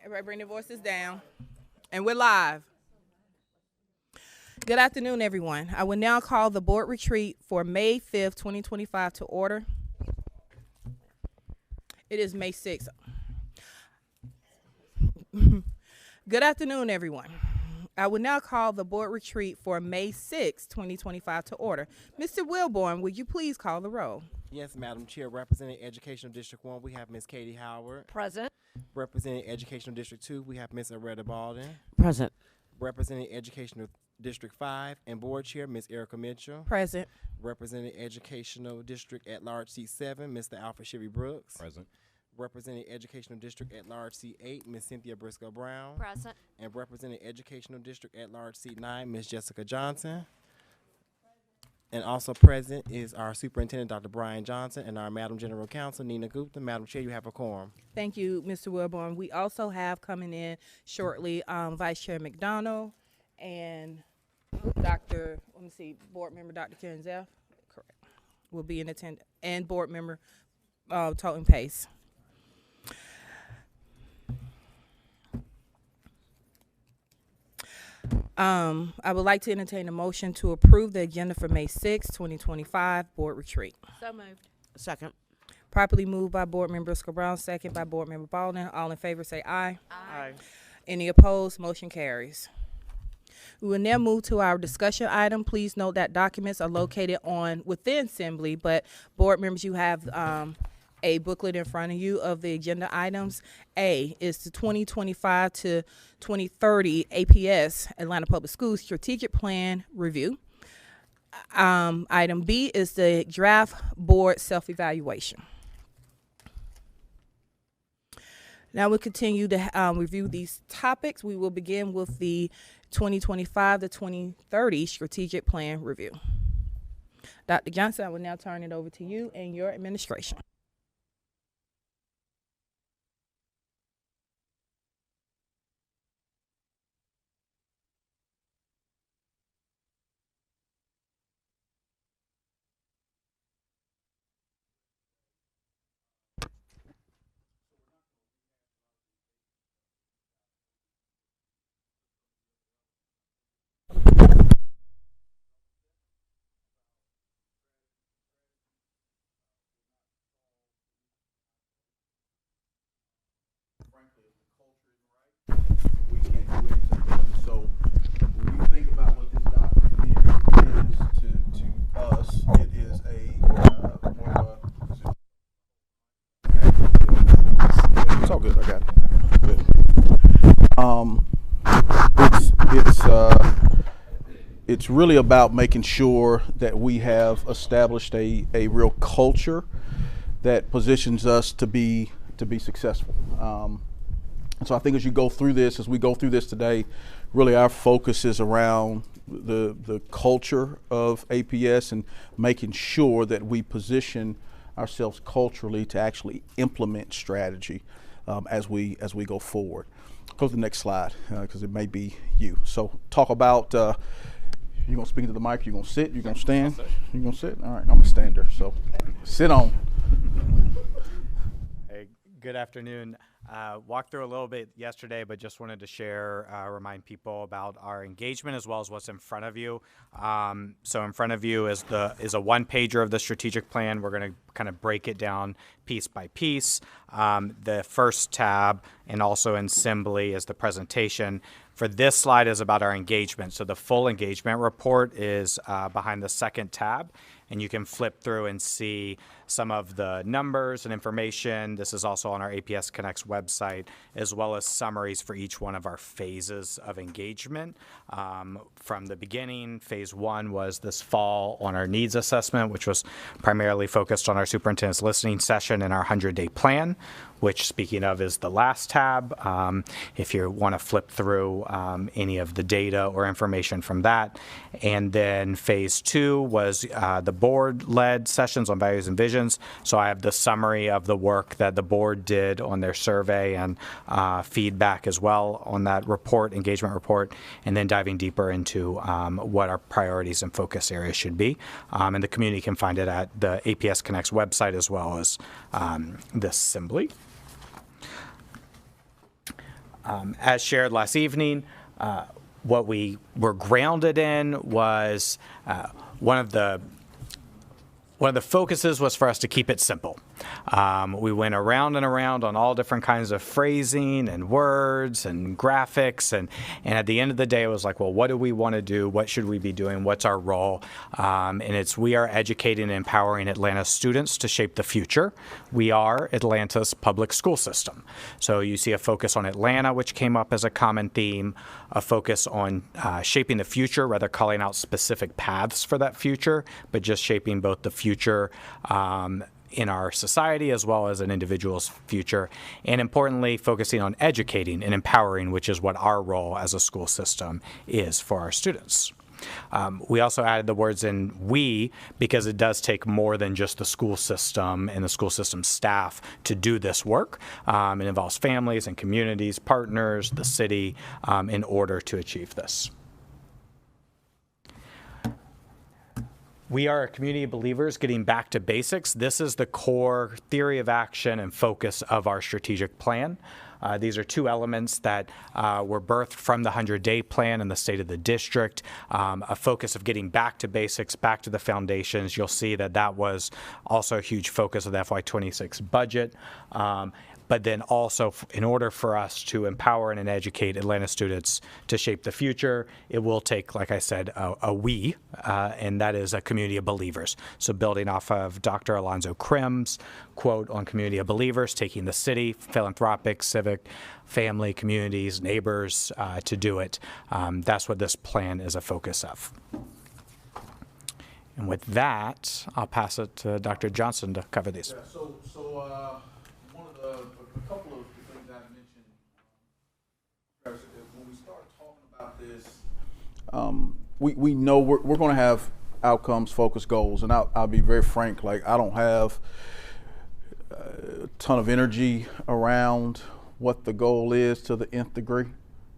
Everybody bring their voices down. And we're live. Good afternoon, everyone. I will now call the board retreat for May 5th, 2025 to order. It is May 6th. Good afternoon, everyone. I will now call the board retreat for May 6th, 2025 to order. Mr. Wilborn, would you please call the roll? Yes, Madam Chair. Representing Educational District 1, we have Ms. Katie Howard. Present. Representing Educational District 2, we have Ms. Aretta Baldwin. Present. Representing Educational District 5 and Board Chair, Ms. Erica Mitchell. Present. Representing Educational District at Large Seat 7, Mr. Alfred Shivy Brooks. Present. Representing Educational District at Large Seat 8, Ms. Cynthia Briscoe Brown. Present. And representing Educational District at Large Seat 9, Ms. Jessica Johnson. And also present is our Superintendent, Dr. Brian Johnson, and our Madam General Counsel, Nina Gupta. Madam Chair, you have a quorum. Thank you, Mr. Wilborn. We also have coming in shortly Vice Chair McDonald and Board Member Dr. Karen Zeff, correct, will be in attendance, and Board Member Toten Pace. I would like to entertain a motion to approve the agenda for May 6, 2025 board retreat. So moved. Second. Properly moved by Board Member Briscoe Brown, second by Board Member Baldwin. All in favor say aye. Aye. Any opposed? Motion carries. We will now move to our discussion item. Please note that documents are located within Assembly, but board members, you have a booklet in front of you of the agenda items. A is the 2025 to 2030 APS, Atlanta Public Schools Strategic Plan Review. Item B is the draft board self-evaluation. Now we'll continue to review these topics. We will begin with the 2025 to 2030 Strategic Plan Review. Dr. Johnson, I will now turn it over to you and your administration. We can't do anything about it. So when you think about what this document is to us, it is more of a. It's all good. I got it. Good. It's really about making sure that we have established a real culture that positions us to be successful. And so I think as we go through this today, really our focus is around the culture of APS and making sure that we position ourselves culturally to actually implement strategy as we go forward. Go to the next slide because it may be you. So talk about, you're going to speak into the mic, you're going to sit, you're going to stand, you're going to sit? All right, I'm a stander, so sit on. Hey, good afternoon. Walked through a little bit yesterday, but just wanted to share, remind people about our engagement as well as what's in front of you. So in front of you is a one-pager of the strategic plan. We're going to kind of break it down piece by piece. The first tab and also in Assembly is the presentation. For this slide is about our engagement. So the full engagement report is behind the second tab, and you can flip through and see some of the numbers and information. This is also on our APS Connect's website, as well as summaries for each one of our phases of engagement. From the beginning, phase 1 was this fall on our needs assessment, which was primarily focused on our superintendent's listening session and our 100-day plan, which, speaking of, is the last tab. If you want to flip through any of the data or information from that. And then phase 2 was the board-led sessions on values and visions. So I have the summary of the work that the board did on their survey and feedback as well on that report, engagement report, and then diving deeper into what our priorities and focus areas should be. And the community can find it at the APS Connect's website as well as this Assembly. As shared last evening, what we were grounded in was one of the focuses was for us to keep it simple. We went around and around on all different kinds of phrasing and words and graphics, and at the end of the day, it was like, well, what do we want to do? What should we be doing? What's our role? And it's we are educating and empowering Atlanta students to shape the future. We are Atlanta's public school system. So you see a focus on Atlanta, which came up as a common theme, a focus on shaping the future, rather calling out specific paths for that future, but just shaping both the future in our society as well as an individual's future, and importantly, focusing on educating and empowering, which is what our role as a school system is for our students. We also added the words in "we" because it does take more than just the school system and the school system staff to do this work. It involves families and communities, partners, the city, in order to achieve this. We are a community of believers getting back to basics. This is the core theory of action and focus of our strategic plan. These are two elements that were birthed from the 100-day plan and the state of the district, a focus of getting back to basics, back to the foundations. You'll see that that was also a huge focus of the FY26 budget. But then also, in order for us to empower and educate Atlanta students to shape the future, it will take, like I said, a we, and that is a community of believers. So building off of Dr. Alonzo Krim's quote on community of believers, taking the city, philanthropic, civic, family, communities, neighbors to do it. That's what this plan is a focus of. And with that, I'll pass it to Dr. Johnson to cover these. Yeah, one of a couple of the things I mentioned, Travis, when we start talking about this, we know we're going to have outcomes focused goals, and I'll be very frank, like I don't have a ton of energy around what the goal is to the nth degree.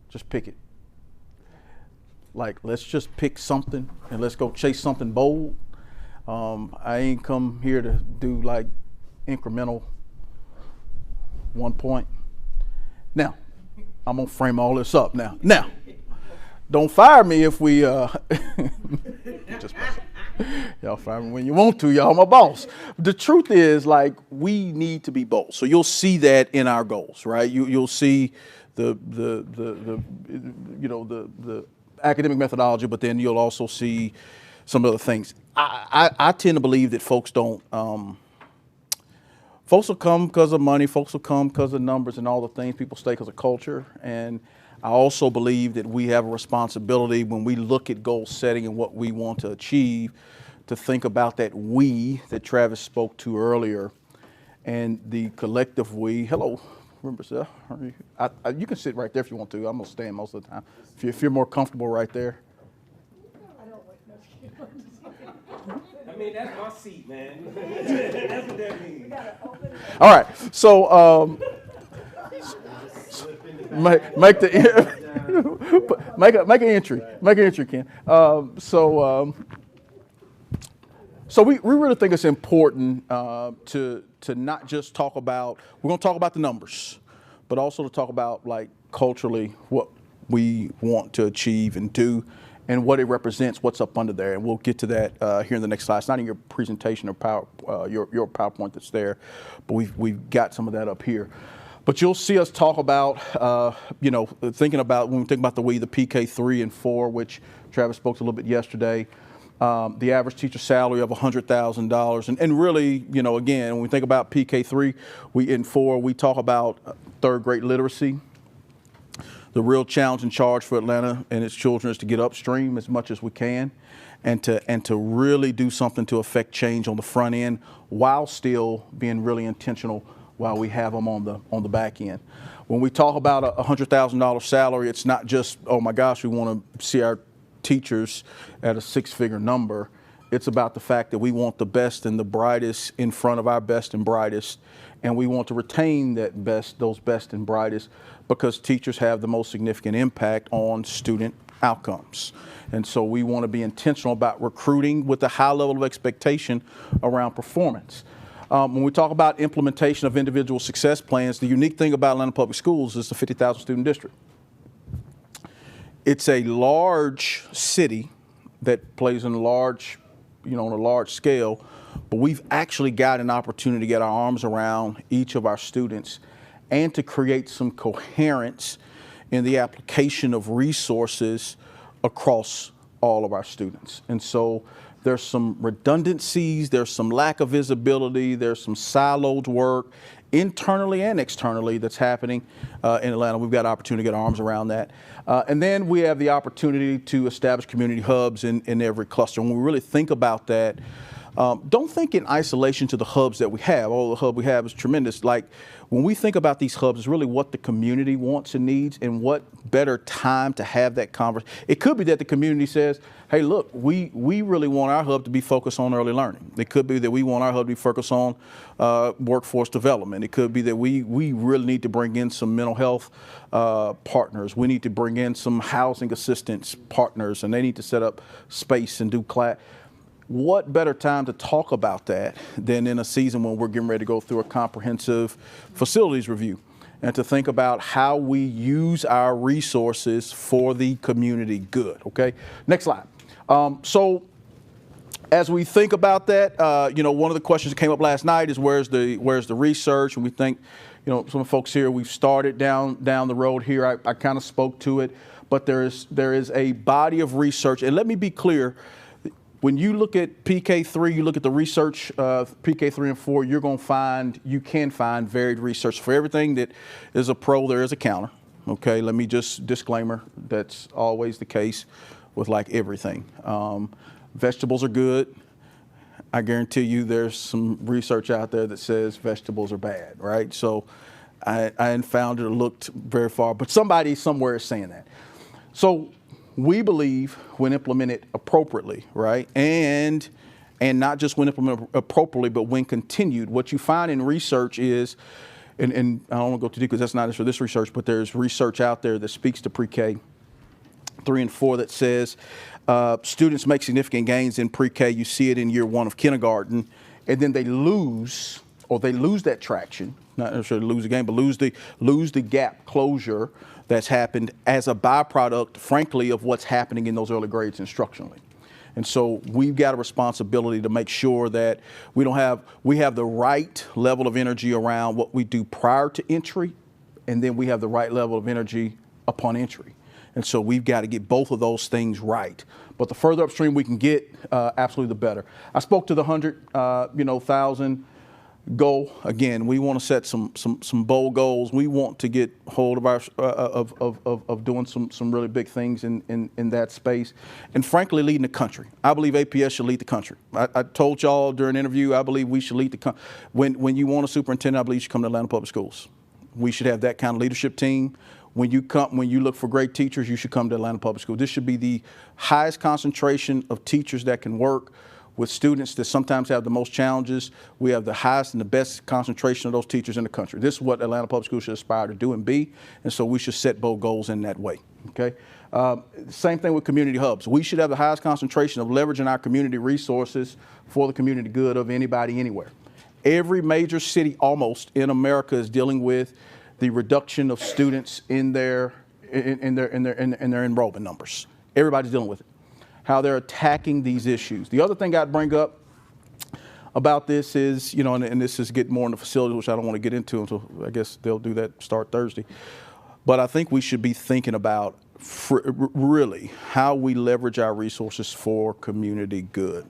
Just pick it. Like, let's just pick something and let's go chase something bold. I ain't come here to do like incremental 1 point. Now, I'm gonna frame all this up now. Now, don't fire me if we just y'all fire me when you want to, y'all my boss. The truth is, like, we need to be bold. So you'll see that in our goals, right? You'll see the academic methodology, but then you'll also see some other things. I tend to believe that folks don't folks will come because of money, folks will come because of numbers and all the things. People stay because of culture. And I also believe that we have a responsibility when we look at goal setting and what we want to achieve to think about that we that Travis spoke to earlier and the collective we. Hello, remember, sir? You can sit right there if you want to. I'm going to stand most of the time. If you're more comfortable right there. I mean, that's my seat, man. That's what that means. All right, so make an entry. Make an entry, Ken. So we really think it's important to not just talk about. We're going to talk about the numbers, but also to talk about, like, culturally what we want to achieve and do, and what it represents, what's up under there. And we'll get to that here in the next slide. It's not in your presentation or your PowerPoint that's there, but we've got some of that up here. But you'll see us talk about, thinking about, when we think about the PK 3 and 4, which Travis spoke to a little bit yesterday, the average teacher salary of $100,000. And really, again, when we think about PK 3 and 4, we talk about third grade literacy. The real challenge and charge for Atlanta and its children is to get upstream as much as we can, and to really do something to affect change on the front end while still being really intentional while we have them on the back end. When we talk about a $100,000 salary, it's not just, oh my gosh, we want to see our teachers at a six-figure number. It's about the fact that we want the best and the brightest in front of our best and brightest, and we want to retain those best and brightest, because teachers have the most significant impact on student outcomes. And so we want to be intentional about recruiting with a high level of expectation around performance. When we talk about implementation of individual success plans, the unique thing about Atlanta Public Schools is the 50,000 student district. It's a large city that plays in a large, on a large scale, but we've actually got an opportunity to get our arms around each of our students and to create some coherence in the application of resources across all of our students. And so there's some redundancies, there's some lack of visibility, there's some siloed work internally and externally that's happening in Atlanta. We've got an opportunity to get our arms around that. And then we have the opportunity to establish community hubs in every cluster. When we really think about that, don't think in isolation to the hubs that we have. Oh, the hub we have is tremendous. Like, when we think about these hubs, it's really what the community wants and needs, and what better time to have that conversation. It could be that the community says, hey, look, we really want our hub to be focused on early learning. It could be that we want our hub to be focused on workforce development. It could be that we really need to bring in some mental health partners. We need to bring in some housing assistance partners, and they need to set up space and do class. What better time to talk about that than in a season when we're getting ready to go through a comprehensive facilities review and to think about how we use our resources for the community good, okay? Next slide. So as we think about that, one of the questions that came up last night is where's the research? And we think, some folks here, we've started down the road here. I kind of spoke to it, but there is a body of research. And let me be clear, when you look at PK3, you look at the research, PK3 and 4, you can find varied research. For everything that is a pro, there is a counter. Okay, let me just disclaimer, that's always the case with like everything. Vegetables are good. I guarantee you there's some research out there that says vegetables are bad, right? So I hadn't found it or looked very far, but somebody somewhere is saying that. So we believe when implemented appropriately, right? And not just when implemented appropriately, but when continued. What you find in research is, and I don't want to go too deep because that's not for this research, but there's research out there that speaks to pre-K 3 and 4 that says students make significant gains in pre-K. You see it in year 1 of kindergarten, and then they lose that traction. Not necessarily lose the game, but lose the gap closure that's happened as a byproduct, frankly, of what's happening in those early grades instructionally. And so we've got a responsibility to make sure that we have the right level of energy around what we do prior to entry, and then we have the right level of energy upon entry. And so we've got to get both of those things right. But the further upstream we can get, absolutely the better. I spoke to the 100,000 goal. Again, we want to set some bold goals. We want to get hold of our of doing some really big things in that space, and frankly, leading the country. I believe APS should lead the country. I told y'all during an interview, I believe we should lead the country. When you want a superintendent, I believe you should come to Atlanta Public Schools. We should have that kind of leadership team. When you look for great teachers, you should come to Atlanta Public Schools. This should be the highest concentration of teachers that can work with students that sometimes have the most challenges. We have the highest and the best concentration of those teachers in the country. This is what Atlanta Public Schools should aspire to do and be, and so we should set bold goals in that way, okay? Same thing with community hubs. We should have the highest concentration of leveraging our community resources for the community good of anybody, anywhere. Every major city almost in America is dealing with the reduction of students in their enrollment numbers. Everybody's dealing with it. How they're attacking these issues. The other thing I'd bring up about this is, and this is getting more into facilities, which I don't want to get into until I guess they'll do that start Thursday. But I think we should be thinking about really how we leverage our resources for community good.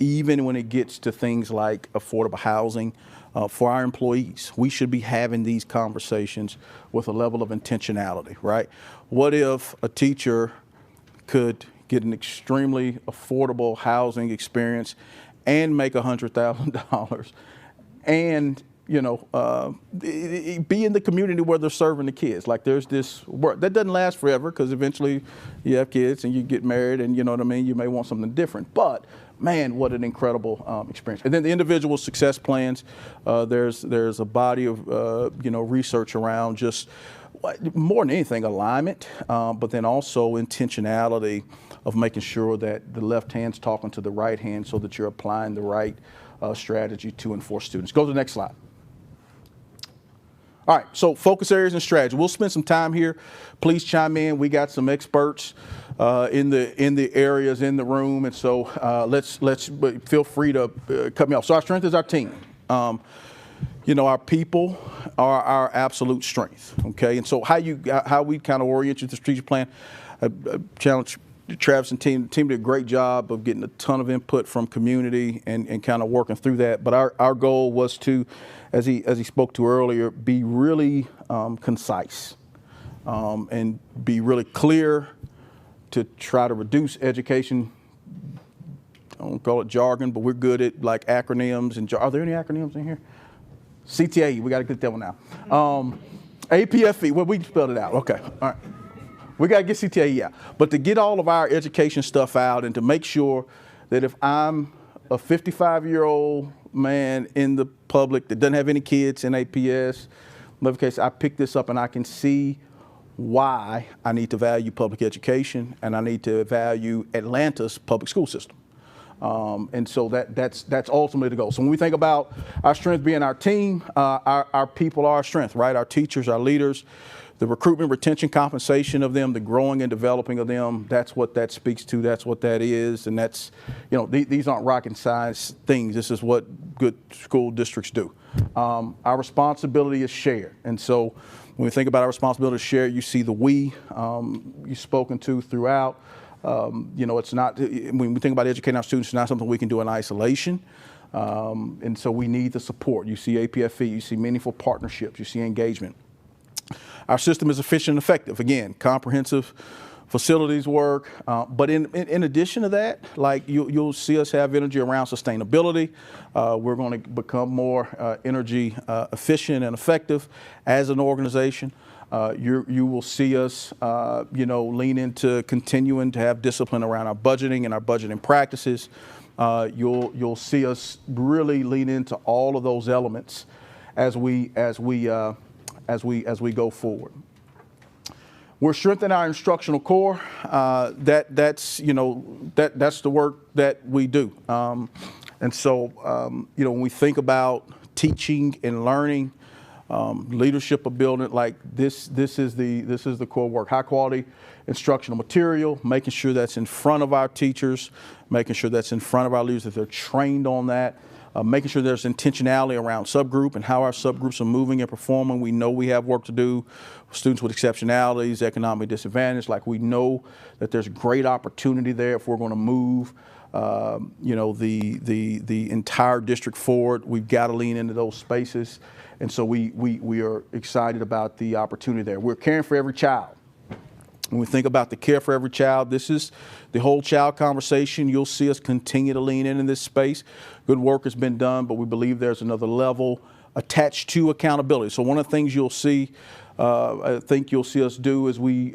Even when it gets to things like affordable housing for our employees, we should be having these conversations with a level of intentionality, right? What if a teacher could get an extremely affordable housing experience and make $100,000 and, be in the community where they're serving the kids? Like, there's this work that doesn't last forever, because eventually you have kids and you get married and, you know what I mean, you may want something different. But man, what an incredible experience. And then the individual success plans, there's a body of, research around just more than anything, alignment, but then also intentionality of making sure that the left hand's talking to the right hand so that you're applying the right strategy to enforce students. Go to the next slide. All right, so focus areas and strategy. We'll spend some time here. Please chime in. We got some experts in the areas in the room, and so let's feel free to cut me off. So our strength is our team. Our people are our absolute strength. Okay, and so how we kind of orient you to the strategic plan. Challenge Travis and team. The team did a great job of getting a ton of input from community and kind of working through that. But our goal was to, as he spoke to earlier, be really concise and be really clear to try to reduce education. I don't call it jargon, but we're good at like acronyms and are there any acronyms in here? CTAE, we got to get that one out. APFE, well, we spelled it out. Okay, all right. We got to get CTAE out. But to get all of our education stuff out and to make sure that if I'm a 55-year-old man in the public that doesn't have any kids in APS, in every case, I pick this up and I can see why I need to value public education and I need to value Atlanta's public school system. And so that's ultimately the goal. So when we think about our strength being our team, our people are our strength, right? Our teachers, our leaders, the recruitment, retention, compensation of them, the growing and developing of them, that's what that speaks to, that's what that is. And that's, these aren't rocket science things. This is what good school districts do. Our responsibility is shared. And so when we think about our responsibility to share, you see the we you've spoken to throughout. It's not, when we think about educating our students, it's not something we can do in isolation. And so we need the support. You see APFE, you see meaningful partnerships, you see engagement. Our system is efficient and effective. Again, comprehensive facilities work. But in addition to that, like you'll see us have energy around sustainability. We're going to become more energy efficient and effective as an organization. You will see us, lean into continuing to have discipline around our budgeting and our budgeting practices. You'll see us really lean into all of those elements as we go forward. We're strengthening our instructional core. That's the work that we do. And so, when we think about teaching and learning, leadership of building, like this is the core work. High quality instructional material, making sure that's in front of our teachers, making sure that's in front of our leaders, that they're trained on that. Making sure there's intentionality around subgroup and how our subgroups are moving and performing. We know we have work to do. Students with exceptionalities, economic disadvantage, like we know that there's great opportunity there if we're going to move, the entire district forward. We've got to lean into those spaces, and so we are excited about the opportunity there. We're caring for every child. When we think about the care for every child, this is the whole child conversation. You'll see us continue to lean in this space. Good work has been done, but we believe there's another level attached to accountability. So one of the things you'll see, I think you'll see us do as we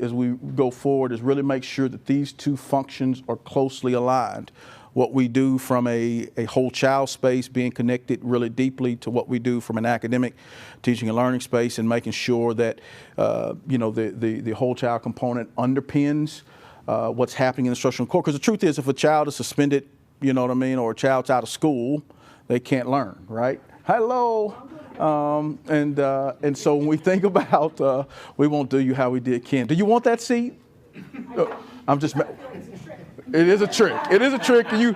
go forward is really make sure that these two functions are closely aligned. What we do from a whole child space, being connected really deeply to what we do from an academic teaching and learning space, and making sure that the whole child component underpins what's happening in the instructional core. Because the truth is, if a child is suspended, or a child's out of school, they can't learn, right? Hello. And so when we think about, we won't do you how we did Ken. Do you want that seat? I'm just. It is a trick. It is a trick. You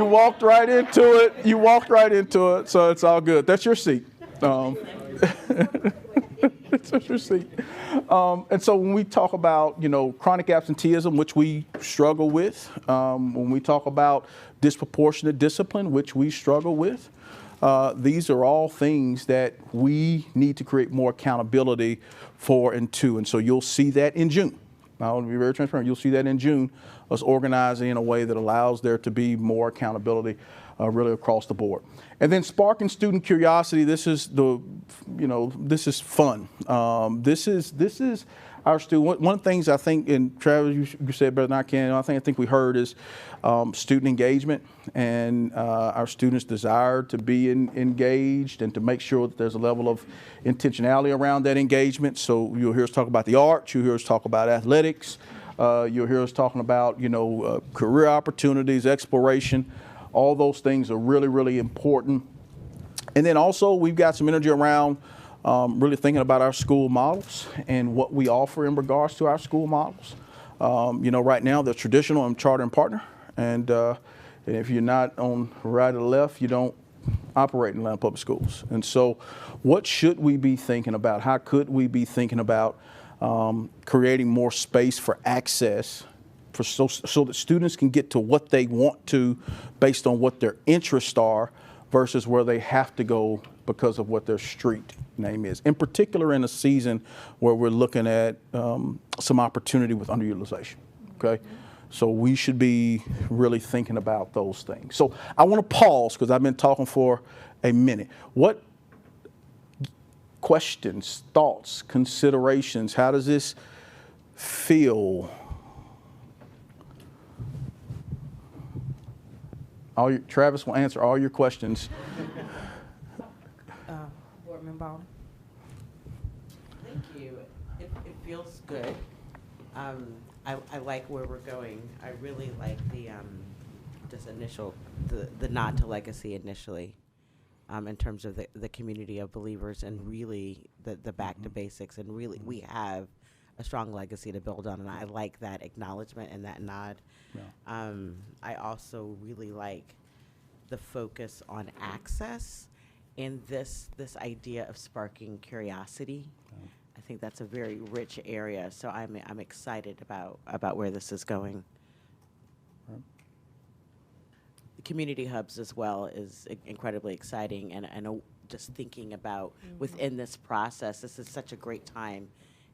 walked right into it. You walked right into it. So it's all good. That's your seat. That's your seat. And so when we talk about, chronic absenteeism, which we struggle with, when we talk about disproportionate discipline, which we struggle with, these are all things that we need to create more accountability for and to. And so you'll see that in June. I want to be very transparent. You'll see that in June, us organizing in a way that allows there to be more accountability really across the board. And then sparking student curiosity. This is this is fun. This is our student. One of the things I think, and Travis, you said better than I can, I think we heard is student engagement and our students' desire to be engaged and to make sure that there's a level of intentionality around that engagement. So you'll hear us talk about the arts, you'll hear us talk about athletics, you'll hear us talking about career opportunities, exploration. All those things are really, really important. And then also we've got some energy around really thinking about our school models and what we offer in regards to our school models. You know, right now they're traditional and charter and partner. And if you're not on right or left, you don't operate in Atlanta Public Schools. And so what should we be thinking about? How could we be thinking about creating more space for access so that students can get to what they want to based on what their interests are versus where they have to go because of what their street name is. In particular in a season where we're looking at some opportunity with underutilization, okay? So we should be really thinking about those things. So I want to pause because I've been talking for a minute. What questions, thoughts, considerations, how does this feel? Travis will answer all your questions. Board Member Baldwin. Thank you. It feels good. I like where we're going. I really like the just initial the nod to legacy initially, in terms of the community of believers and really the back to basics, and really we have a strong legacy to build on, and I like that acknowledgement and that nod. Yeah. I also really like the focus on access and this idea of sparking curiosity. I think that's a very rich area, so I'm excited about where this is going. The community hubs as well is incredibly exciting, and just thinking about within this process, this is such a great time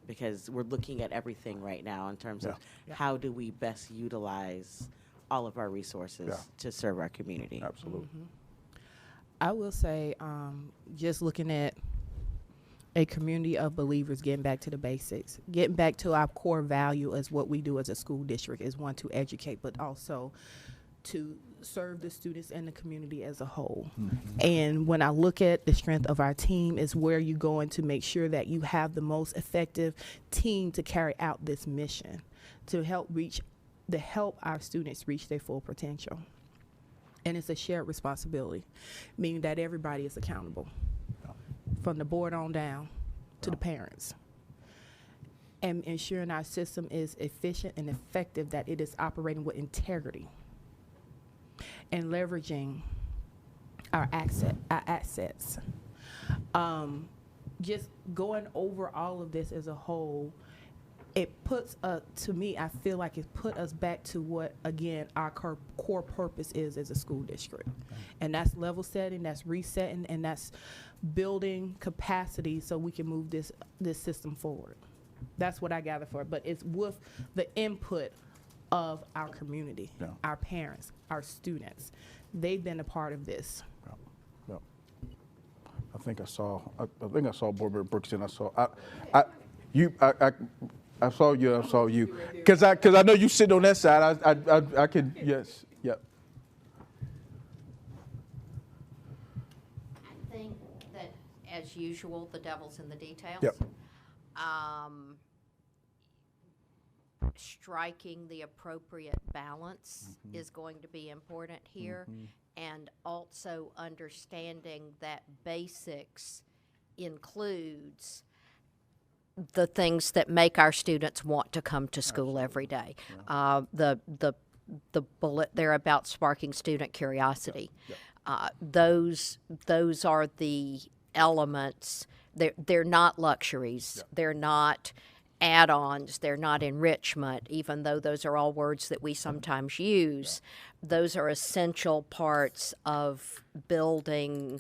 because we're looking at everything right now in terms of how do we best utilize all of our resources to serve our community. Absolutely. I will say, just looking at a community of believers getting back to the basics, getting back to our core value as what we do as a school district is one, to educate, but also to serve the students and the community as a whole. And when I look at the strength of our team is where you're going to make sure that you have the most effective team to carry out this mission, to help our students reach their full potential. And it's a shared responsibility, meaning that everybody is accountable, from the board on down to the parents. And ensuring our system is efficient and effective, that it is operating with integrity and leveraging our assets. Just going over all of this as a whole, it puts to me, I feel like it put us back to what, again, our core purpose is as a school district. And that's level setting, that's resetting, and that's building capacity so we can move this system forward. That's what I gather for it. But it's with the input of our community, our parents, our students. They've been a part of this. I think I saw Board Member Brooks, and I saw you. Because I know you sit on that side. I could, yes, yep. I think that, as usual, the devil's in the details. Yep. Striking the appropriate balance is going to be important here, and also understanding that basics includes the things that make our students want to come to school every day. The bullet there about sparking student curiosity. Those are the elements. They're not luxuries. They're not add-ons. They're not enrichment, even though those are all words that we sometimes use. Those are essential parts of building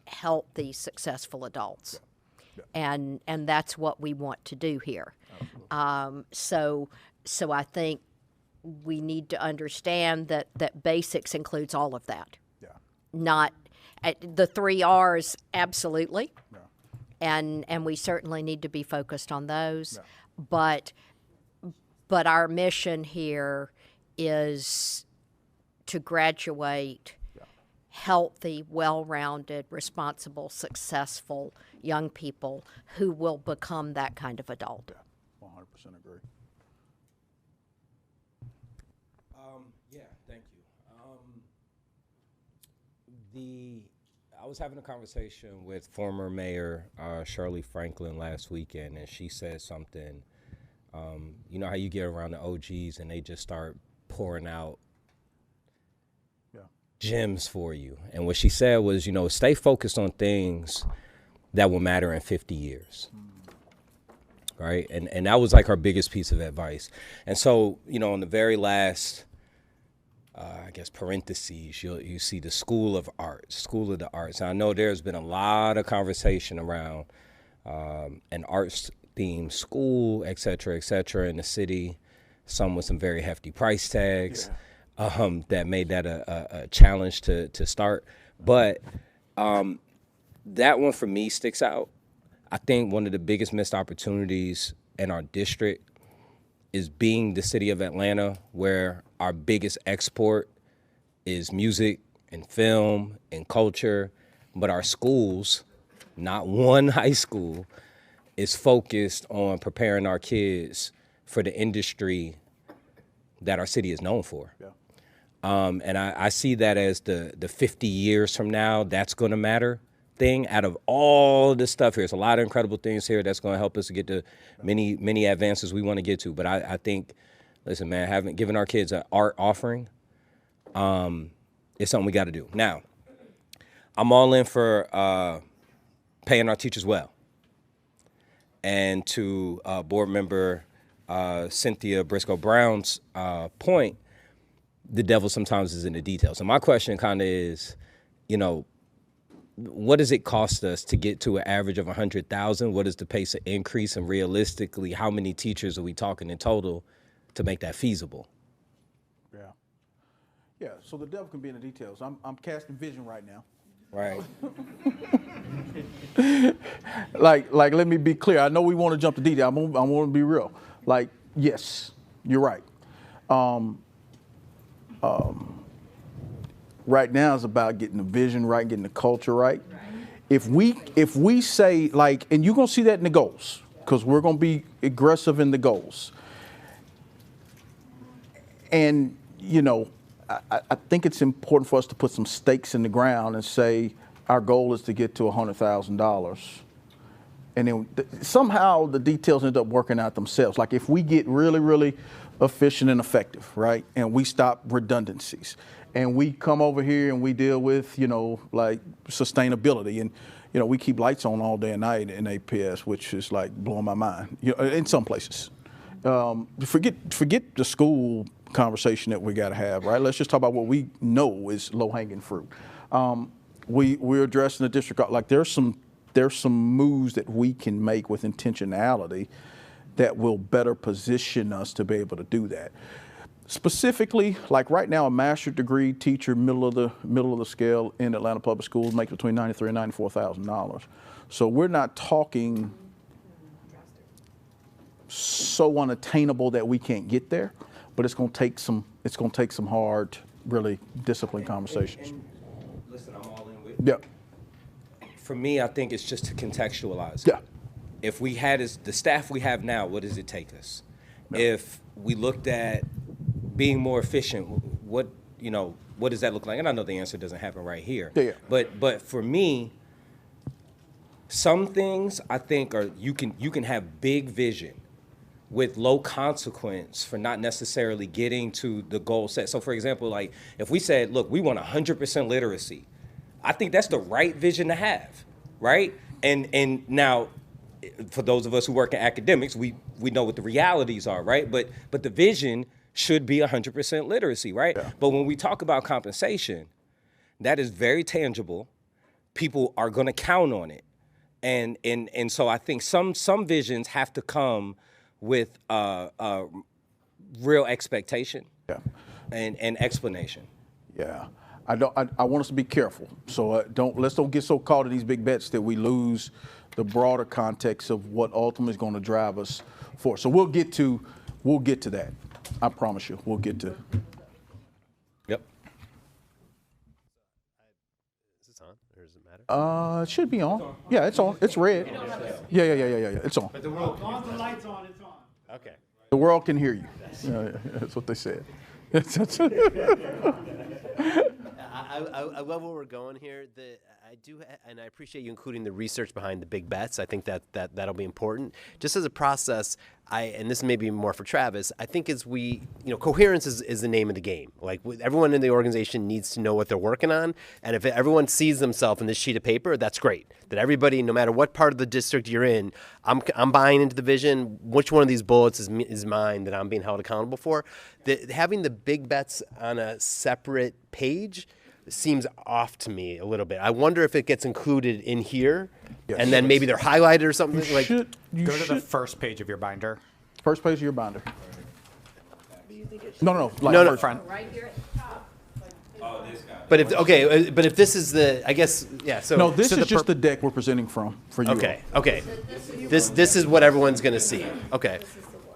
healthy, successful adults. And that's what we want to do here. So I think we need to understand that basics includes all of that. Not the 3 R's, absolutely. And we certainly need to be focused on those. But our mission here is to graduate healthy, well-rounded, responsible, successful young people who will become that kind of adult. 100% agree. Yeah, thank you. I was having a conversation with former Mayor Shirley Franklin last weekend, and she said something. You know how you get around the OGs and they just start pouring out gems for you. And what she said was, you know, stay focused on things that will matter in 50 years. Right? And that was like her biggest piece of advice. And so, you know, in the very last, I guess, parentheses, you see the School of Arts, School of the Arts. And I know there's been a lot of conversation around an arts-themed school, et cetera, in the city, some with some very hefty price tags. That made that a challenge to start. But that one for me sticks out. I think one of the biggest missed opportunities in our district is being the city of Atlanta, where our biggest export is music and film and culture, but our schools, not one high school, is focused on preparing our kids for the industry that our city is known for. Yeah. And I see that as the 50 years from now, that's going to matter thing. Out of all the stuff here, there's a lot of incredible things here that's going to help us to get to many advances we want to get to. But I think, listen, man, giving our kids an art offering is something we got to do. Now, I'm all in for paying our teachers well. And to board member Cynthia Briscoe-Brown's point, the devil sometimes is in the details. And my question kind of is, you know, what does it cost us to get to an average of 100,000? What is the pace of increase? And realistically, how many teachers are we talking in total to make that feasible? Yeah, so the devil can be in the details. I'm casting vision right now. Right. like, let me be clear. I know we want to jump to detail. I want to be real. Like, yes, you're right. Right now is about getting the vision right, getting the culture right. If we say, like, and you're gonna see that in the goals, because we're gonna be aggressive in the goals. And you know, I think it's important for us to put some stakes in the ground and say our goal is to get to $100,000. And then somehow the details end up working out themselves. Like if we get really, really efficient and effective, right? And we stop redundancies. And we come over here and we deal with, you know, like sustainability. And, you know, we keep lights on all day and night in APS, which is like blowing my mind, you know, in some places. Forget the school conversation that we got to have, right? Let's just talk about what we know is low-hanging fruit. We're addressing the district, like there's some moves that we can make with intentionality that will better position us to be able to do that. Specifically, like right now, a master's degree teacher, middle of the scale in Atlanta Public Schools makes between $93,000 and $94,000. So we're not talking so unattainable that we can't get there, but it's going to take some hard, really disciplined conversations. And listen, I'm all in with. Yeah. For me, I think it's just to contextualize. Yeah. If we had the staff we have now, what does it take us? Yeah. If we looked at being more efficient, what does that look like? And I know the answer doesn't happen right here. Yeah. But for me, some things I think are you can have big vision with low consequence for not necessarily getting to the goal set. So for example, like if we said, look, we want 100% literacy, I think that's the right vision to have, right? And now, for those of us who work in academics, we know what the realities are, right? But the vision should be 100% literacy, right? Yeah. But when we talk about compensation, that is very tangible. People are going to count on it, and so I think some visions have to come with real expectation, yeah, and explanation. Yeah, I want us to be careful. So let's don't get so caught in these big bets that we lose the broader context of what ultimately is going to drive us forward. So we'll get to that. I promise you, we'll get to. Yep. Is this on, or does it matter? It should be on. Yeah, it's on. It's red. Yeah. It's on. But the world. The lights on. It's on. Okay. The world can hear you. Yeah, that's what they said. I love where we're going here. And I appreciate you including the research behind the big bets. I think that'll be important. Just as a process, and this may be more for Travis, I think coherence is the name of the game. Like everyone in the organization needs to know what they're working on, and if everyone sees themselves in this sheet of paper, that's great. That everybody, no matter what part of the district you're in, I'm buying into the vision. Which one of these bullets is mine that I'm being held accountable for? Having the big bets on a separate page seems off to me a little bit. I wonder if it gets included in here, and then maybe they're highlighted or something. Go to the first page of your binder. First page of your binder. No, front. Right here at the top. But if this is the, I guess, yeah. So no, this is just the deck we're presenting for you. Okay. This is what everyone's going to see. Okay.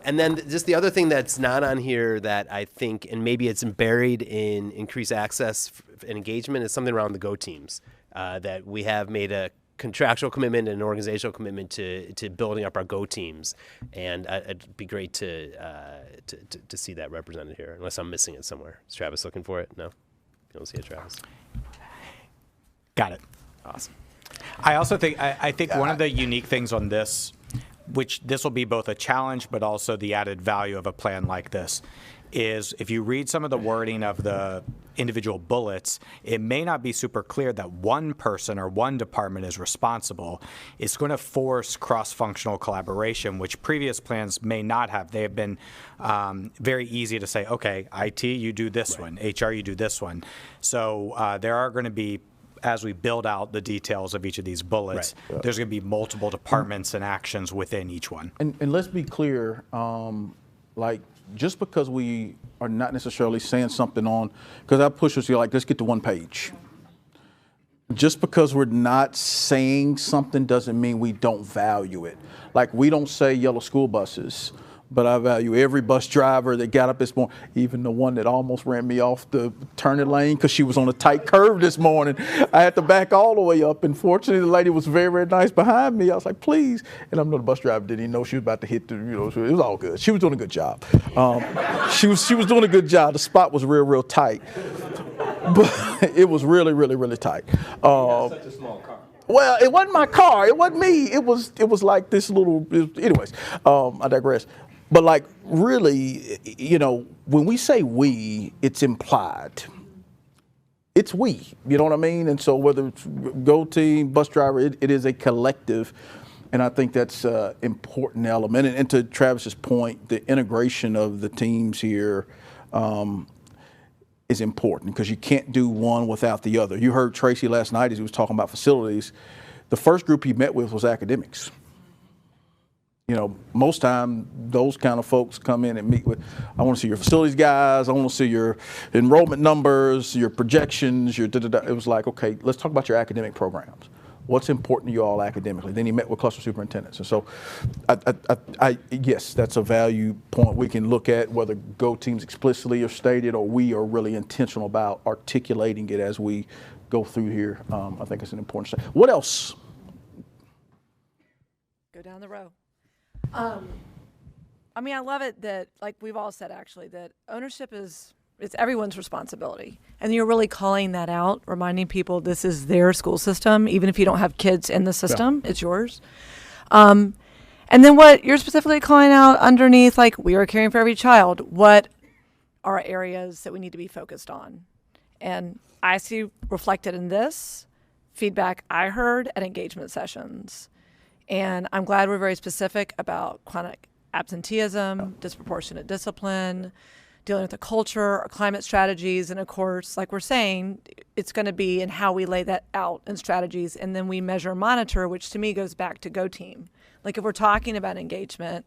And then just the other thing that's not on here that I think, and maybe it's buried in increased access and engagement, is something around the Go teams. That we have made a contractual commitment and an organizational commitment to building up our Go teams, and it'd be great to see that represented here. Unless I'm missing it somewhere. Is Travis looking for it? No, you don't see it, Travis. Got it. Awesome. I also think I think one of the unique things on this, which this will be both a challenge but also the added value of a plan like this, is if you read some of the wording of the individual bullets, it may not be super clear that one person or one department is responsible. It's going to force cross-functional collaboration, which previous plans may not have. They have been very easy to say, okay, IT, you do this one, HR, you do this one. So there are going to be, as we build out the details of each of these bullets, there's going to be multiple departments and actions within each one. And let's be clear, just because we are not necessarily saying something on, because I push us here, let's get to one page. Just because we're not saying something doesn't mean we don't value it. Like, we don't say yellow school buses, but I value every bus driver that got up this morning, even the one that almost ran me off the turning lane because she was on a tight curve this morning. I had to back all the way up, and fortunately the lady was very, very nice behind me. I was like, please. And I'm the bus driver didn't even know she was about to hit the, it was all good. She was doing a good job. She was doing a good job. The spot was real, real tight. But it was really, really, really tight. Such a small car. Well, it wasn't my car. It wasn't me. It was like this little, anyways, I digress. But really, when we say we, it's implied. It's we, you know what I mean? And so whether it's Go team, bus driver, it is a collective. And I think that's an important element. And to Travis's point, the integration of the teams here is important, because you can't do one without the other. You heard Tracy last night as he was talking about facilities. The first group he met with was academics. Most time those kind of folks come in and meet with, I want to see your facilities guys, I want to see your enrollment numbers, your projections, your da-da-da. It was like, okay, let's talk about your academic programs. What's important to you all academically? Then he met with cluster superintendents. And so, yes, that's a value point we can look at, whether Go teams explicitly are stated or we are really intentional about articulating it as we go through here. I think it's an important step. What else? Go down the row. I love it that, like we've all said actually, that ownership it's everyone's responsibility. And you're really calling that out, reminding people this is their school system, even if you don't have kids in the system, it's yours. And then what you're specifically calling out underneath, we are caring for every child, what are areas that we need to be focused on? And I see reflected in this feedback I heard at engagement sessions. And I'm glad we're very specific about chronic absenteeism, disproportionate discipline, dealing with the culture, our climate strategies, and of course, like we're saying, it's going to be in how we lay that out in strategies, and then we measure and monitor, which to me goes back to Go Team. If we're talking about engagement,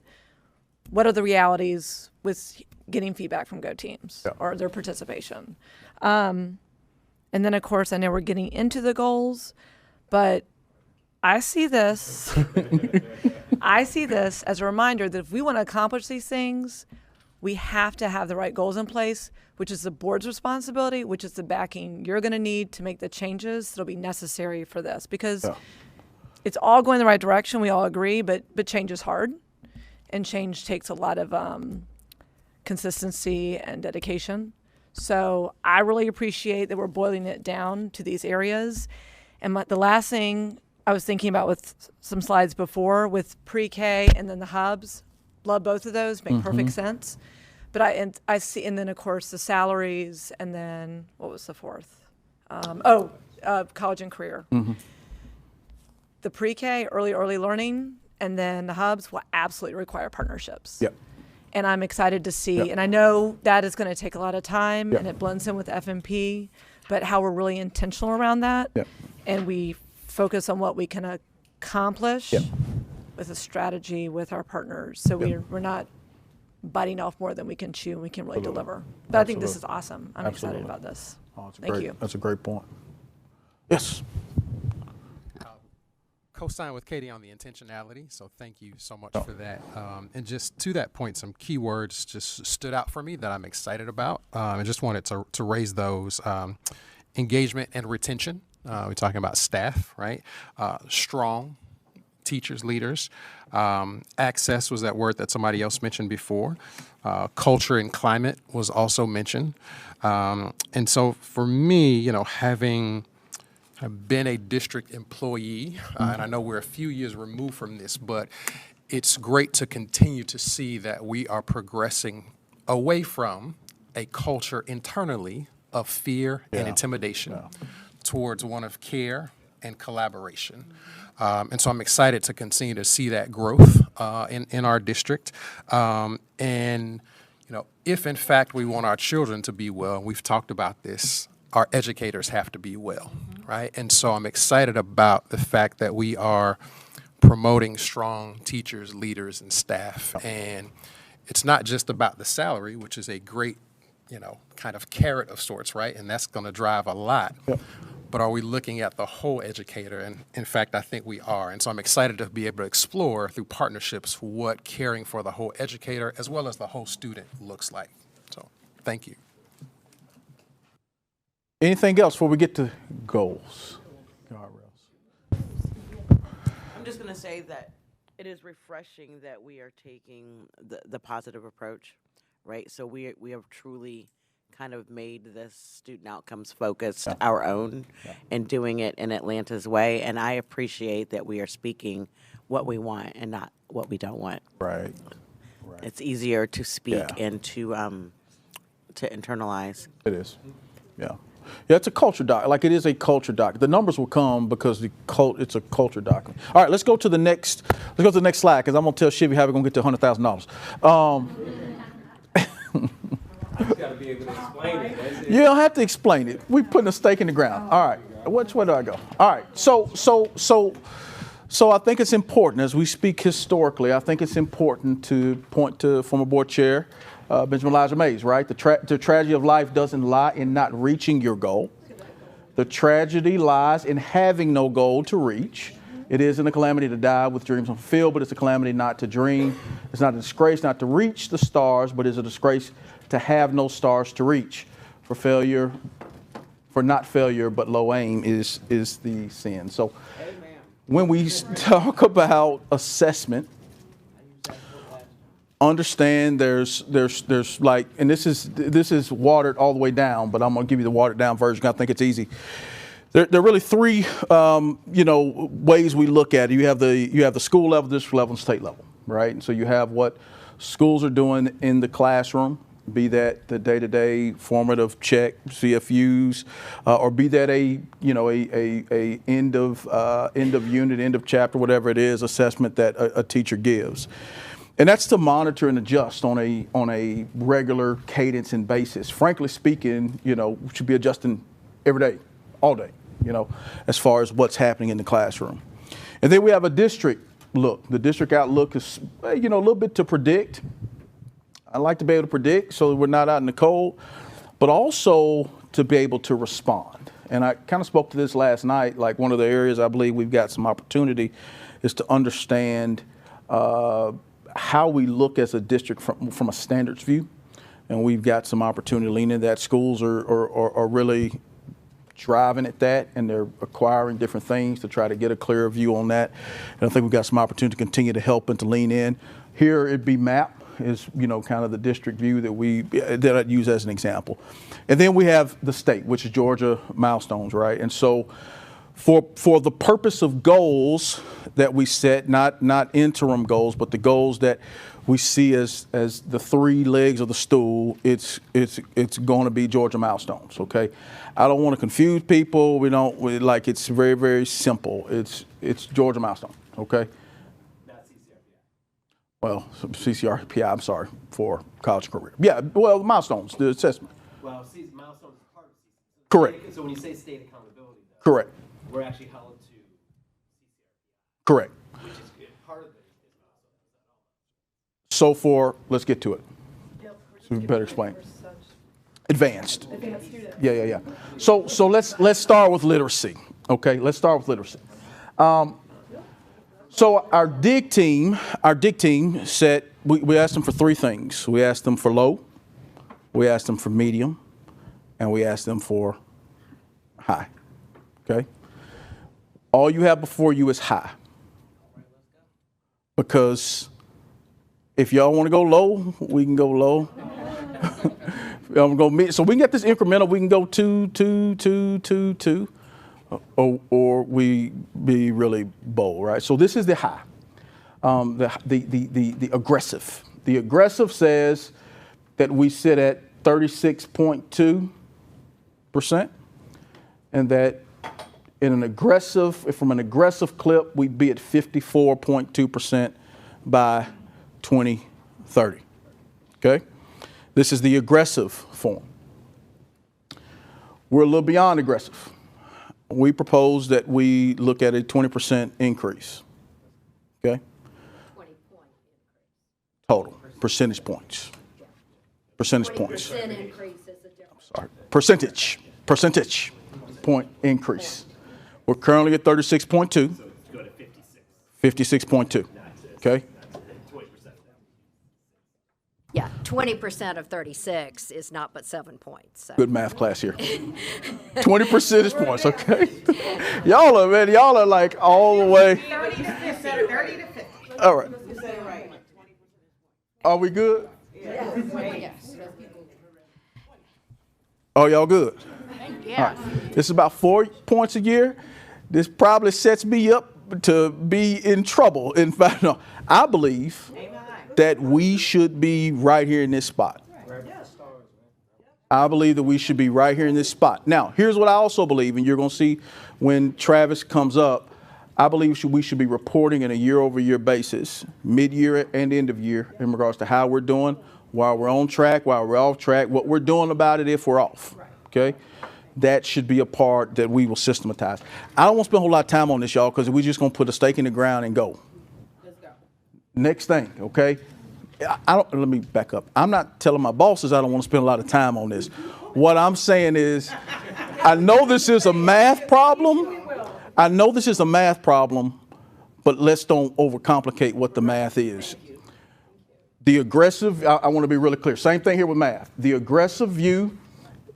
what are the realities with getting feedback from Go Teams or their participation? And then, of course, I know we're getting into the goals, but I see this as a reminder that if we want to accomplish these things, we have to have the right goals in place, which is the board's responsibility, which is the backing you're going to need to make the changes that'll be necessary for this, because it's all going the right direction. We all agree, but change is hard, and change takes a lot of consistency and dedication. So I really appreciate that we're boiling it down to these areas. And the last thing I was thinking about with some slides before with pre-K and then the hubs, love both of those, make perfect sense. But I see, and then of course the salaries, and then what was the fourth? College and career. The pre-K, early learning, and then the hubs will absolutely require partnerships. Yep. And I'm excited to see, Yep. and I know that is going to take a lot of time, Yep. and it blends in with FMP, but how we're really intentional around that, Yep. and we focus on what we can accomplish Yep. with a strategy with our partners, so we're not biting off more than we can chew, and we can really deliver. But I think this is Absolutely. awesome. I'm Absolutely. excited about this. Oh, that's a Thank great, you. That's a great point. Yes. Co-sign with Katie on the intentionality, so thank you so much for that. And just to that point, some key words just stood out for me that I'm excited about. I just wanted to raise those. Engagement and retention. We're talking about staff, right? Strong teachers, leaders. Access was that word that somebody else mentioned before. Culture and climate was also mentioned. And so for me, having been a district employee, and I know we're a few years removed from this, but it's great to continue to see that we are progressing away from a culture internally of fear and intimidation towards one of care and collaboration. And so I'm excited to continue to see that growth in our district. And, if in fact we want our children to be well, we've talked about this, our educators have to be well, right? And so I'm excited about the fact that we are promoting strong teachers, leaders, and staff. And it's not just about the salary, which is a great, kind of carrot of sorts, right? And that's going to drive a lot. Yep. But are we looking at the whole educator? And in fact, I think we are. And so I'm excited to be able to explore through partnerships what caring for the whole educator as well as the whole student looks like. So thank you. Anything else before we get to goals? I'm just going to say that it is refreshing that we are taking the positive approach, right? So we have truly kind of made this student outcomes focused our own and doing it in Atlanta's way. And I appreciate that we are speaking what we want and not what we don't want. Right. It's easier to speak Yeah. and to internalize. It is. Yeah. Yeah, it's a culture doc. Like, it is a culture doc. The numbers will come because it's a culture document. All right, let's go to the next slide, because I'm gonna tell Chevy how we're gonna get to $100,000. You gotta be able to explain it. That's it. You don't have to explain it. We putting a stake in the ground. All right. Which way do I go? All right. So I think it's important as we speak historically. I think it's important to point to former board chair Benjamin Elijah Mays. Right. The tragedy of life doesn't lie in not reaching your goal. The tragedy lies in having no goal to reach. It isn't a calamity to die with dreams unfulfilled, but it's a calamity not to dream. It's not a disgrace not to reach the stars, but it's a disgrace to have no stars to reach. For not failure, but low aim is the sin. So when we talk about assessment, understand there's like, and this is watered all the way down, but I'm gonna give you the watered down version. I think it's easy. There are really three ways we look at it. You have the school level, district level, and state level, right? And so you have what schools are doing in the classroom, be that the day-to-day formative check, CFUs, or be that a end of unit, end of chapter, whatever it is, assessment that a teacher gives. And that's to monitor and adjust on a regular cadence and basis. Frankly speaking, we should be adjusting every day, all day, as far as what's happening in the classroom. And then we have a district look. The district outlook is, a little bit to predict. I like to be able to predict so we're not out in the cold, but also to be able to respond. And I kind of spoke to this last night. Like, one of the areas I believe we've got some opportunity is to understand how we look as a district from a standards view. And we've got some opportunity to lean into that. Schools are really driving at that, and they're acquiring different things to try to get a clearer view on that. And I think we've got some opportunity to continue to help and to lean in. Here it'd be MAP. is, you know, kind of the district view that I'd use as an example. And then we have the state, which is Georgia milestones, right? And so for the purpose of goals that we set, not interim goals, but the goals that we see as the three legs of the stool, it's going to be Georgia milestones, okay? I don't want to confuse people. It's very, very simple. It's Georgia milestones, okay? Not CCRPI. Well, CCRPI, I'm sorry, for college career. Yeah, well, milestones, the assessment. Well, milestones is part of CCRPI. Correct. So when you say state accountability, though, Correct. we're actually held to CCRPI, Correct. which is part of it is So let's get to it. So we better explain. Advanced. Yeah. So let's start with literacy. Okay, let's start with literacy. So our dig team said we asked them for three things. We asked them for low, we asked them for medium, and we asked them for high. Okay. All you have before you is high. Because if y'all want to go low, we can go low. I'm gonna so we can get this incremental. We can go 2, 2, 2, 2, 2, or we be really bold, right? So this is the high, the aggressive. The aggressive says that we sit at 36.2%, and that from an aggressive clip, we'd be at 54.2% by 2030. Okay. This is the aggressive form. We're a little beyond aggressive. We propose that we look at a 20% increase. Okay? 20 point Total. Percentage points. Percentage points. 20% increase is a difference. Sorry. Percentage point increase. We're currently at 36.2. So go to 56. 56.2. Okay? 20%. Yeah, 20% of 36 is not but 7 points. So. Good math class here. 20 percentage points, okay? Y'all are like all the way. 30 to 50. All right. You said it right. Are we good? Yes. Oh, y'all good? Yeah. This is about 4 points a year. This probably sets me up to be in trouble. In fact, no, I believe that we should be right here in this spot. I believe that we should be right here in this spot. Now, here's what I also believe, and you're going to see when Travis comes up. I believe we should be reporting on a year-over-year basis, mid-year and end of year, in regards to how we're doing, while we're on track, while we're off track, what we're doing about it if we're off. Okay? That should be a part that we will systematize. I don't want to spend a whole lot of time on this, y'all, because we're just going to put a stake in the ground and go. Let's go. Next thing, okay? Let me back up. I'm not telling my bosses I don't want to spend a lot of time on this. What I'm saying is, I know this is a math problem. But let's don't overcomplicate what the math is. The aggressive, I want to be really clear. Same thing here with math. The aggressive view,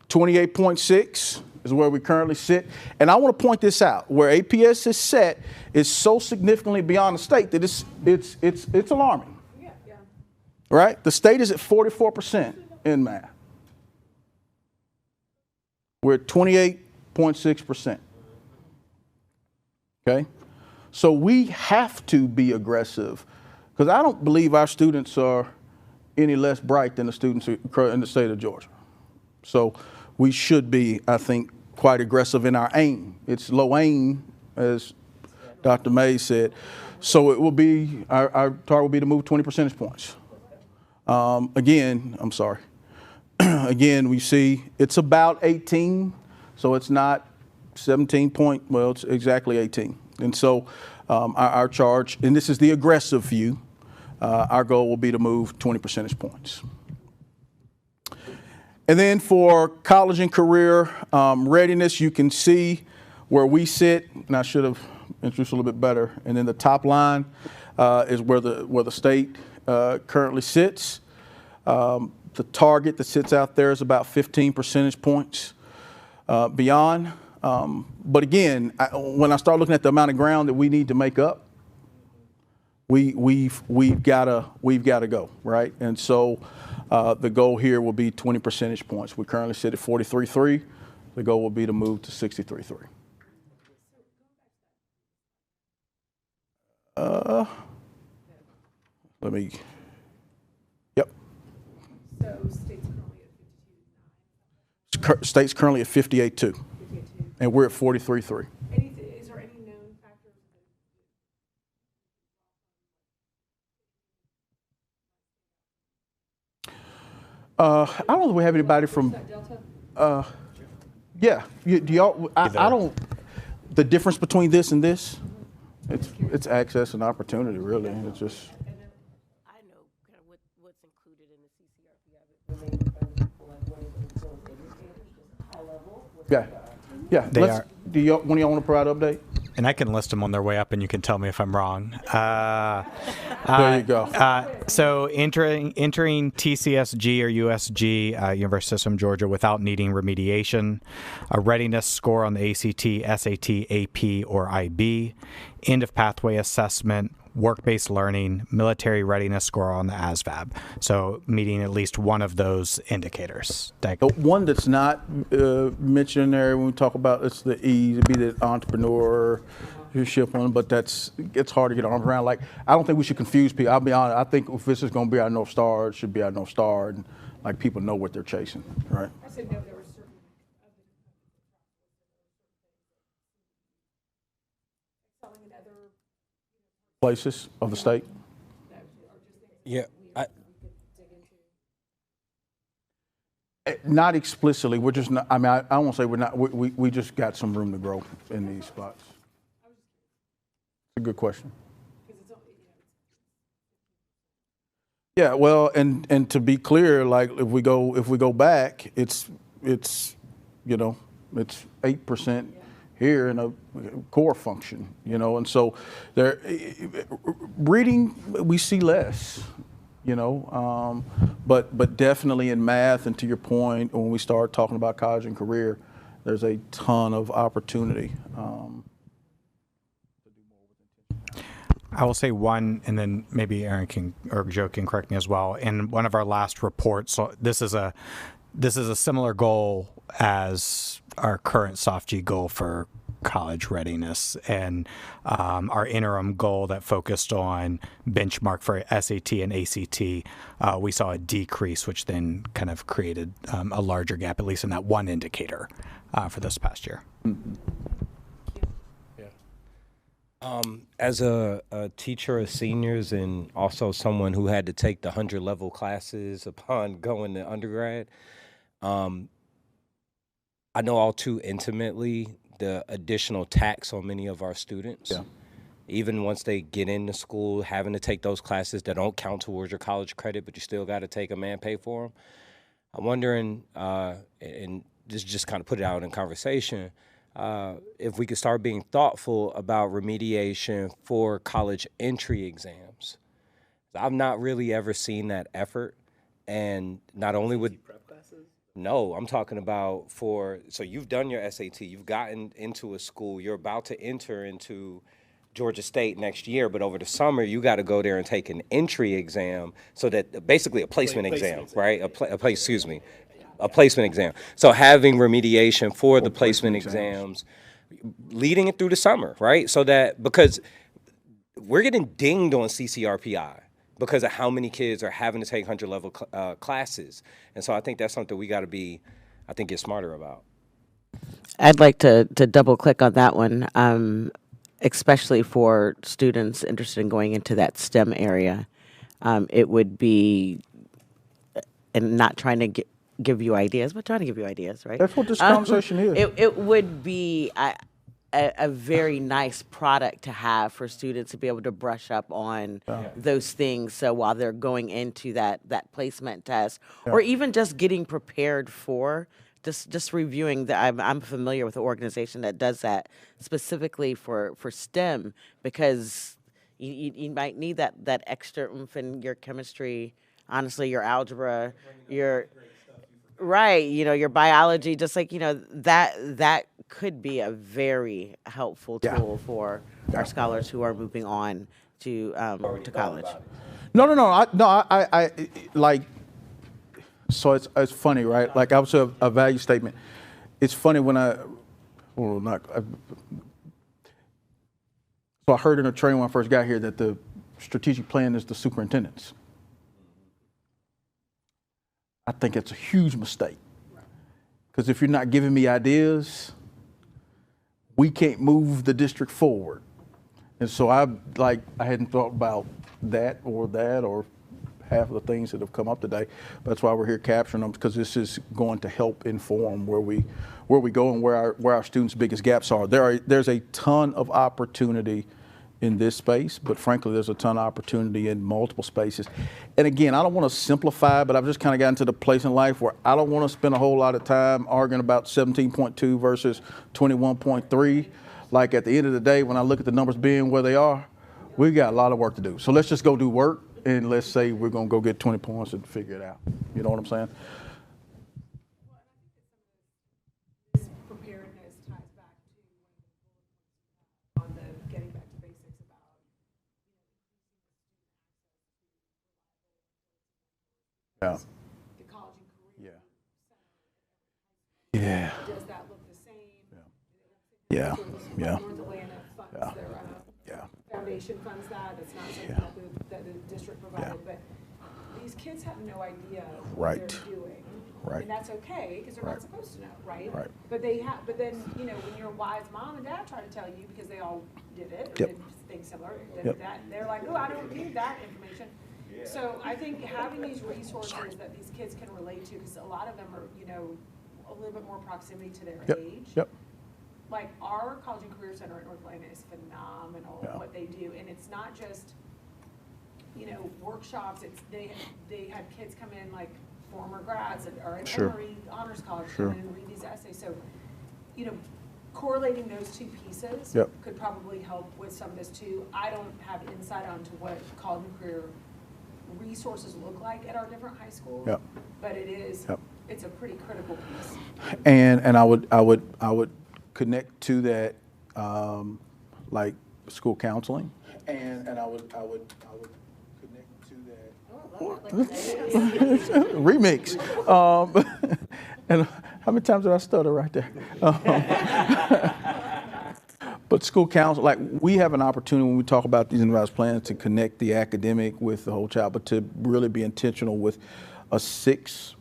28.6 is where we currently sit. And I want to point this out. Where APS is set is so significantly beyond the state that it's alarming. Right? The state is at 44% in math. We're at 28.6%. Okay? So we have to be aggressive, because I don't believe our students are any less bright than the students in the state of Georgia. So we should be, I think, quite aggressive in our aim. It's low aim, as Dr. May said. So it will be, our target will be to move 20 percentage points. Again, I'm sorry. Again, we see it's about 18, so it's not 17 point, well, it's exactly 18. And so our charge, and this is the aggressive view, our goal will be to move 20 percentage points. And then for college and career readiness, you can see where we sit, and I should have introduced a little bit better. And then the top line is where the state currently sits. The target that sits out there is about 15 percentage points beyond. But again, when I start looking at the amount of ground that we need to make up, we've gotta go, right? And so the goal here will be 20 percentage points. We currently sit at 43.3. The goal will be to move to 63.3. Let me. Yep. So State's currently at 58.2, and we're at 43.3. Is there any known factors? I don't know if we have anybody from. Yeah. Do y'all? I don't. The difference between this and this, it's access and opportunity. Really, it's just. I know kind of what's included in the CCRP. Yeah. Yeah. They are. Do y'all? When y'all want to provide an update? And I can list them on their way up, and you can tell me if I'm wrong. There you go. So entering TCSG or USG, University System Georgia, without needing remediation, a readiness score on the ACT, SAT, AP, or IB, end of pathway assessment, work-based learning, military readiness score on the ASVAB. So meeting at least one of those indicators. The one that's not mentioned there when we talk about it's the E, it'd be the entrepreneurship one, but it's hard to get arms around. Like, I don't think we should confuse people. I'll be honest. I think if this is going to be our North Star, it should be our North Star, and like people know what they're chasing, right? I said no, there were certain selling in other Places of the state. Yeah, Not explicitly. We're just not. I mean, I won't say we're not. We just got some room to grow in these spots. It's a good question. Yeah. Well, and to be clear, like if we go back, it's 8% here in a core function, and so there, reading we see less, but definitely in math, and to your point, when we start talking about college and career, there's a ton of opportunity. I will say one, and then maybe Aaron or Joe can correct me as well. In one of our last reports, so this is a similar goal as our current SoftG goal for college readiness, and our interim goal that focused on benchmark for SAT and ACT, we saw a decrease, which then kind of created a larger gap, at least in that one indicator for this past year. As a teacher of seniors and also someone who had to take the 100 level classes upon going to undergrad, I know all too intimately the additional tax on many of our students. Yeah. Even once they get into school, having to take those classes that don't count towards your college credit, but you still got to take them and pay for them. I'm wondering, and this just kind of put it out in conversation, if we could start being thoughtful about remediation for college entry exams. I've not really ever seen that effort, and not only would no, I'm talking about so you've done your SAT, you've gotten into a school, you're about to enter into Georgia State next year, but over the summer you got to go there and take an entry exam, so that basically a placement exam, right? A placement exam. So having remediation for the placement exams, leading it through the summer, right? So that, because we're getting dinged on CCRPI because of how many kids are having to take 100 level classes. And so I think that's something we got to get smarter about. I'd like to double click on that one, especially for students interested in going into that STEM area. It would be, and not trying to give you ideas, but trying to give you ideas, right? That's what this conversation is. It would be a very nice product to have for students to be able to brush up on those things. So while they're going into that placement test, or even just getting prepared for, just reviewing I'm familiar with an organization that does that specifically for STEM, because you might need that extra oomph in your chemistry, honestly, your algebra, your your biology, just like, that could be a very helpful tool for our scholars who are moving on to college? No. I like. So it's funny, right? Like I was a value statement. It's funny when so I heard in a training when I first got here that the strategic plan is the superintendent's. I think it's a huge mistake. Because if you're not giving me ideas, we can't move the district forward. And so I hadn't thought about that or half of the things that have come up today. That's why we're here capturing them, because this is going to help inform where we go and where our students' biggest gaps are. There's a ton of opportunity in this space, but frankly, there's a ton of opportunity in multiple spaces. And again, I don't want to simplify, but I've just kind of gotten to the place in life where I don't want to spend a whole lot of time arguing about 17.2 versus 21.3. Like at the end of the day, when I look at the numbers being where they are, we've got a lot of work to do. So let's just go do work, and let's say we're going to go get 20 points and figure it out. You know what I'm saying? Preparedness ties back to on the getting back to basics about the college and career. Yeah. Does that look the same? Yeah. North Atlanta funds their foundation funds that. It's not something that the district provided, but these kids have no idea what they're doing. Right. And that's okay, because they're not supposed to know, right? Right. But then, when your wise mom and dad try to tell you, because they all did it, or did things similar, that, they're like, oh, I don't need that information. So I think having these resources that these kids can relate to, because a lot of them are, a little bit more proximity to their age. Yep. Like our College and Career Center at North Atlanta is phenomenal what they do, and it's not just workshops. It's they had kids come in, like former grads that are at Emory Honors College, come in and read these essays. So correlating those two pieces could probably help with some of this too. I don't have insight onto what college and career resources look like at our different high schools, but it is it's a pretty critical piece. And I would connect to that, like school counseling, and I would connect to that. Remix. And how many times did I stutter right there? But school council, like we have an opportunity when we talk about these individualized plans to connect the academic with the whole child, but to really be intentional with a 6+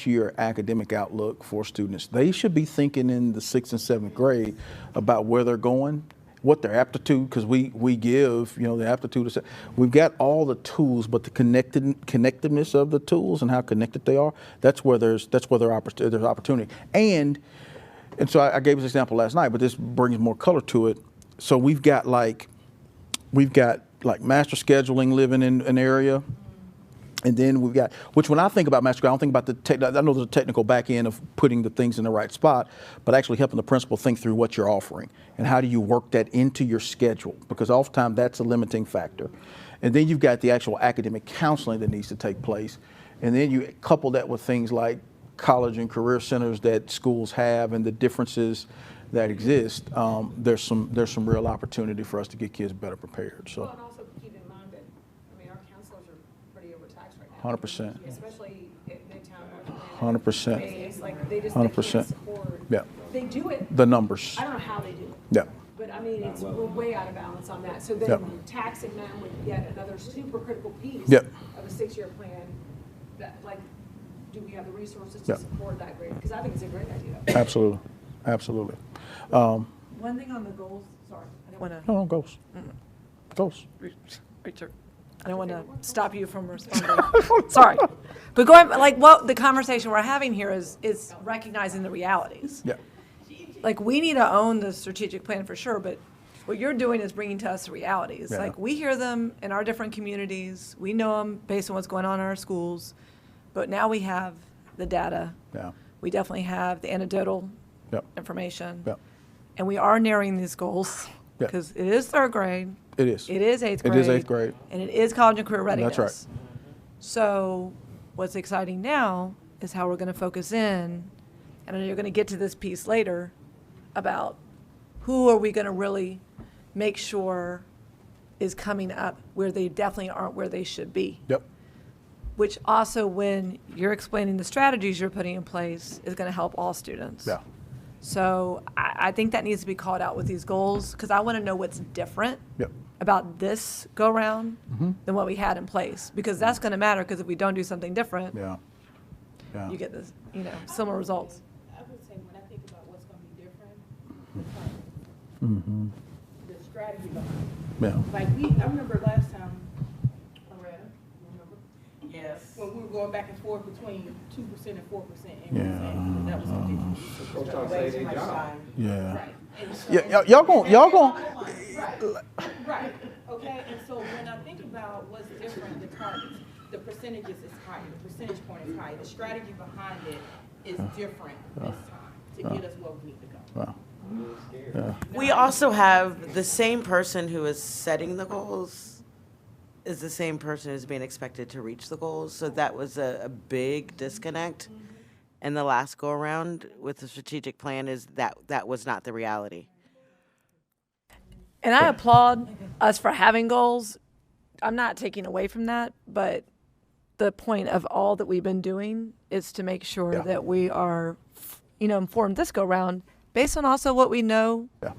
year academic outlook for students. They should be thinking in the 6th and 7th grade about where they're going, what their aptitude, because we give, the aptitude. We've got all the tools, but the connectedness of the tools and how connected they are, that's where there's opportunity. And so I gave this example last night, but this brings more color to it. So we've got like master scheduling living in an area. And then we've got, which when I think about master, I don't think about I know there's a technical back end of putting the things in the right spot, but actually helping the principal think through what you're offering and how do you work that into your schedule, because oftentimes that's a limiting factor. And then you've got the actual academic counseling that needs to take place. And then you couple that with things like college and career centers that schools have and the differences that exist. There's some real opportunity for us to get kids better prepared. So. Well, and also keep in mind that, our counselors are pretty overtaxed right now. 100%. Especially in Midtown, North Atlanta. 100%. Like they just 100%. support. Yeah. They do it. The numbers. I don't know how they do it. Yeah. But we're way out of balance on that. So then taxing them with yet another super critical piece of a 6-year plan. That do we have the resources to support that grade? Because I think it's a great idea. Absolutely. One thing on the goals. Sorry, I didn't want to. No, goals. Goals. I don't want to stop you from responding. Sorry, but going what the conversation we're having here is recognizing the realities. Yeah. We need to own the strategic plan for sure, but what you're doing is bringing to us the realities. Yeah. We hear them in our different communities. We know them based on what's going on in our schools, but now we have the data. Yeah. We definitely have the anecdotal information. Yep. And we are narrowing these goals because it is 3rd grade. It is. It is 8th grade. It is 8th grade. And it is college and career readiness. That's right. So what's exciting now is how we're going to focus in, and I know you're going to get to this piece later, about who are we going to really make sure is coming up where they definitely aren't where they should be. Yep. Which also, when you're explaining the strategies you're putting in place, is going to help all students. Yeah. So I think that needs to be called out with these goals, because I want to know what's different Yep. about this go-round than what we had in place, because that's going to matter, because if we don't do something different, Yeah. Yeah. you get this, similar results. I would say when I think about what's going to be different, the strategy behind it. Yeah. Like I remember last time, Loretta, remember? Yes. When we were going back and forth between 2% and 4%, and Yeah. we were saying that was ridiculous. Way too much time. Yeah. Right. And so- Yeah. Y'all going. Right, okay, and so when I think about what's different, the targets, the percentages is higher, the percentage point is higher, the strategy behind it is different this time to get us where we need to go. Wow. Yeah. We also have the same person who is setting the goals is the same person who's being expected to reach the goals. So that was a big disconnect in the last go around with the strategic plan, is that was not the reality. And I applaud us for having goals. I'm not taking away from that, but the point of all that we've been doing is to make sure Yeah. that we are, informed this go round based on also what we know Yeah.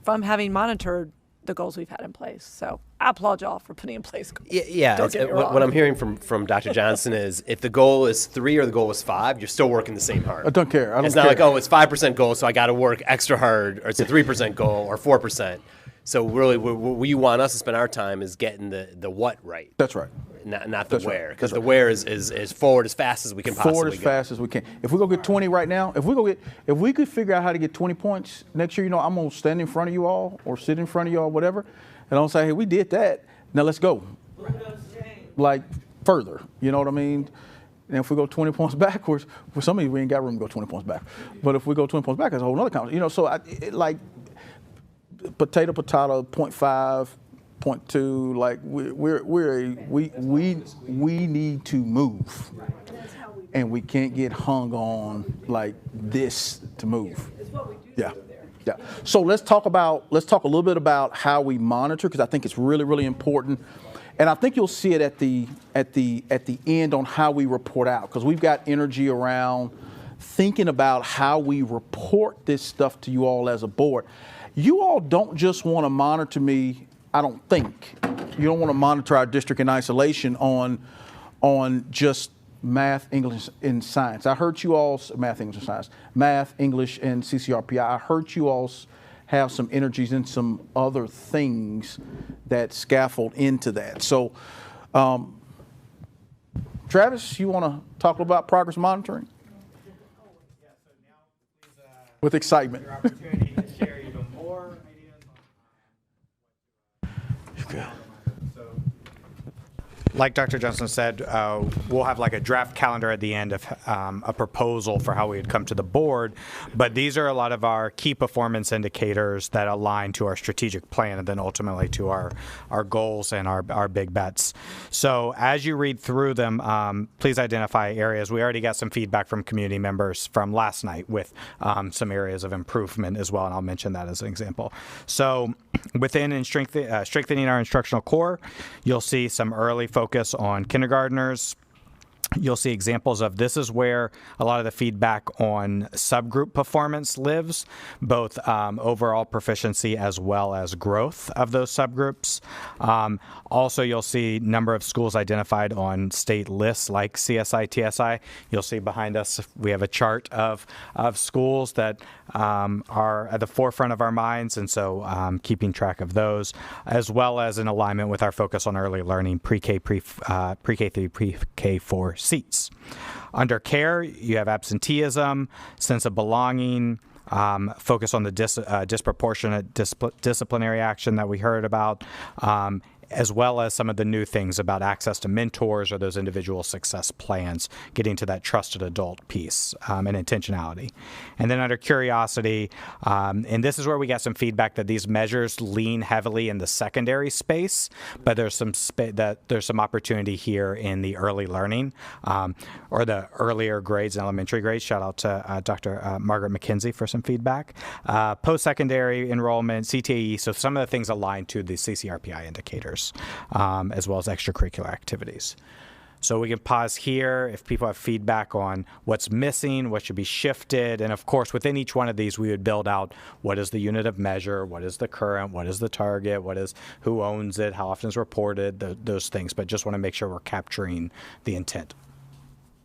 from having monitored the goals we've had in place. So I applaud y'all for putting in place goals. Yeah. Don't get me What wrong. I'm hearing from Dr. Johnson is if the goal is 3 or the goal is 5, you're still working the same hard. I don't care. It's not like, it's 5% goal, so I got to work extra hard, or it's a 3% goal or 4%. So really, what you want us to spend our time is getting the what right, That's right. not the That's right. where, because That's the right. where is forward as fast as we can possibly Forward as go. fast as we can. If we go get 20 right now, if we could figure out how to get 20 points next year, I'm gonna stand in front of you all or sit in front of you all, whatever, and I'll say, hey, we did that. Now let's go. Like further, you know what I mean? And if we go 20 points backwards, for some of you, we ain't got room to go 20 points back. But if we go 20 points back, it's a whole other conversation. So like potato, 0.5, 0.2. Like we need to move, and we can't get hung on like this to move. Yeah. Yeah. So let's talk a little bit about how we monitor, because I think it's really, really important. And I think you'll see it at the end on how we report out, because we've got energy around thinking about how we report this stuff to you all as a board. You all don't just want to monitor me, I don't think. You don't want to monitor our district in isolation on just math, English, and science. I heard you all, math, English, and science, math, English, and CCRPI. I heard you all have some energies and some other things that scaffold into that. So, Travis, you want to talk about progress monitoring? Yeah, so now please, With excitement. your opportunity to share even more ideas on so, like Dr. Johnson said, we'll have like a draft calendar at the end of a proposal for how we would come to the board. But these are a lot of our key performance indicators that align to our strategic plan and then ultimately to our goals and our big bets. So as you read through them, please identify areas. We already got some feedback from community members from last night with some areas of improvement as well, and I'll mention that as an example. So within strengthening our instructional core, you'll see some early focus on kindergartners. You'll see examples of this is where a lot of the feedback on subgroup performance lives, both overall proficiency as well as growth of those subgroups. Also, you'll see number of schools identified on state lists like CSI, TSI. You'll see behind us we have a chart of schools that are at the forefront of our minds, and so keeping track of those, as well as in alignment with our focus on early learning, pre-K, pre-K3, pre-K4 seats. Under care, you have absenteeism, sense of belonging, focus on the disproportionate disciplinary action that we heard about, as well as some of the new things about access to mentors or those individual success plans, getting to that trusted adult piece and intentionality. And then under curiosity, and this is where we got some feedback that these measures lean heavily in the secondary space, but there's some opportunity here in the early learning or the earlier grades and elementary grades. Shout out to Dr. Margaret McKenzie for some feedback. Post-secondary enrollment, CTE, so some of the things aligned to the CCRPI indicators, as well as extracurricular activities. So we can pause here if people have feedback on what's missing, what should be shifted, and of course within each one of these we would build out what is the unit of measure, what is the current, what is the target, who owns it, how often is reported, those things, but just want to make sure we're capturing the intent.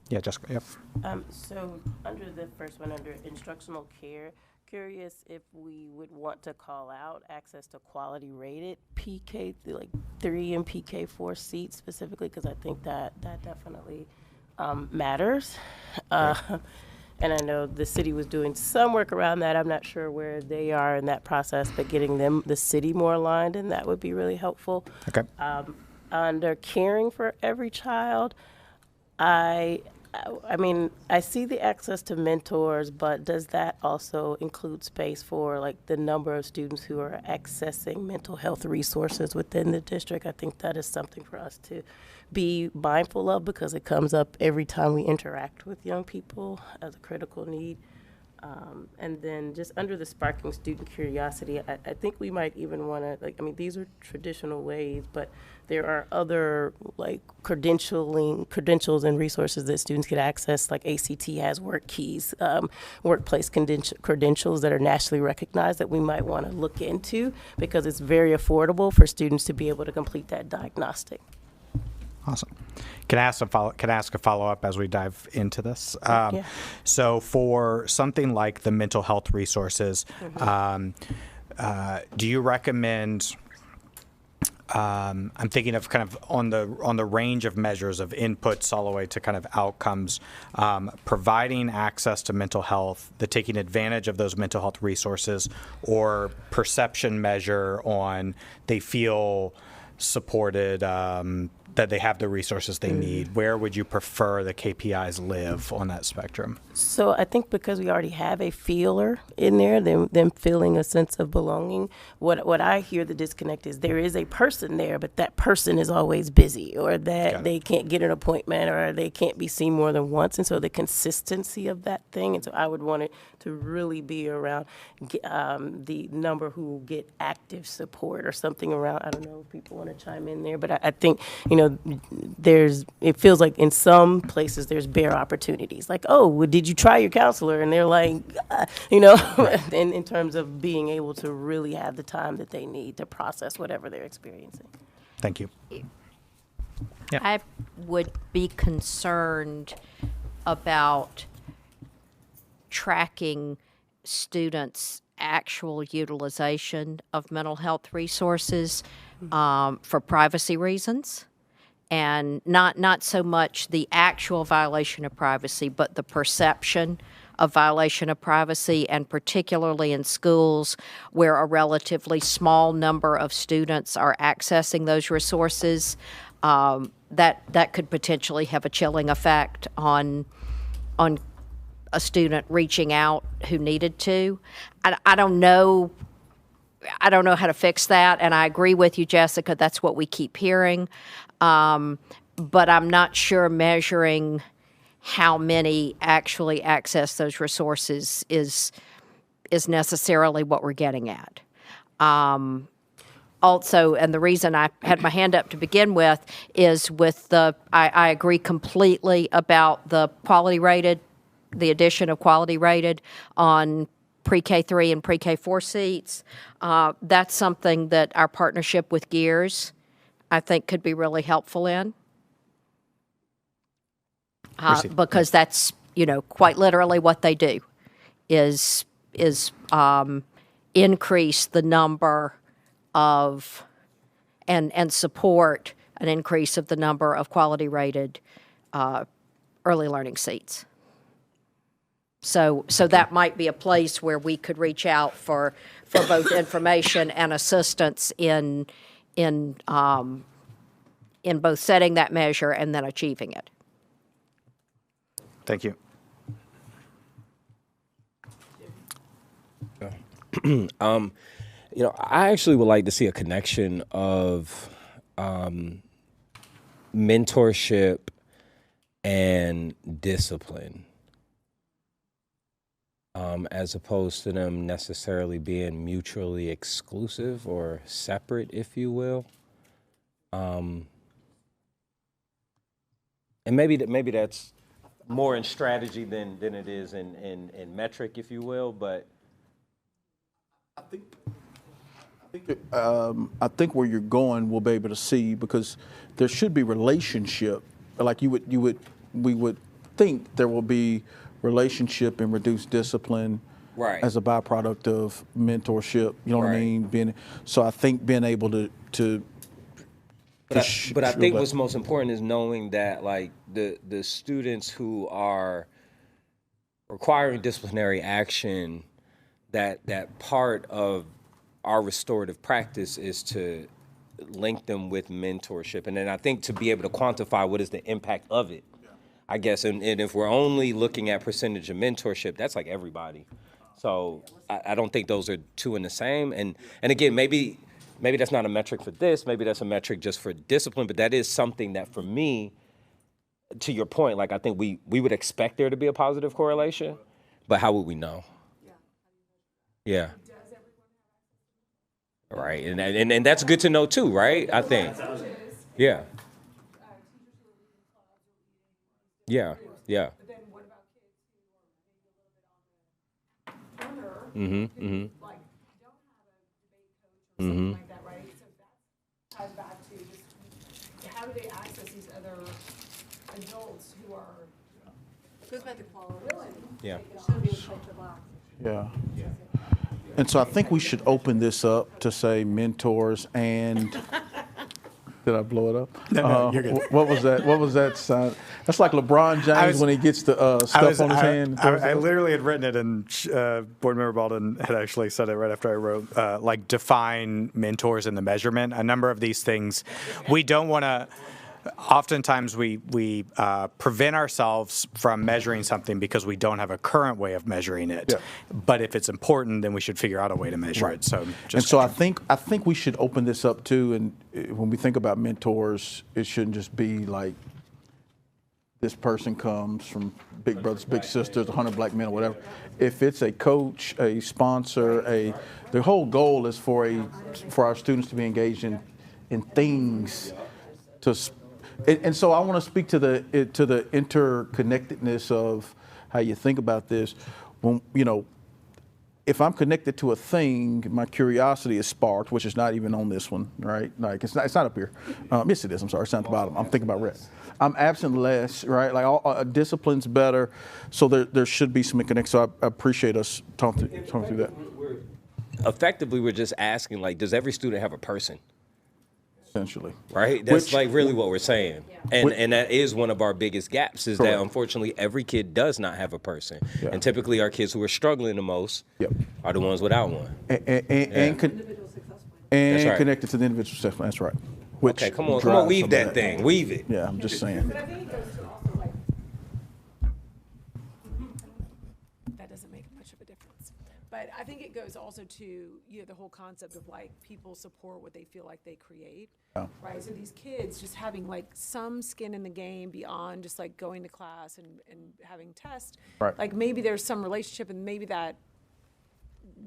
Yeah, Jessica. Yep. So under the first one, under instructional care, curious if we would want to call out access to quality rated PK like 3 and PK 4 seats specifically, because I think that definitely matters. And I know the city was doing some work around that. I'm not sure where they are in that process, but getting the city more aligned, and that would be really helpful. Okay. Under caring for every child, I mean, I see the access to mentors, but does that also include space for like the number of students who are accessing mental health resources within the district? I think that is something for us to be mindful of, because it comes up every time we interact with young people as a critical need. And then just under the sparking student curiosity, I think we might even want to, like, I mean, these are traditional ways, but there are other like credentials and resources that students can access, like ACT has work keys, workplace credentials that are nationally recognized that we might want to look into, because it's very affordable for students to be able to complete that diagnostic. Awesome. Can I ask a follow-up as we dive into this? Yeah. So for something like the mental health resources, do you recommend? I'm thinking of kind of on the range of measures of inputs all the way to kind of outcomes, providing access to mental health, the taking advantage of those mental health resources, or perception measure on they feel supported, that they have the resources they need. Where would you prefer the KPIs live on that spectrum? So I think because we already have a feeler in there, them feeling a sense of belonging, what I hear the disconnect is there is a person there, but that person is always busy, or that they can't get an appointment, or they can't be seen more than once. And so the consistency of that thing, and so I would want it to really be around the number who will get active support or something around, I don't know if people want to chime in there, but I think, it feels like in some places there's bare opportunities. Like, oh, well, did you try your counselor? And they're like, in terms of being able to really have the time that they need to process whatever they're experiencing. Thank you. Yeah. I would be concerned about tracking students' actual utilization of mental health resources for privacy reasons. And not so much the actual violation of privacy, but the perception of violation of privacy, and particularly in schools where a relatively small number of students are accessing those resources, that could potentially have a chilling effect on a student reaching out who needed to. I don't know how to fix that, and I agree with you, Jessica. That's what we keep hearing. But I'm not sure measuring how many actually access those resources is necessarily what we're getting at. Also, and the reason I had my hand up to begin with is I agree completely about the addition of quality rated on pre-K 3 and pre-K 4 seats. That's something that our partnership with Gears, I think, could be really helpful in, because that's quite literally what they do is increase the number of and support an increase of the number of quality rated early learning seats. So that might be a place where we could reach out for both information and assistance in in both setting that measure and then achieving it. Thank you. I actually would like to see a connection of mentorship and discipline, as opposed to them necessarily being mutually exclusive or separate, if you will. And maybe that's more in strategy than it is in metric, if you will. But I think where you're going, we'll be able to see, because there should be relationship. Like we would think there will be relationship and reduced discipline, right, as a byproduct of mentorship. You know what I mean? So I think being able to But I think what's most important is knowing that, like, the students who are requiring disciplinary action, that part of our restorative practice is to link them with mentorship. And then I think to be able to quantify what is the impact of it, I guess. And if we're only looking at percentage of mentorship, that's like everybody. So I don't think those are two in the same. And again, maybe that's not a metric for this. Maybe that's a metric just for discipline. But that is something that, for me, to your point, like, I think we would expect there to be a positive correlation. But how would we know? Yeah. Right. And that's good to know, too, right? I think. Yeah. Yeah. Yeah. But then what about kids who are maybe a little bit on the corner, who like don't have a debate coach or something like that, right? So that ties back to just how do they access these other adults who are Goes back to quality. Yeah. Yeah. And so I think we should open this up to say mentors and. Did I blow it up? No, you're good. What was that? What was that sign? That's like LeBron James when he gets the stuff on his hand. I literally had written it, and Board Member Baldwin had actually said it right after I wrote, like, define mentors in the measurement. A number of these things we don't want to. Oftentimes we prevent ourselves from measuring something because we don't have a current way of measuring it. Yeah. But if it's important, then we should figure out a way to measure it. So I think we should open this up too. And when we think about mentors, it shouldn't just be like this person comes from Big Brothers Big Sisters, 100 Black Men or whatever. If it's a coach, a sponsor, the whole goal is for our students to be engaged in things to. And so I want to speak to the interconnectedness of how you think about this. When if I'm connected to a thing, my curiosity is sparked, which is not even on this one, right? Like it's not up here. Yes, it is. I'm sorry, it's not at the bottom. I'm thinking about red. I'm absent less, right? Like discipline's better, so there should be some connection. So I appreciate us talking through that. Effectively, we're just asking, like, does every student have a person? Essentially. Right? That's like really what we're saying. And that is one of our biggest gaps, is that unfortunately every kid does not have a person. Yeah. And typically our kids who are struggling the most are the ones without one. And connected to the individual success. That's right. Okay, come on, weave that thing. Weave it. Yeah, I'm just saying. But I think it goes to also like that doesn't make much of a difference. But I think it goes also to the whole concept of like people support what they feel like they create. Yeah. Right. So these kids just having like some skin in the game beyond just like going to class and having tests. Right. Like maybe there's some relationship and maybe that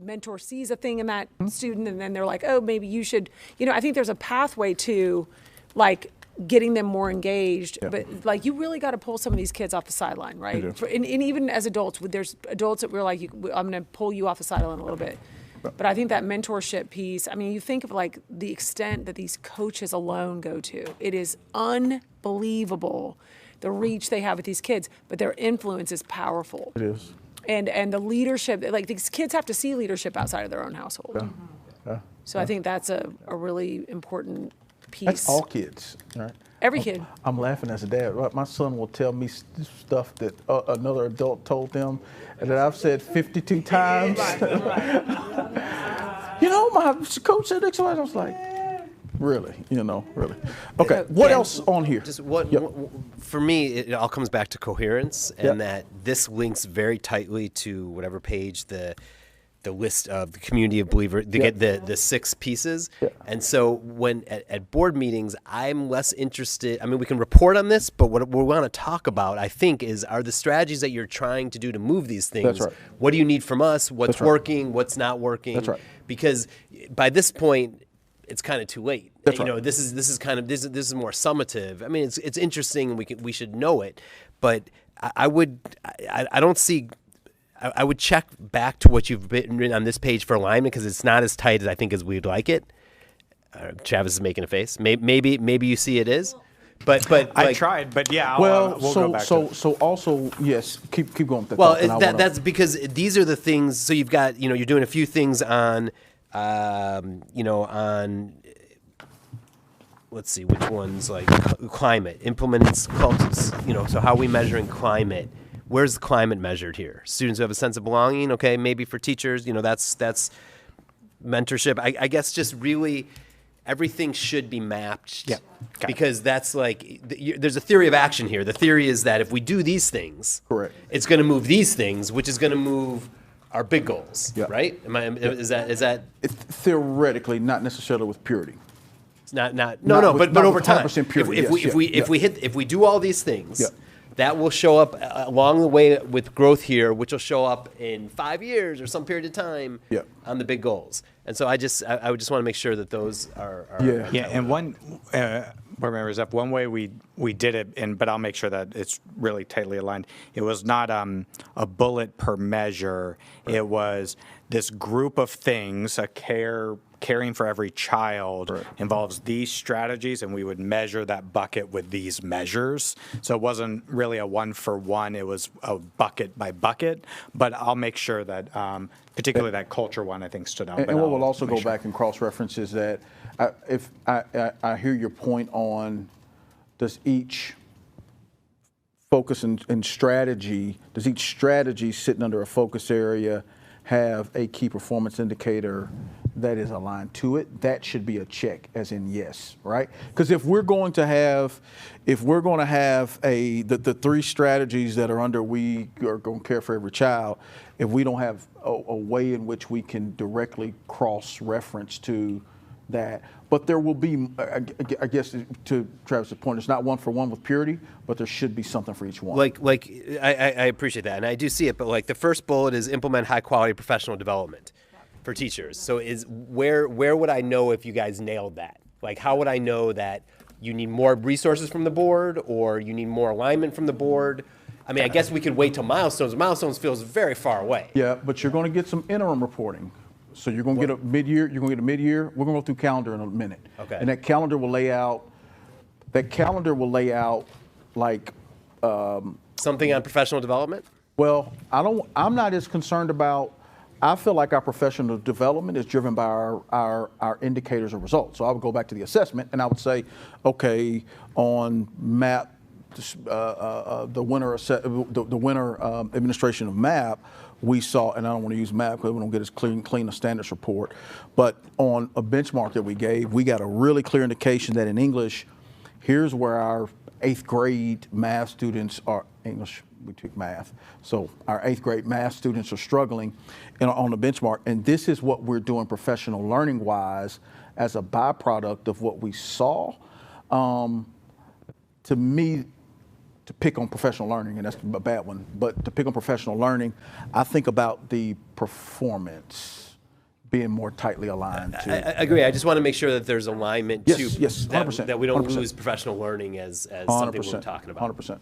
mentor sees a thing in that student and then they're like, oh, maybe you should, I think there's a pathway to like getting them more engaged, but like you really got to pull some of these kids off the sideline, right? And even as adults, there's adults that we're like, I'm going to pull you off the sideline a little bit. But I think that mentorship piece, I mean, you think of like the extent that these coaches alone go to. It is unbelievable the reach they have with these kids, but their influence is powerful. It is. And the leadership, like these kids have to see leadership outside of their own household. So I think that's a really important piece. That's all kids, right? Every kid. I'm laughing as a dad. Right? My son will tell me stuff that another adult told them and that I've said 52 times. My coach said X, Y. I was like, really, really. Okay, what else on here? Just what, Yep. for me, it all comes back to coherence, and Yep. that this links very tightly to whatever page the list of the community of believers, Yep. the 6 pieces. Yep. And so when at board meetings, I'm less interested. I mean, we can report on this, but what we want to talk about, I think, are the strategies that you're trying to do to move these things. That's right. What do you need from us? What's That's right. working? What's not working? That's right. Because by this point, it's kind of too late. That's You know, right. this is more summative. I mean, it's interesting, and we should know it, but I don't see. I would check back to what you've written on this page for alignment, because it's not as tight as I think as we'd like it. Travis is making a face. Maybe you see it is, but I like, tried, but yeah, Well, we'll go back to it. so also, yes, keep going with that. Well, thought, and I wanna- that's because these are the things. So you've got, you're doing a few things on, let's see, which ones, like climate, implements cultures, so how are we measuring climate? Where's the climate measured here? Students who have a sense of belonging, okay, maybe for teachers, that's mentorship. I guess just really everything should be mapped. Yeah. Got it. Because that's like, there's a theory of action here. The theory is that if we do these things, Correct. it's going to move these things, which is going to move our big goals, Yeah. right? Is that theoretically, not necessarily with purity. it's not Not but with over time, 100% purity, if yes, we do all these things, Yeah. that will show up along the way with growth here, which will show up in 5 years or some period of time Yeah. on the big goals. And so I would just want to make sure that those are Yeah. Yeah, and one, board members, one way we did it, but I'll make sure that it's really tightly aligned. It was not a bullet per measure. It was this group of things, caring for every child involves these strategies, and we would measure that bucket with these measures. So it wasn't really a one-for-one. It was a bucket by bucket. But I'll make sure that, particularly that culture one, I think stood out. And but what I'll we'll also make go sure. back and cross-reference is that if I hear your point on, does each focus and strategy, does each strategy sitting under a focus area have a key performance indicator that is aligned to it? That should be a check, as in yes, right? Because if we're going to have the 3 strategies that are under we are going to care for every child, if we don't have a way in which we can directly cross-reference to that, but there will be, I guess, to Travis's point, it's not one for one with purity, but there should be something for each one. I appreciate that, and I do see it. But like the first bullet is implement high quality professional development for teachers. So where would I know if you guys nailed that? Like, how would I know that you need more resources from the board, or you need more alignment from the board? I mean, I guess we could wait till milestones. Milestones feels very far away. Yeah, but you're going to get some interim reporting. So you're going to get a mid-year. You're going to get a mid-year. We're going to go through calendar in a minute. Okay. And that calendar will lay out. Like. Something on professional development. Well, I'm not as concerned about. I feel like our professional development is driven by our indicators of results. So I would go back to the assessment, and I would say, okay, on MAP, the winter administration of MAP, we saw, and I don't want to use MAP because we don't get as clean a standards report, but on a benchmark that we gave, we got a really clear indication that in English, here's where our 8th grade math students are. English, we took math. So our 8th grade math students are struggling on the benchmark, and this is what we're doing professional learning wise as a byproduct of what we saw. To me, to pick on professional learning, and that's a bad one, but to pick on professional learning, I think about the performance being more tightly aligned to. I agree. I just want to make sure that there's alignment Yes, to yes, 100%, that we don't 100%. lose professional learning as something we're 100%, talking about. 100%.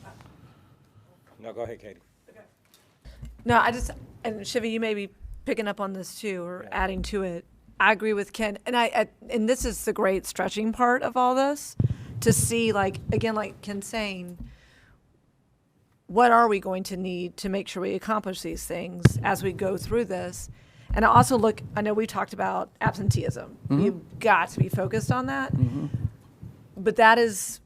No, go ahead, Katie. No, and Shivi, you may be picking up on this too, or adding to it. I agree with Ken, and this is the great stretching part of all this, to see, like, again, like Ken's saying, what are we going to need to make sure we accomplish these things as we go through this? And I know we talked about absenteeism. Mm-hmm. You've got to be focused on that. Mm-hmm. But that is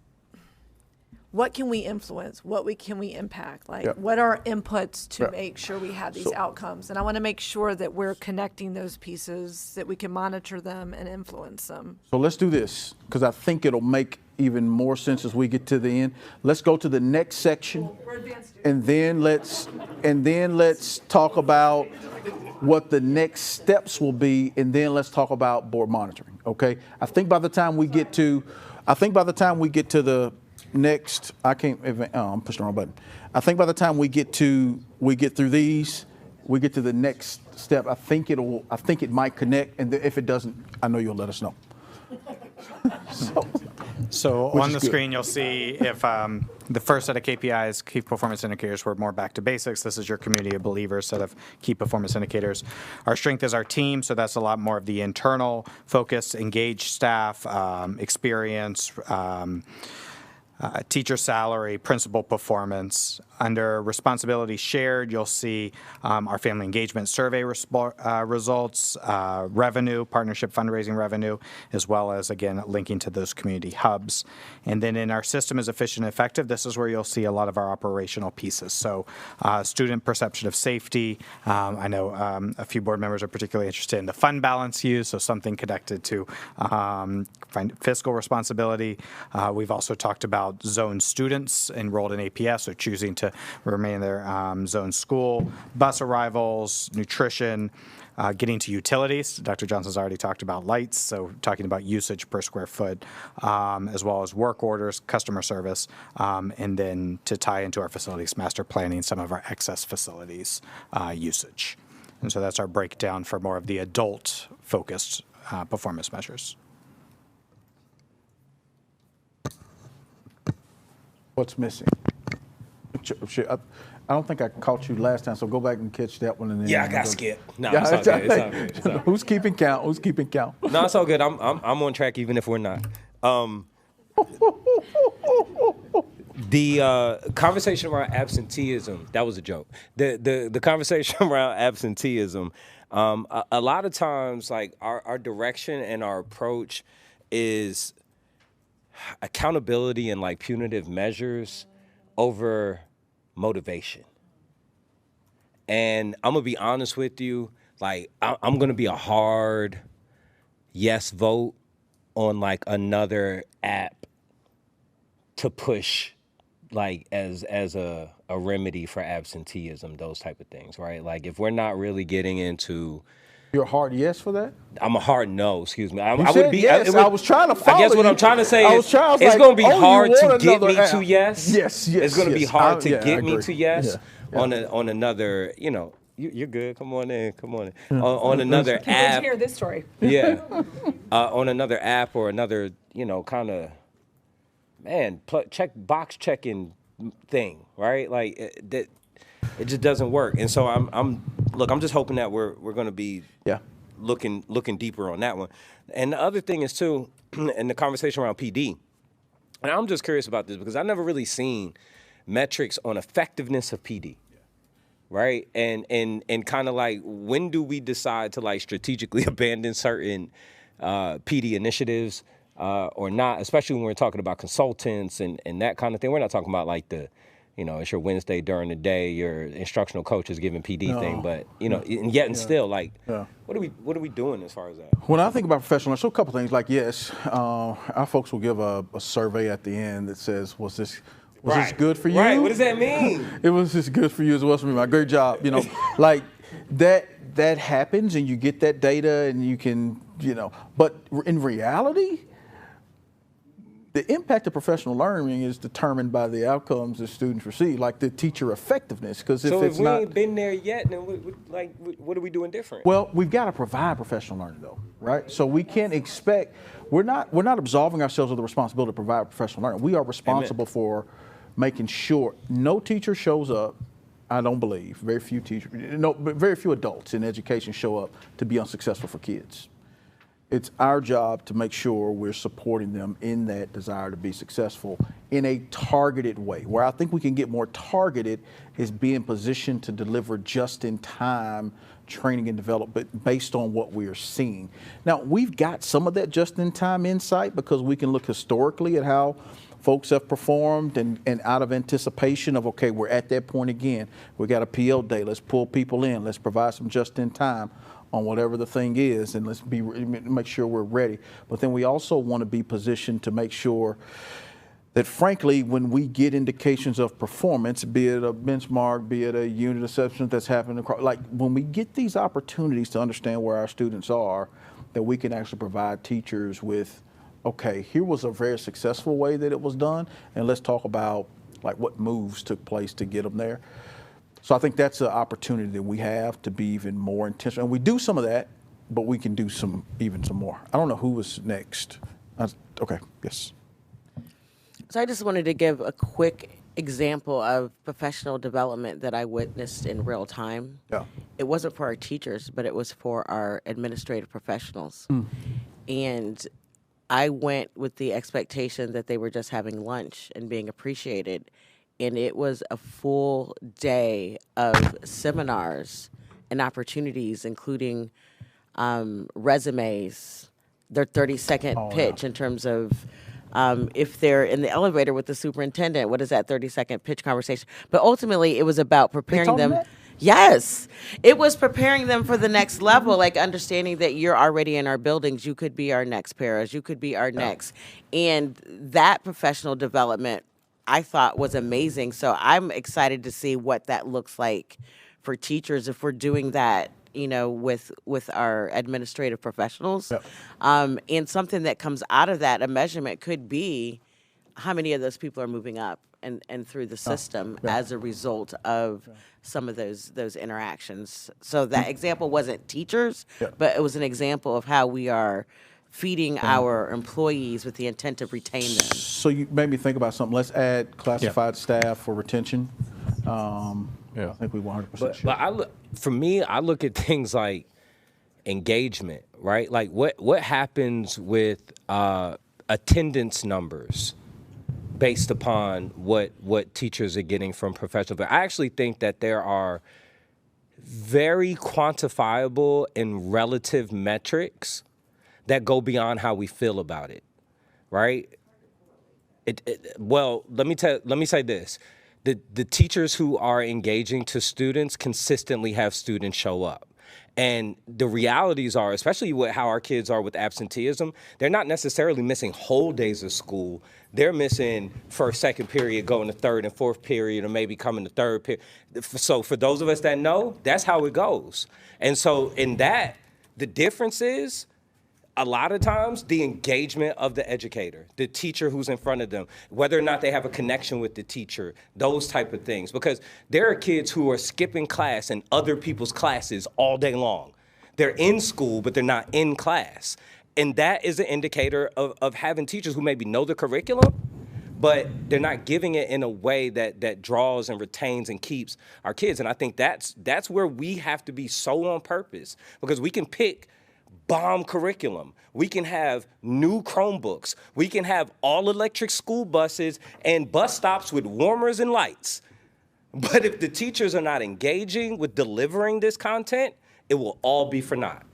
what can we influence? Can we impact? Like, Yep. what are inputs to Yep. make sure we have these So- outcomes? And I want to make sure that we're connecting those pieces, that we can monitor them and influence them. So let's do this, because I think it'll make even more sense as we get to the end. Let's go to the next section, and then let's talk about what the next steps will be, and then let's talk about board monitoring. Okay? I think by the time we get to the next, I'm pushing the wrong button. I think by the time we get through these, we get to the next step. I think it might connect, and if it doesn't, I know you'll let us know. So Which on is the good. screen, you'll see if the first set of KPIs, key performance indicators, were more back to basics. This is your community of believers set of key performance indicators. Our strength is our team, so that's a lot more of the internal focus, engaged staff, experience, teacher salary, principal performance. Under responsibility shared, you'll see our family engagement survey results, revenue, partnership fundraising revenue, as well as, again, linking to those community hubs. And then in our system is efficient and effective, this is where you'll see a lot of our operational pieces. So student perception of safety. I know a few board members are particularly interested in the fund balance use, so something connected to fiscal responsibility. We've also talked about zone students enrolled in APS, so choosing to remain in their zone school, bus arrivals, nutrition, getting to utilities. Dr. Johnson's already talked about lights, so talking about usage per square foot, as well as work orders, customer service, and then to tie into our facilities master planning, some of our excess facilities usage. And so that's our breakdown for more of the adult-focused performance measures. What's missing? I don't think I caught you last time, so go back and catch that one. And then Yeah, I got skipped. No, it's all good. It's all good. It's all good. Who's keeping count? Who's keeping count? No, it's all good. I'm on track even if we're not. The conversation around absenteeism, that was a joke. The conversation around absenteeism, a lot of times, like, our direction and our approach is accountability and, like, punitive measures over motivation. And I'm going to be honest with you, like, I'm going to be a hard yes vote on, like, another app to push, like, as a remedy for absenteeism, those type of things, right? Like, if we're not really getting into... You're a hard yes for that? I'm a hard no, excuse me. I said would be. yes. I was trying to follow I guess what you. I'm trying to say I is was trying- I was it's like, going to be oh, you hard to want get me another to app. yes. Yes, It's going to be hard to yeah, get I me agree. to yes Yeah. on another, you know, you're good. Come on in. On another Can't wait app. to hear this story. Yeah. On another app or another, you know, kind of, man, box checking thing, right? Like it just doesn't work. And so I'm just hoping that we're going to be looking deeper on that one. And the other thing is too, in the conversation around PD, and I'm just curious about this because I've never really seen metrics on effectiveness of PD. Right, and kind of like, when do we decide to, like, strategically abandon certain PD initiatives or not? Especially when we're talking about consultants and that kind of thing. We're not talking about, like, the, you know, it's your Wednesday during the day, your instructional coach is giving PD thing, but, you know, and yet and still, like, what are we doing as far as that? When I think about professional, so a couple things. Like, yes, our folks will give a survey at the end that says, was this good for you? Right. What does that mean? It was just good for you as well as for me. My great job. You know, like that happens, and you get that data, and you can, you know. But in reality, the impact of professional learning is determined by the outcomes that students receive, like the teacher effectiveness. Because if we ain't been there yet, then what are we doing different? Well, we've got to provide professional learning, though, right? So we can't expect. We're not absolving ourselves of the responsibility to provide professional learning. We are responsible for making sure no teacher shows up. I don't believe very few teachers, but very few adults in education show up to be unsuccessful for kids. It's our job to make sure we're supporting them in that desire to be successful in a targeted way. Where I think we can get more targeted is being positioned to deliver just-in-time training and development based on what we are seeing. Now, we've got some of that just-in-time insight because we can look historically at how folks have performed and out of anticipation of, okay, we're at that point again. We got a PL day. Let's pull people in. Let's provide some just in time on whatever the thing is, and let's make sure we're ready. But then we also want to be positioned to make sure that, frankly, when we get indications of performance, be it a benchmark, be it a unit assessment that's happening across, like when we get these opportunities to understand where our students are, that we can actually provide teachers with, okay, here was a very successful way that it was done, and let's talk about like what moves took place to get them there. So I think that's an opportunity that we have to be even more intentional. And we do some of that, but we can do even some more. I don't know who was next. Okay, yes. So I just wanted to give a quick example of professional development that I witnessed in real time. Yeah. It wasn't for our teachers, but it was for our administrative professionals. And I went with the expectation that they were just having lunch and being appreciated. And it was a full day of seminars and opportunities, including resumes, their 30-second pitch in terms of if they're in the elevator with the superintendent, what is that 30-second pitch conversation? But ultimately, it was about preparing them. Yes, it was preparing them for the next level, like understanding that you're already in our buildings. You could be our next paras. You could be our next. And that professional development, I thought, was amazing. So I'm excited to see what that looks like for teachers if we're doing that, you know, with our administrative professionals. And something that comes out of that, a measurement could be how many of those people are moving up and through the system as a result of some of those interactions. So that example wasn't teachers, but it was an example of how we are feeding our employees with the intent to retain them. So you made me think about something. Let's add classified staff for retention. I think we 100% But sure. for me, I look at things like engagement, right? Like what happens with attendance numbers based upon what teachers are getting from professional. But I actually think that there are very quantifiable and relative metrics that go beyond how we feel about it, right? Well, let me say this. The teachers who are engaging to students consistently have students show up. And the realities are, especially with how our kids are with absenteeism, they're not necessarily missing whole days of school. They're missing first, second period, going to third and fourth period, or maybe coming to third period. So for those of us that know, that's how it goes. And so in that, the difference is, a lot of times, the engagement of the educator, the teacher who's in front of them, whether or not they have a connection with the teacher, those type of things. Because there are kids who are skipping class in other people's classes all day long. They're in school, but they're not in class. And that is an indicator of having teachers who maybe know the curriculum, but they're not giving it in a way that draws and retains and keeps our kids. And I think that's where we have to be so on purpose, because we can pick bomb curriculum. We can have new Chromebooks. We can have all electric school buses and bus stops with warmers and lights. But if the teachers are not engaging with delivering this content, it will all be for naught.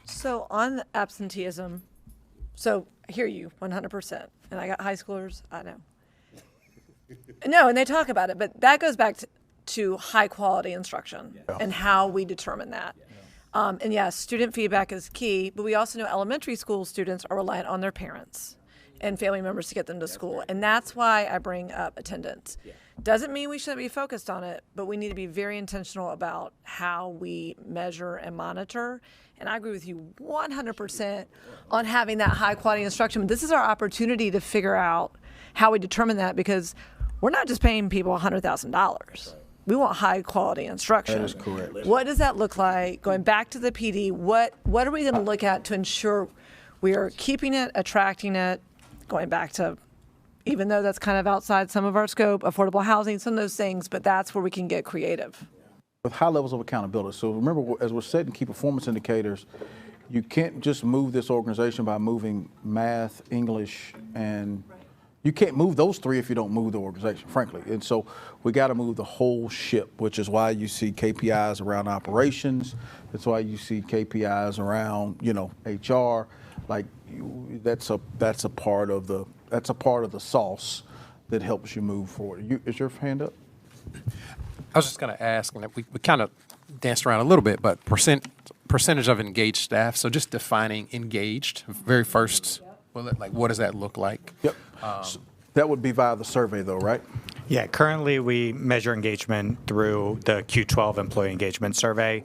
So on absenteeism, so I hear you 100%. And I got high schoolers, I know. No, and they talk about it, but that goes back to high quality instruction and how we determine that. And yes, student feedback is key, but we also know elementary school students are reliant on their parents and family members to get them to school. And that's why I bring up attendance. Doesn't mean we shouldn't be focused on it, but we need to be very intentional about how we measure and monitor. And I agree with you 100% on having that high quality instruction. This is our opportunity to figure out how we determine that, because we're not just paying people $100,000. We want high quality instruction. That is correct. What does that look like? Going back to the PD, what are we going to look at to ensure we are keeping it, attracting it, going back to, even though that's kind of outside some of our scope, affordable housing, some of those things, but that's where we can get creative. With high levels of accountability. So remember, as we're setting key performance indicators, you can't just move this organization by moving math, English, and you can't move those three if you don't move the organization, frankly. And so we got to move the whole ship, which is why you see KPIs around operations. That's why you see KPIs around, HR. Like, that's a part of the sauce that helps you move forward. Is your hand up? I was just going to ask, and we kind of danced around a little bit, but percentage of engaged staff. So just defining engaged, very first. Well, like, what does that look like? Yep. So that would be via the survey, though, right? Yeah, currently we measure engagement through the Q12 Employee Engagement Survey,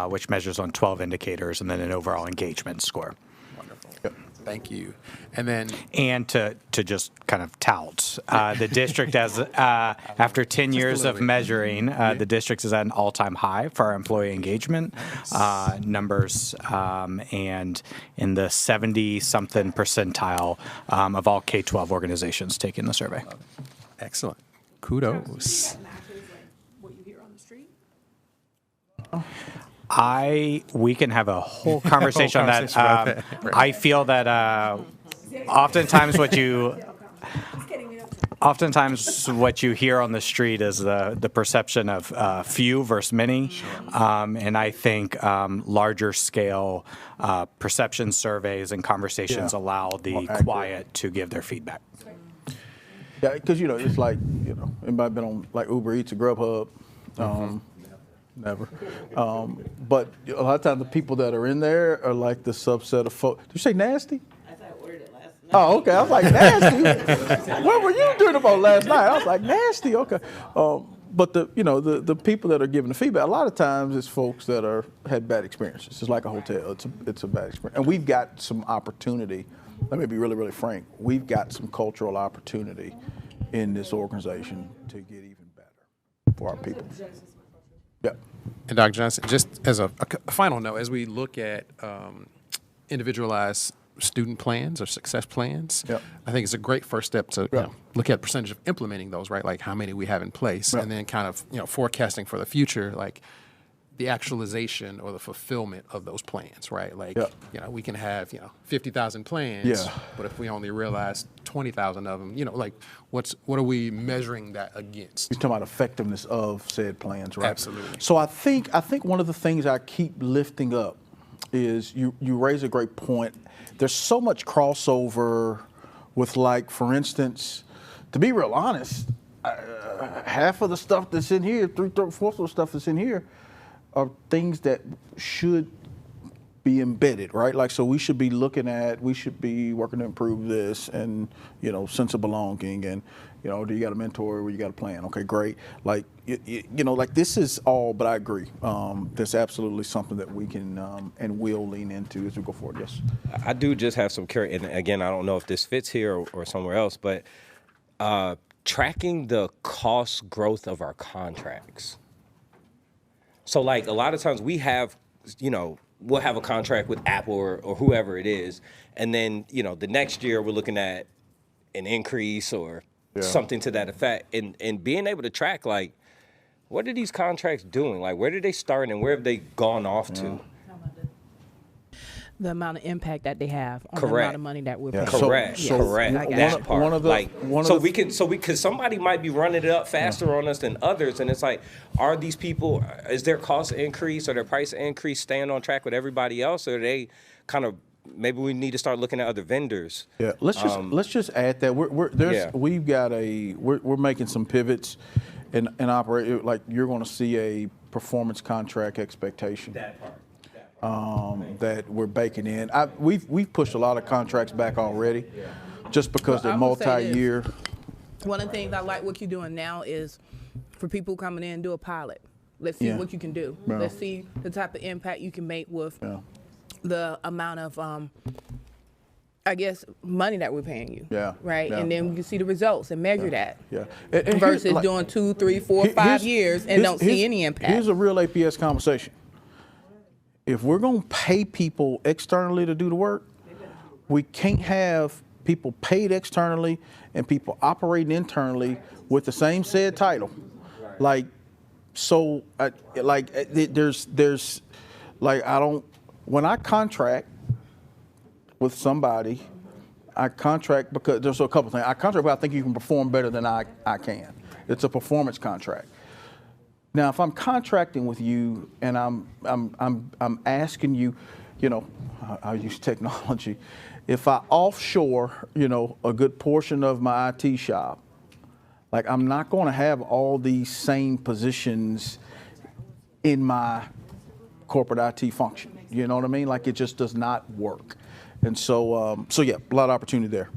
which measures on 12 indicators and then an overall engagement score. Wonderful. Yep. Thank you. And then, and to just kind of tout, the district as after 10 years of measuring, the district is at an all-time high for our employee engagement numbers, and in the 70-something percentile of all K-12 organizations taking the survey. excellent. Kudos. What you hear on the street? We can have a whole conversation on that. about that. Right. I feel that oftentimes what you hear on the street is the perception of few versus many, and I think larger scale perception surveys and conversations allow the quiet to give their feedback. Yeah, because it's like anybody been on like Uber Eats or Grubhub? Never. But a lot of times the people that are in there are like the subset of folks. Did you say nasty? I thought I ordered it last night. Oh, okay. I was like, nasty? What were you doing about last night? I was like, nasty. Okay. But the people that are giving the feedback, a lot of times it's folks that had bad experiences. It's like a hotel. It's a bad experience. And we've got some opportunity. Let me be really, really frank. We've got some cultural opportunity in this organization to get even better for our people. Yep. And Dr. Johnson, just as a final note, as we look at individualized student plans or success plans, I think it's a great first step to look at percentage of implementing those, right? Like how many we have in place, and then kind of forecasting for the future, like the actualization or the fulfillment of those plans, right? Like we can have 50,000 plans, but if we only realize 20,000 of them, like what are we measuring that against? You're talking about effectiveness of said plans, right? Absolutely. So I think one of the things I keep lifting up is you raise a great point. There's so much crossover with, like, for instance, to be real honest, half of the stuff that's in here, 3/4 of the stuff that's in here, are things that should be embedded, right? Like, so we should be working to improve this and, sense of belonging and, do you got a mentor or you got a plan? Okay, great. Like, like this is all, but I agree. There's absolutely something that we can and will lean into as we go forward. Yes. I do just have some curiosity, and again, I don't know if this fits here or somewhere else, but tracking the cost growth of our contracts. So, like, a lot of times we have, we'll have a contract with Apple or whoever it is, and then, the next year we're looking at an increase or something to that effect. And being able to track, like, what are these contracts doing? Like, where did they start and where have they gone off to? The amount of impact that they have on the amount of money that we're paying. Correct. That part. Because somebody might be running it up faster on us than others, and it's like, are these people? Is their cost increase or their price increase staying on track with everybody else, or are they kind of? Maybe we need to start looking at other vendors. Yeah, let's just add that we're making some pivots and operate, like, you're going to see a performance contract expectation. That part. That we're baking in. We've pushed a lot of contracts back already, just because they're multi-year. One of the things I like what you're doing now is for people coming in, do a pilot. Let's see what you can do. Let's see the type of impact you can make with the amount of, I guess, money that we're paying you. Right? And then we can see the results and measure that. And versus doing 2, 3, 4, 5 years and don't see any impact. Here's a real APS conversation. If we're going to pay people externally to do the work, we can't have people paid externally and people operating internally with the same said title. Like, so, there's, like, when I contract with somebody, I contract because there's a couple things. I contract because I think you can perform better than I can. It's a performance contract. Now, if I'm contracting with you and I'm asking you, I'll use technology, if I offshore, a good portion of my IT shop, like I'm not going to have all these same positions in my corporate IT function. You know what I mean? Like it just does not work. And so, yeah, a lot of opportunity there.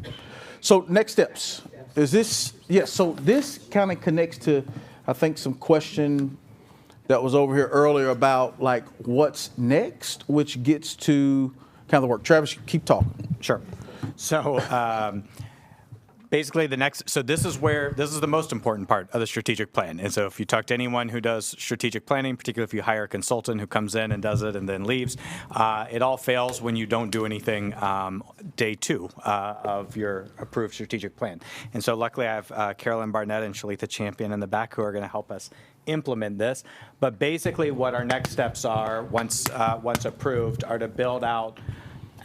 So next steps is this. Yeah. So this kind of connects to, I think, some question that was over here earlier about like what's next, which gets to kind of the work. Travis, keep talking. Sure. So basically this is the most important part of the strategic plan. And so if you talk to anyone who does strategic planning, particularly if you hire a consultant who comes in and does it and then leaves, it all fails when you don't do anything day 2 of your approved strategic plan. And so luckily I have Carolyn Barnett and Shalitha Champion in the back who are going to help us implement this. But basically what our next steps are once approved are to build out,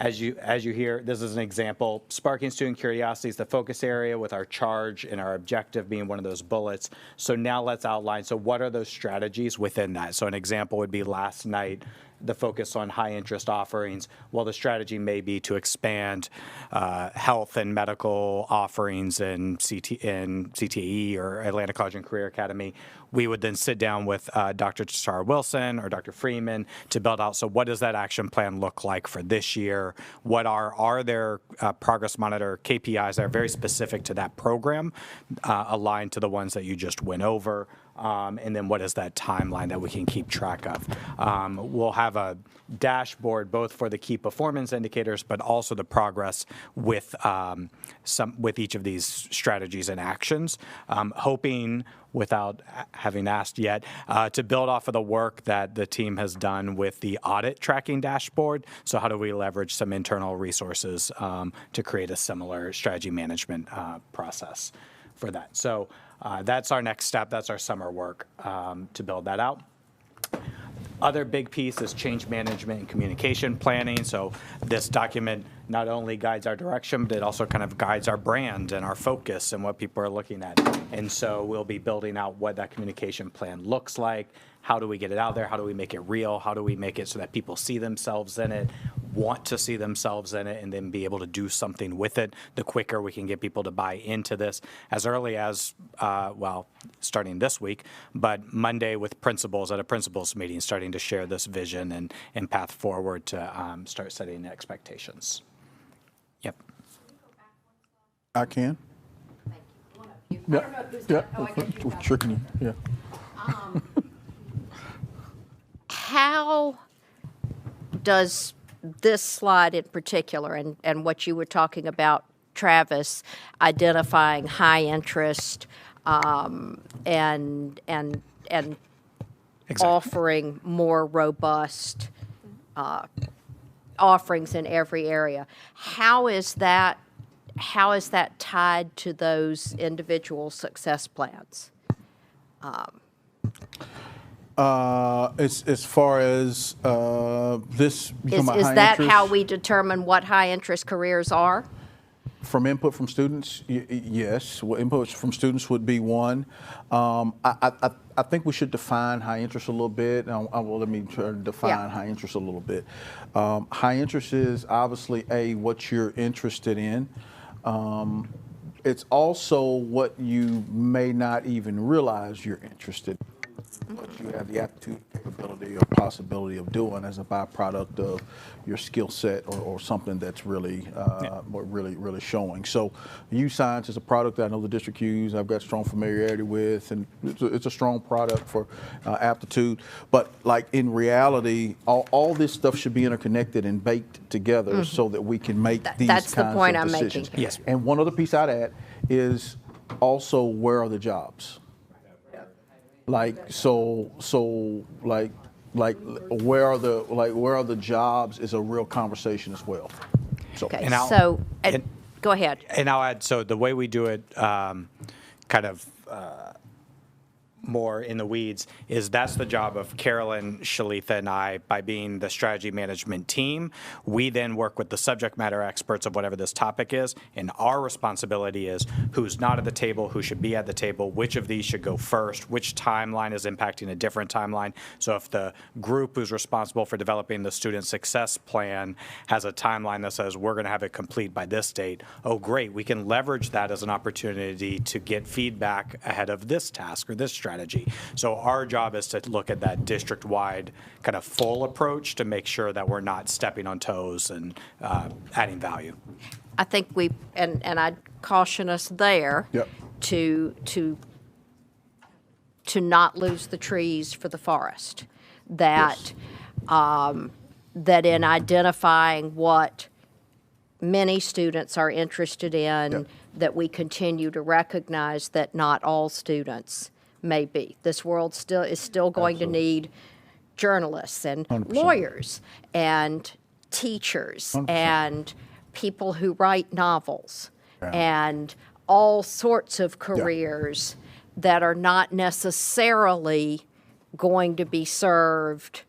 as you hear, this is an example, sparking student curiosity is the focus area with our charge and our objective being one of those bullets. So now let's outline, so what are those strategies within that? So an example would be last night, the focus on high interest offerings. Well, the strategy may be to expand health and medical offerings in CTE or Atlanta College and Career Academy. We would then sit down with Dr. Tashara Wilson or Dr. Freeman to build out, so what does that action plan look like for this year? What are there progress monitor KPIs that are very specific to that program, aligned to the ones that you just went over? And then what is that timeline that we can keep track of? We'll have a dashboard both for the key performance indicators, but also the progress with each of these strategies and actions. Hoping, without having asked yet, to build off of the work that the team has done with the audit tracking dashboard. So how do we leverage some internal resources to create a similar strategy management process for that? So that's our next step. That's our summer work to build that out. Other big piece is change management and communication planning. So this document not only guides our direction, but it also kind of guides our brand and our focus and what people are looking at. And so we'll be building out what that communication plan looks like. How do we get it out there? How do we make it real? How do we make it so that people see themselves in it, want to see themselves in it, and then be able to do something with it? The quicker we can get people to buy into this, as early as, starting this week, but Monday with principals at a principals meeting, starting to share this vision and path forward to start setting expectations. Yep. I can. Yeah. We're tricking you. Yeah. How does this slide in particular, and what you were talking about, Travis, identifying high interest and exactly. Offering more robust offerings in every area, how is that tied to those individual success plans? As far as this become a high is that interest, how we determine what high interest careers are? From input from students, yes. Well, input from students would be one. I think we should define high interest a little bit. Let me try to define high interest a little bit. High interest is obviously what you're interested in. It's also what you may not even realize you're interested in. What you have the aptitude, capability, or possibility of doing as a byproduct of your skill set or something that's really, really showing. So, U Science is a product that I know the district use. I've got strong familiarity with, and it's a strong product for aptitude. But like in reality, all this stuff should be interconnected and baked together so that we can make these that's kinds the point of I'm decisions. making. Yes. And one other piece I'd add is also where are the jobs? Like where are the jobs is a real conversation as well. So Okay, and go ahead. And I'll add, so the way we do it, more in the weeds, is that's the job of Carolyn, Shalitha, and I. By being the strategy management team, we then work with the subject matter experts of whatever this topic is, and our responsibility is who's not at the table, who should be at the table, which of these should go first, which timeline is impacting a different timeline. So if the group who's responsible for developing the student success plan has a timeline that says we're going to have it complete by this date, oh great, we can leverage that as an opportunity to get feedback ahead of this task or this strategy. So our job is to look at that district-wide kind of full approach to make sure that we're not stepping on toes and adding value. I think and I'd caution us there Yep. to not lose the trees for the forest. That that in identifying what many students are interested in, Yep. that we continue to recognize that not all students may be. This world is still going to need journalists and 100%. lawyers and teachers 100%. and people who write novels and all sorts of careers that are not necessarily going to be served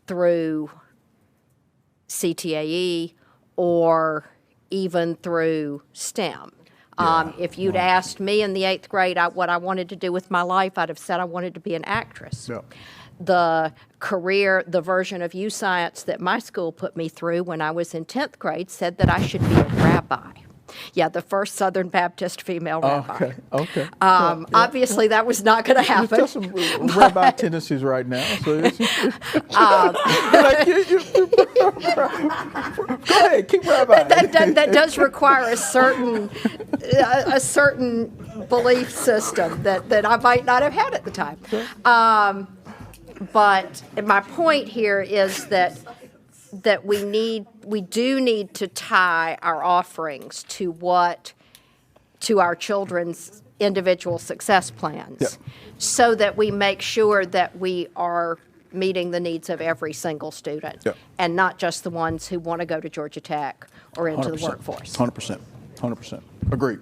through CTAE or even through STEM. If you'd asked me in the 8th grade what I wanted to do with my life, I'd have said I wanted to be an actress. Yeah. The version of U-Science that my school put me through when I was in 10th grade said that I should be a rabbi. Yeah, the first Southern Baptist female rabbi. Okay. Obviously, that was not going to happen. Just some rabbi tendencies right now. So it's, go ahead, keep rabbi. That does require a certain belief system that I might not have had at the time. But my point here is that we do need to tie our offerings to our children's individual success plans, so that we make sure that we are meeting the needs of every single student, and not just the ones who want to go to Georgia Tech or into the workforce. 100%. Agreed.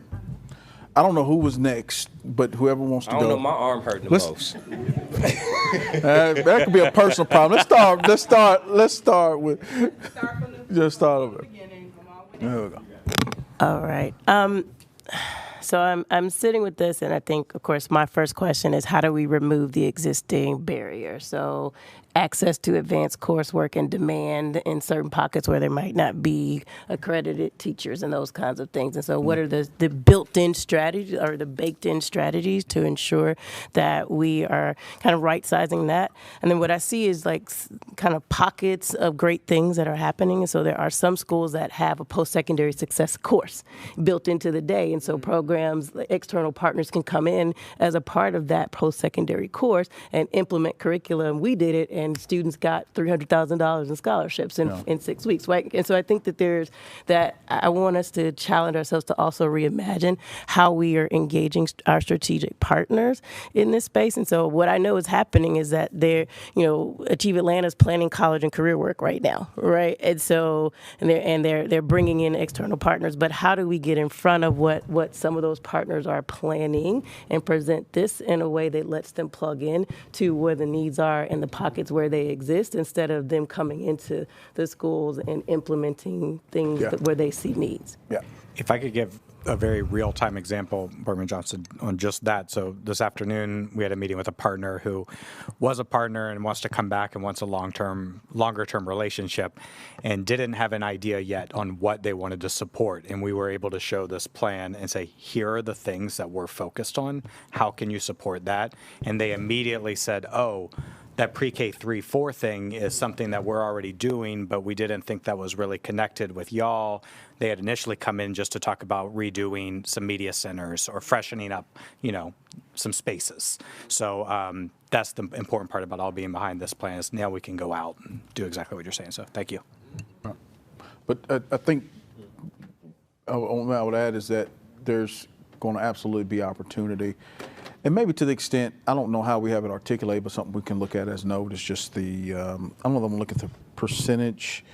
I don't know who was next, but whoever wants to go. I don't know, my arm hurt the most. That could be a personal problem. Let's start with. Just start over. There we go. All right. So I'm sitting with this, and I think, of course, my first question is, how do we remove the existing barrier? So access to advanced coursework and demand in certain pockets where there might not be accredited teachers and those kinds of things. And so what are the built-in strategies or the baked-in strategies to ensure that we are kind of right-sizing that? And then what I see is like kind of pockets of great things that are happening. And so there are some schools that have a post-secondary success course built into the day. And so programs, external partners can come in as a part of that post-secondary course and implement curriculum. We did it, and students got $300,000 in scholarships in 6 weeks, right? And so I think that I want us to challenge ourselves to also reimagine how we are engaging our strategic partners in this space. And so what I know is happening is that Achieve Atlanta is planning college and career work right now, right? And so they're bringing in external partners, but how do we get in front of what some of those partners are planning and present this in a way that lets them plug in to where the needs are and the pockets where they exist, instead of them coming into the schools and implementing things where they see needs. Yeah. If I could give a very real-time example, Boardman Johnson, on just that. So this afternoon, we had a meeting with a partner who was a partner and wants to come back and wants a longer-term relationship, and didn't have an idea yet on what they wanted to support. And we were able to show this plan and say, here are the things that we're focused on. How can you support that? And they immediately said, oh, that pre-K 3-4 thing is something that we're already doing, but we didn't think that was really connected with y'all. They had initially come in just to talk about redoing some media centers or freshening up, some spaces. So that's the important part about all being behind this plan, is now we can go out and do exactly what you're saying. So thank you. But I think what I would add is that there's going to absolutely be opportunity. And maybe to the extent, I don't know how we have it articulated, but something we can look at as note is just I don't know if I'm going to look at the percentage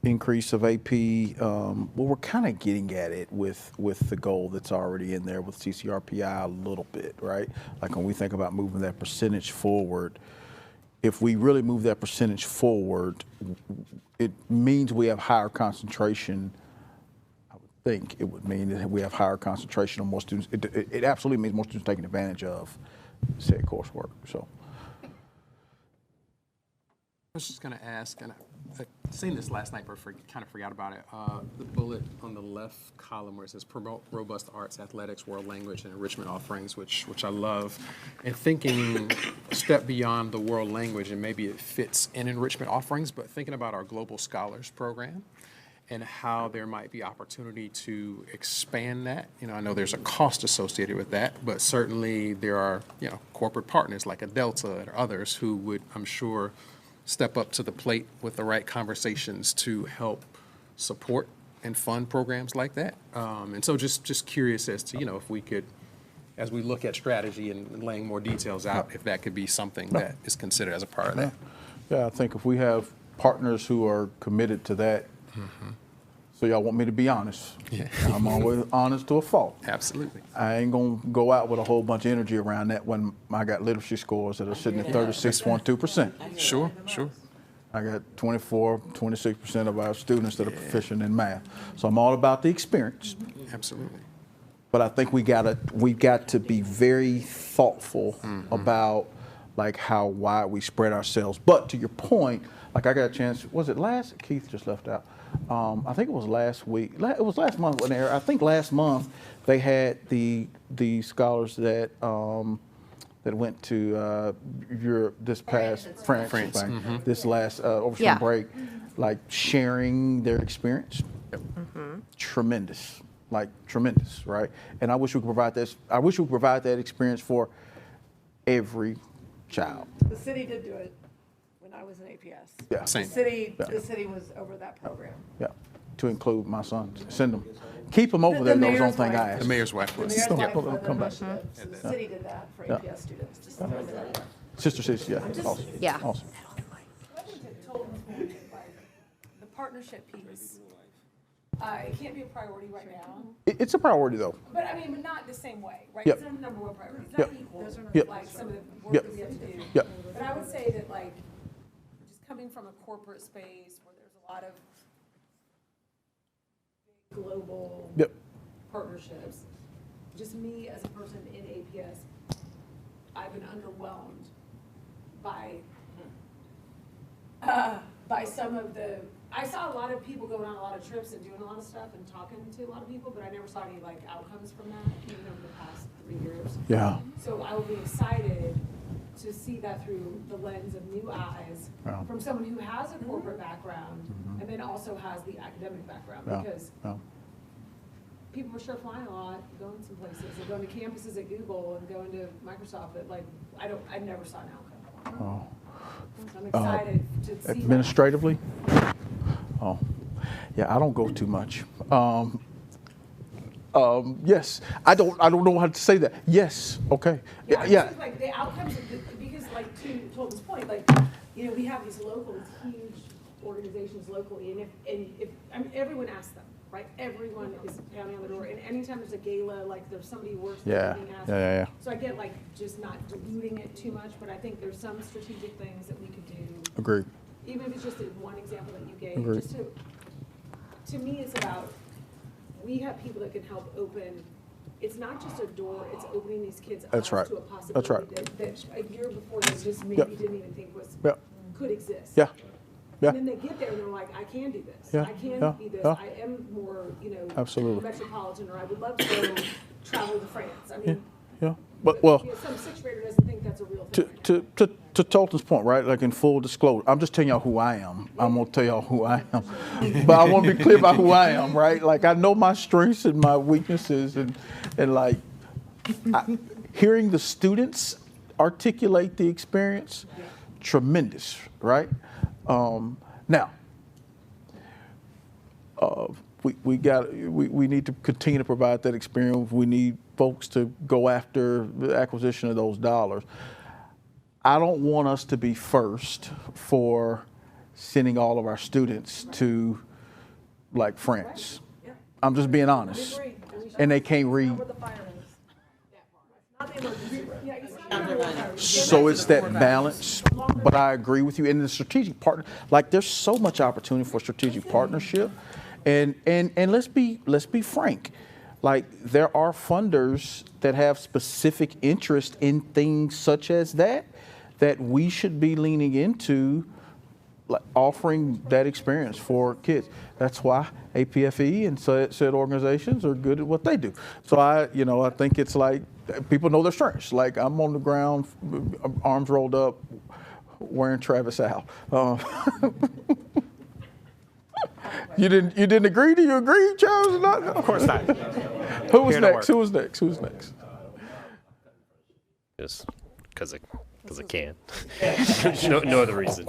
increase of AP. Well, we're kind of getting at it with the goal that's already in there with CCRPI a little bit, right? Like when we think about moving that percentage forward, if we really move that percentage forward, it means we have higher concentration. I would think it would mean that we have higher concentration on more students. It absolutely means more students taking advantage of said coursework. So. I was just going to ask, and I seen this last night, but kind of forgot about it. The bullet on the left column where it says promote robust arts, athletics, world language, and enrichment offerings, which I love. And thinking a step beyond the world language, and maybe it fits in enrichment offerings, but thinking about our Global Scholars Program and how there might be opportunity to expand that. I know there's a cost associated with that, but certainly there are, corporate partners like a Delta or others who would, I'm sure, step up to the plate with the right conversations to help support and fund programs like that. And so just curious as to, if we could, as we look at strategy and laying more details out, if that could be something that is considered as a part of that. Yeah, I think if we have partners who are committed to that, so y'all want me to be honest. Yeah. I'm always honest to a fault. Absolutely. I ain't gonna go out with a whole bunch of energy around that when I got literacy scores that are sitting at 36.2%. Sure. I got 26% of our students that are proficient in math. So I'm all about the experience. Absolutely. But I think we got to be very thoughtful about like how wide we spread ourselves. But to your point, like I got a chance, was it last? Keith just left out. I think it was last week. It was last month when I think last month they had the scholars that that went to Europe this past France. This last over summer break, like sharing their experience. Tremendous, right? And I wish we could provide this. I wish we could provide that experience for every child. The city did do it when I was in APS. Yeah. Same. The city was over that program. Yeah, to include my sons. Send them. Keep them over there. That was the only thing I asked. The mayor's wife The was. mayor's wife Yeah. was Come back. So the city did that for APS students. Just to throw that out there. Sister City, yeah. Awesome. Yeah. Awesome. The partnership piece, it can't be a priority right now, It's a priority though. but but not the same way, right? Yep. It's not the number one priority, it's Yep. not equal, Yep. like some of the work Yep. that we have to do. Yep. But I would say that just coming from a corporate space where there's a lot of global Yep. partnerships, just me as a person in APS, I've been underwhelmed by some of I saw a lot of people going on a lot of trips and doing a lot of stuff and talking to a lot of people, but I never saw any outcomes from that, even over the past 3 years. Yeah. So I will be excited to see that through the lens of new eyes Yeah. from someone who has a corporate background and then also has the academic background, Yeah. because Yeah. people were sure flying a lot, going some places, and going to campuses at Google and going to Microsoft, but I never saw an outcome. Oh. So I'm excited to see Administratively? Oh, yeah, I don't go too much. Yes, I don't know how to say that. Yes, okay. that. Yeah. Just like the outcomes, because to Tolton's point, we have these huge organizations locally, and if everyone asks them, right? Everyone is pounding on the door, and anytime there's a gala, there's somebody who works there being asked. Yeah. So I get just not diluting it too much, but I think there's some strategic things that we could do. Agreed. Even if it's just one example that you gave, Agreed. just to me, it's about, we have people that can help open, it's not just a door, it's opening these kids' eyes That's right. to a possibility That's right. that a year before they just maybe Yep. didn't even think Yep. could exist. Yeah. Yeah. And then they get there and they're like, I can do this. Yeah, I can yeah, be this. yeah. I am more, Absolutely. metropolitan, or I would love to go travel to France. Yeah. But well, some sixth grader doesn't think that's a real thing. to Tolton's point, right? Like in full disclosure, I'm just telling y'all who I am. I'm gonna tell y'all who I am, but I want to be clear about who I am, right? Like I know my strengths and my weaknesses, and hearing the students articulate the experience, tremendous, right? Now, we need to continue to provide that experience. We need folks to go after the acquisition of those dollars. I don't want us to be first for sending all of our students to like France. I'm just being honest. And they can't read. So it's that balance, but I agree with you. And the strategic partner, like there's so much opportunity for strategic partnership, and let's be frank, like there are funders that have specific interest in things such as that we should be leaning into, like offering that experience for kids. That's why APFE and said organizations are good at what they do. So I think it's like people know their strengths. Like I'm on the ground, arms rolled up, wearing Travis Al. You didn't agree? Do you agree, Charles? Not? Of course not. Who was next? Who was next? Who's next? Just because I can. no other reason.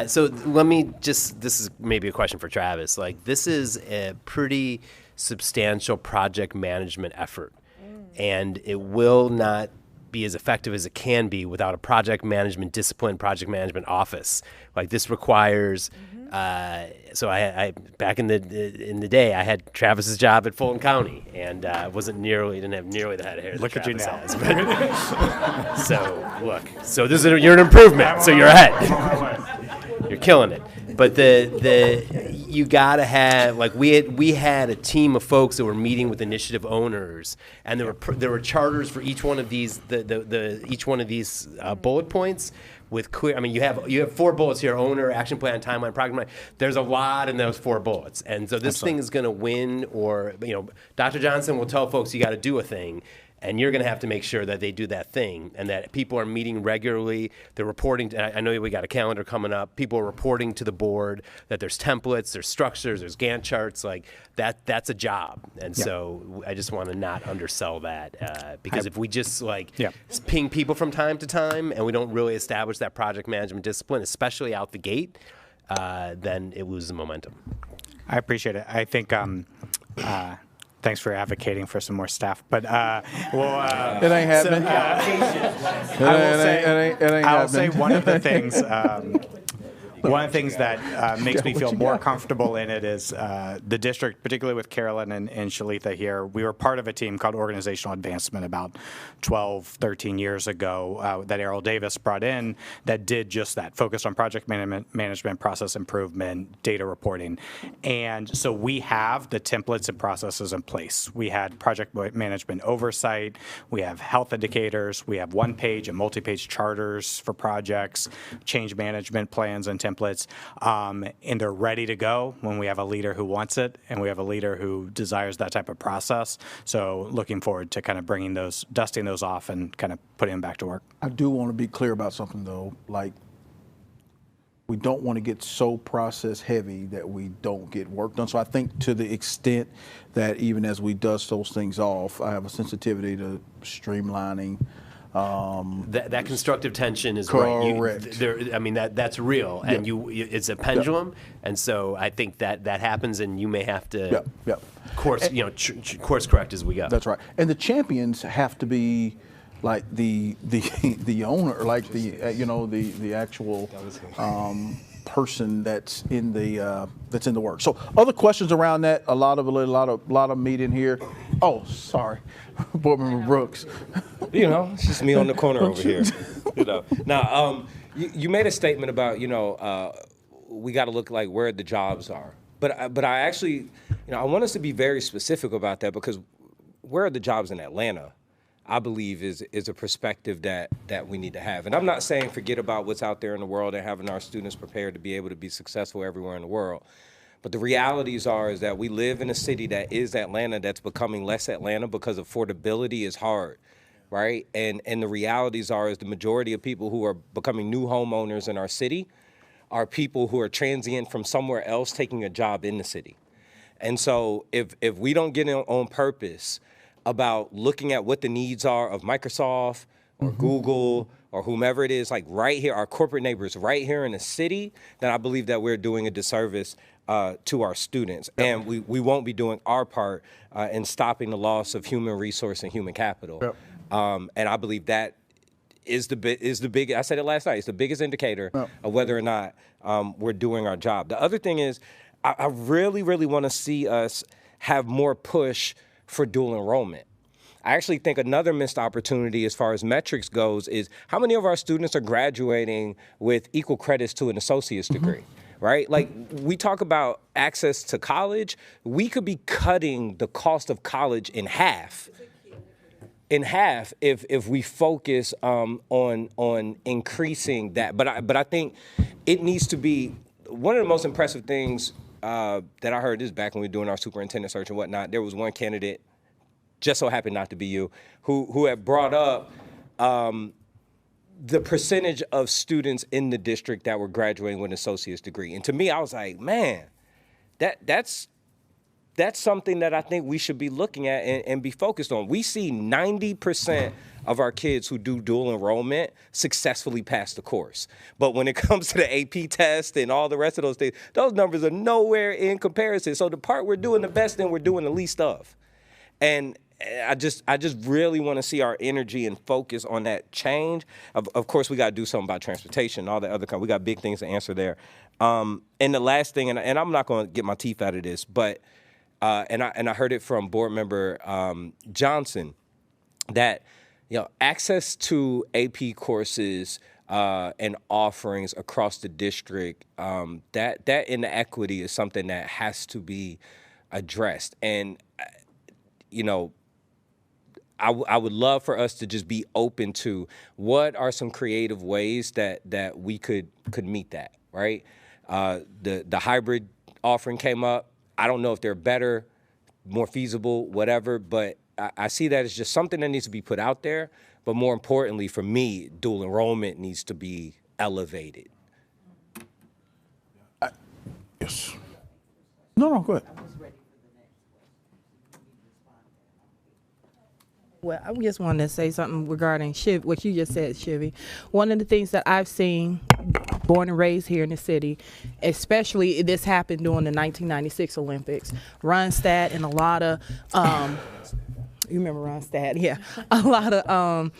So let me this is maybe a question for Travis. Like this is a pretty substantial project management effort, and it will not be as effective as it can be without a project management discipline, project management office. Like this requires. So I back in the day, I had Travis's job at Fulton County, and didn't have nearly the head of hair. Look at you now. Has, but, so look, so you're an improvement. So you're ahead. You're killing it. But you gotta have, like, we had a team of folks that were meeting with initiative owners, and there were charters for each one of these bullet points with clear. I mean, you have 4 bullets here: owner, action plan, timeline, project plan. There's a lot in those 4 bullets, and so this thing is going to win. Or Dr. Johnson will tell folks you got to do a thing. And you're going to have to make sure that they do that thing and that people are meeting regularly. They're reporting. I know we got a calendar coming up. People are reporting to the board that there's templates, there's structures, there's Gantt charts. Like that's a job. And so I just want to not undersell that because if we just ping people from time to time and we don't really establish that project management discipline, especially out the gate, then it loses momentum. I appreciate it. I think thanks for advocating for some more staff, but it ain't happening. I will say one of the things. One of the things that makes me feel more comfortable in it is the district, particularly with Carolyn and Shalitha here. We were part of a team called Organizational Advancement about 12, 13 years ago that Errol Davis brought in that did just that, focused on project management, process improvement, data reporting. And so we have the templates and processes in place. We had project management oversight. We have health indicators. We have one-page and multi-page charters for projects, change management plans and templates, and they're ready to go when we have a leader who wants it and we have a leader who desires that type of process. So looking forward to kind of dusting those off and kind of putting them back to work. I do want to be clear about something though, like we don't want to get so process heavy that we don't get work done. So I think to the extent that even as we dust those things off, I have a sensitivity to streamlining. That constructive tension is correct. Right. I mean that's real, and it's a pendulum, and so I think that happens, and you may have to course correct as we go. That's right, and the champions have to be like the owner, like the actual person that's in the work. So other questions around that? A lot of meat in here. Oh, sorry, Board Member Brooks. It's just me on the corner over here. Now, you made a statement about we got to look like where the jobs are, but I actually I want us to be very specific about that because where are the jobs in Atlanta? I believe is a perspective that we need to have. And I'm not saying forget about what's out there in the world and having our students prepared to be able to be successful everywhere in the world. But the realities is that we live in a city that is Atlanta that's becoming less Atlanta because affordability is hard, right? And the realities is the majority of people who are becoming new homeowners in our city are people who are transient from somewhere else taking a job in the city. And so if we don't get in on purpose about looking at what the needs are of Microsoft or Google or whomever it is, like right here, our corporate neighbors right here in the city, then I believe that we're doing a disservice to our students. And we won't be doing our part in stopping the loss of human resource and human capital. And I believe that is the big, I said it last night, it's the biggest indicator of whether or not we're doing our job. The other thing is, I really, really want to see us have more push for dual enrollment. I actually think another missed opportunity as far as metrics goes is how many of our students are graduating with equal credits to an associate's degree, right? Like, we talk about access to college. We could be cutting the cost of college in half if we focus on increasing that. But I think it needs to be one of the most impressive things that I heard this back when we were doing our superintendent search and whatnot. There was one candidate, just so happened not to be you, who had brought up the percentage of students in the district that were graduating with an associate's degree. And to me, I was like, man, that's something that I think we should be looking at and be focused on. We see 90% of our kids who do dual enrollment successfully pass the course. But when it comes to the AP test and all the rest of those things, those numbers are nowhere in comparison. So the part we're doing the best in, we're doing the least of. And I just really want to see our energy and focus on that change. Of course, we got to do something about transportation and all the other we got big things to answer there. And the last thing, and I'm not going to get my teeth out of this, but and I heard it from board member Johnson that access to AP courses and offerings across the district, that inequity is something that has to be addressed. And I would love for us to just be open to what are some creative ways that we could meet that, right? The hybrid offering came up. I don't know if they're better, more feasible, whatever, but I see that as just something that needs to be put out there. But more importantly, for me, dual enrollment needs to be elevated. Yes. No, go ahead. Well, I just wanted to say something regarding what you just said, Shivy. One of the things that I've seen, born and raised here in the city, especially this happened during the 1996 Olympics. Ronstadt and a lot of, you remember Ronstadt? Yeah. A lot of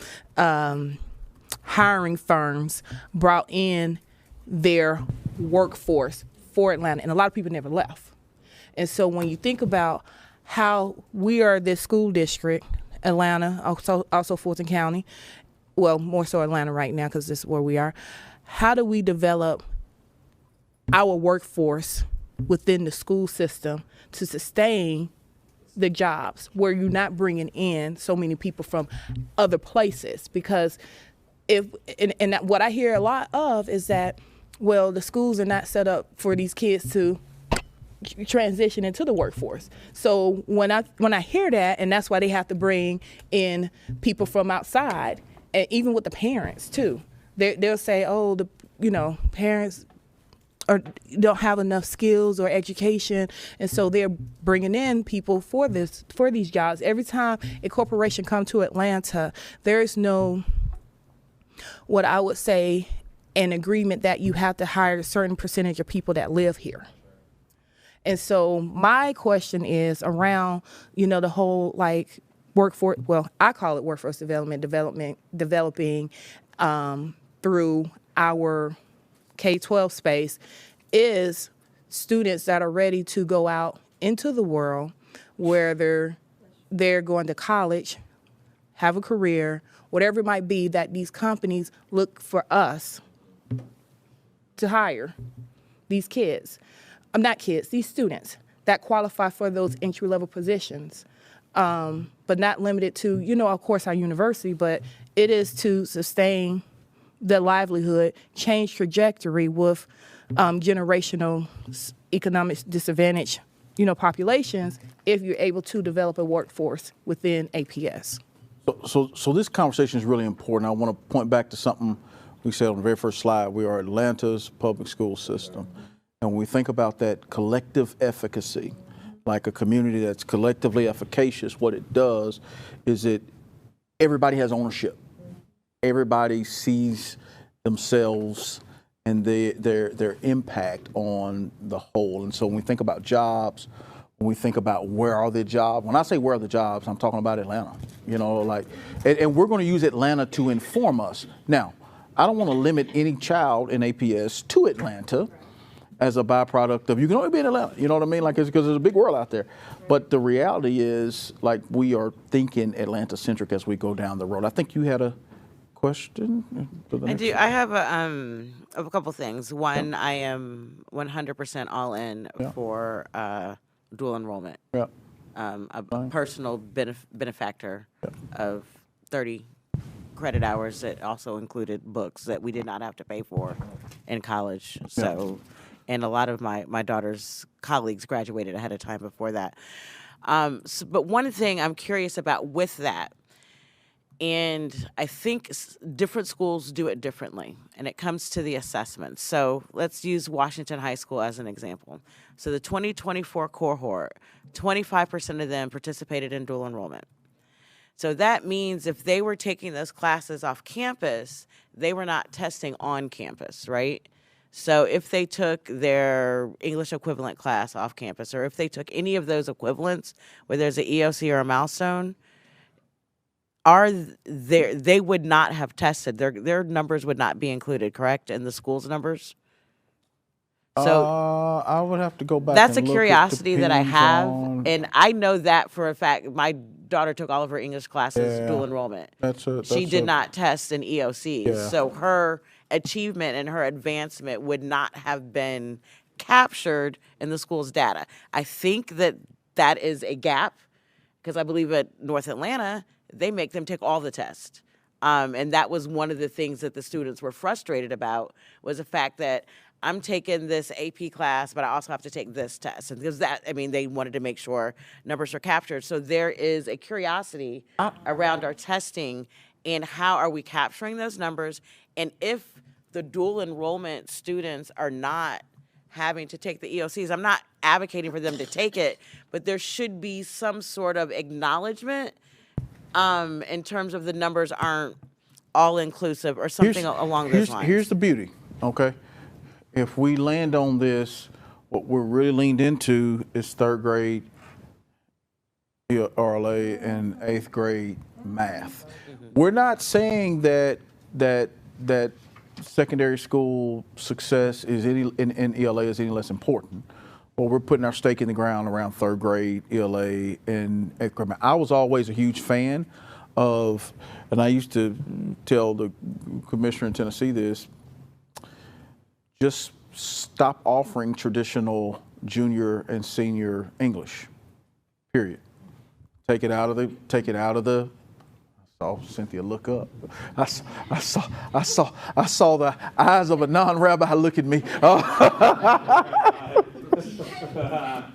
hiring firms brought in their workforce for Atlanta, and a lot of people never left. And so when you think about how we are this school district, Atlanta, also Fulton County, well, more so Atlanta right now because this is where we are. How do we develop our workforce within the school system to sustain the jobs where you're not bringing in so many people from other places? Because what I hear a lot of is that, well, the schools are not set up for these kids to transition into the workforce. So when I hear that, and that's why they have to bring in people from outside, and even with the parents too, they'll say, oh, parents don't have enough skills or education, and so they're bringing in people for these jobs. Every time a corporation comes to Atlanta, there is no, what I would say, an agreement that you have to hire a certain percentage of people that live here. And so my question is around, the whole workforce, well, I call it workforce developing through our K-12 space, is students that are ready to go out into the world where they're going to college, have a career, whatever it might be, that these companies look for us to hire these kids. These students that qualify for those entry-level positions, but not limited to, of course, our university, but it is to sustain the livelihood, change trajectory with generational economic disadvantage, populations, if you're able to develop a workforce within APS. So this conversation is really important. I want to point back to something we said on the very first slide. We are Atlanta's public school system. And when we think about that collective efficacy, like a community that's collectively efficacious, what it does is everybody has ownership. Everybody sees themselves and their impact on the whole. And so when we think about jobs, when we think about where are the jobs, when I say where are the jobs, I'm talking about Atlanta. And we're going to use Atlanta to inform us. Now, I don't want to limit any child in APS to Atlanta. as a byproduct of, you can only be in Atlanta, you know what I mean? Like, it's because there's a big world out there. But the reality is, like, we are thinking Atlanta-centric as we go down the road. I think you had a question? I do. I have a couple things. One, I am 100% all in for dual enrollment. Yeah. A personal benefactor of 30 credit hours that also included books that we did not have to pay for in college. So, and a lot of my daughter's colleagues graduated ahead of time before that. But one thing I'm curious about with that, and I think different schools do it differently, and it comes to the assessments. So let's use Washington High School as an example. So the 2024 cohort, 25% of them participated in dual enrollment. So that means if they were taking those classes off campus, they were not testing on campus, right? So if they took their English equivalent class off campus, or if they took any of those equivalents where there's an EOC or a milestone, they would not have tested. Their numbers would not be included, correct, in the school's numbers? So I would have to go back. That's and a look. curiosity that I Depends have, on- and I know that for a fact. My daughter took all of her English classes dual enrollment. She did not test an EOC, so her achievement and her advancement would not have been captured in the school's data. I think that is a gap, because I believe at North Atlanta, they make them take all the tests. And that was one of the things that the students were frustrated about, was the fact that I'm taking this AP class, but I also have to take this test. And because they wanted to make sure numbers are captured. So there is a curiosity around our testing and how are we capturing those numbers. And if the dual enrollment students are not having to take the EOCs, I'm not advocating for them to take it, but there should be some sort of acknowledgement in terms of the numbers aren't all inclusive or something along those lines. Here's the beauty, okay? If we land on this, what we're really leaned into is third grade RLA and eighth grade math. We're not saying that secondary school success is in ELA is any less important. Well, we're putting our stake in the ground around third grade ELA and eighth grade math. I was always a huge fan of, and I used to tell the commissioner in Tennessee this, just stop offering traditional junior and senior English, period. Take it out of the, I saw Cynthia look up. I saw the eyes of a non-rabbi look at me.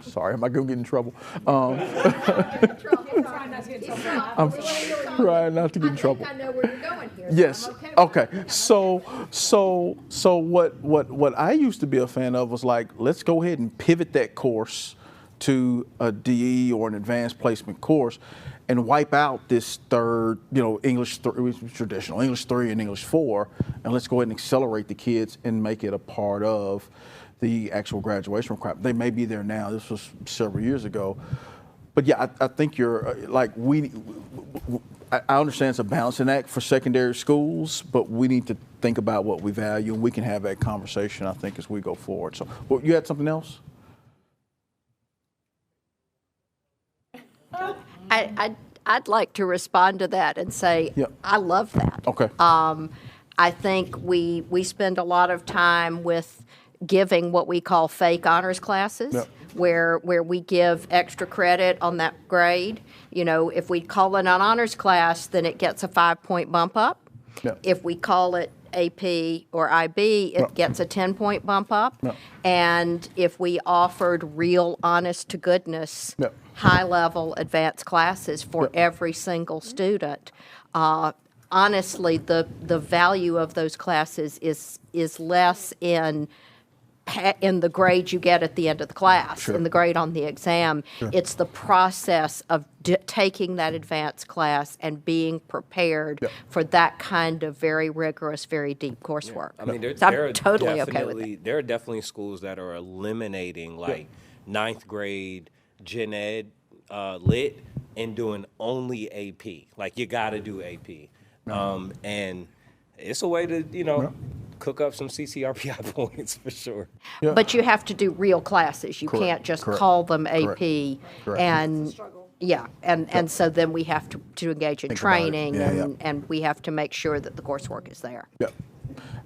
Sorry, am I going to get in trouble? I'm trying not to get in trouble. I know where you're going here. Yes. Okay. So what I used to be a fan of was like, let's go ahead and pivot that course to a DE or an advanced placement course, and wipe out this third, English traditional English 3 and English 4, and let's go ahead and accelerate the kids and make it a part of the actual graduation requirement. They may be there now. This was several years ago. But yeah, I think you're I understand it's a balancing act for secondary schools, but we need to think about what we value, and we can have that conversation, I think, as we go forward. So, well, you had something else? I'd like to respond to that and say, I love that. Okay. I think we spend a lot of time with giving what we call fake honors classes, where we give extra credit on that grade. If we call it an honors class, then it gets a 5-point bump up. If we call it AP or IB, it gets a 10-point bump up. And if we offered real honest to goodness high-level advanced classes for every single student, honestly, the value of those classes is less in the grade you get at the end of the class, in the grade on the exam. It's the process of taking that advanced class and being prepared for that kind of very rigorous, very deep coursework. I mean, I'm totally okay with it. There are definitely schools that are eliminating ninth grade gen ed lit and doing only AP. Like, you got to do AP. And it's a way to, cook up some CCRPI points for sure. Yeah. But you have to do real classes. You Correct, can't just correct, call them correct, AP. correct. And, yeah, and so then we have to engage in Think about it. training, Yeah, yeah. and we have to make sure that the coursework is there. Yeah.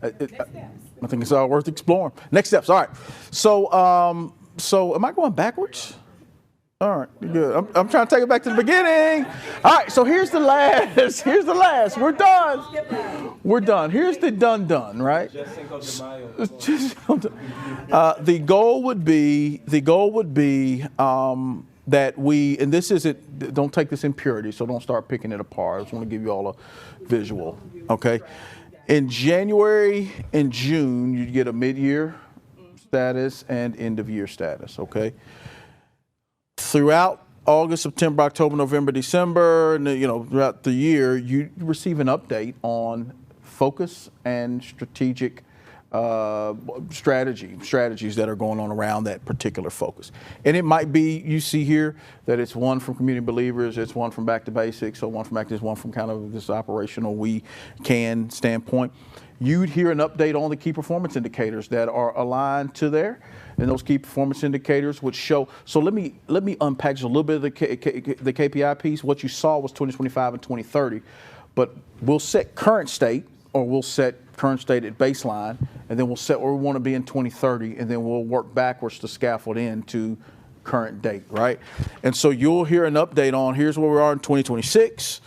I think it's all worth exploring. Next steps. All right. So, so am I going backwards? All right, good. I'm trying to take it back to the beginning. All right, so here's the last. Here's the last. We're done. We're done. Here's the done, right? The goal would be that we, and this isn't, don't take this in purity, so don't start picking it apart. I just want to give you all a visual, okay? In January and June, you get a mid-year status and end-of-year status, okay? Throughout August, September, October, November, December, and throughout the year, you receive an update on focus and strategic strategies that are going on around that particular focus. And it might be, you see here, that it's one from community believers, it's one from back to basics, or one from one from kind of this operational we can standpoint. You'd hear an update on the key performance indicators that are aligned to there. And those key performance indicators would show. So let me unpackage a little bit of the KPI piece. What you saw was 2025 and 2030, but we'll set current state, or we'll set current state at baseline, and then we'll set where we want to be in 2030, and then we'll work backwards to scaffold into current date, right? And so you'll hear an update on here's where we are in 2026,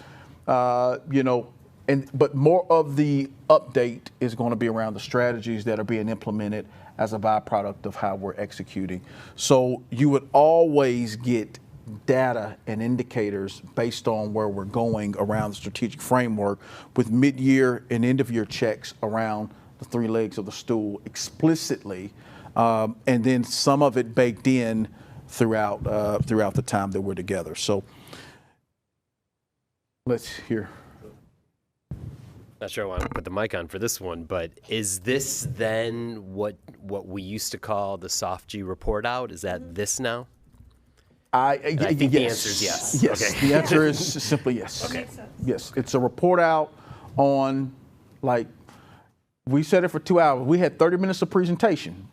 but more of the update is going to be around the strategies that are being implemented as a byproduct of how we're executing. So you would always get data and indicators based on where we're going around the strategic framework, with mid-year and end-of-year checks around the three legs of the stool explicitly, and then some of it baked in throughout the time that we're together. So let's hear. Not sure I want to put the mic on for this one, but is this then what we used to call the soft G report out? Is that this now? I think yes. the answer is yes. Yes, Okay. The answer is simply yes. Okay. Yes, it's a report out on, like, we said it for 2 hours. We had 30 minutes of presentation,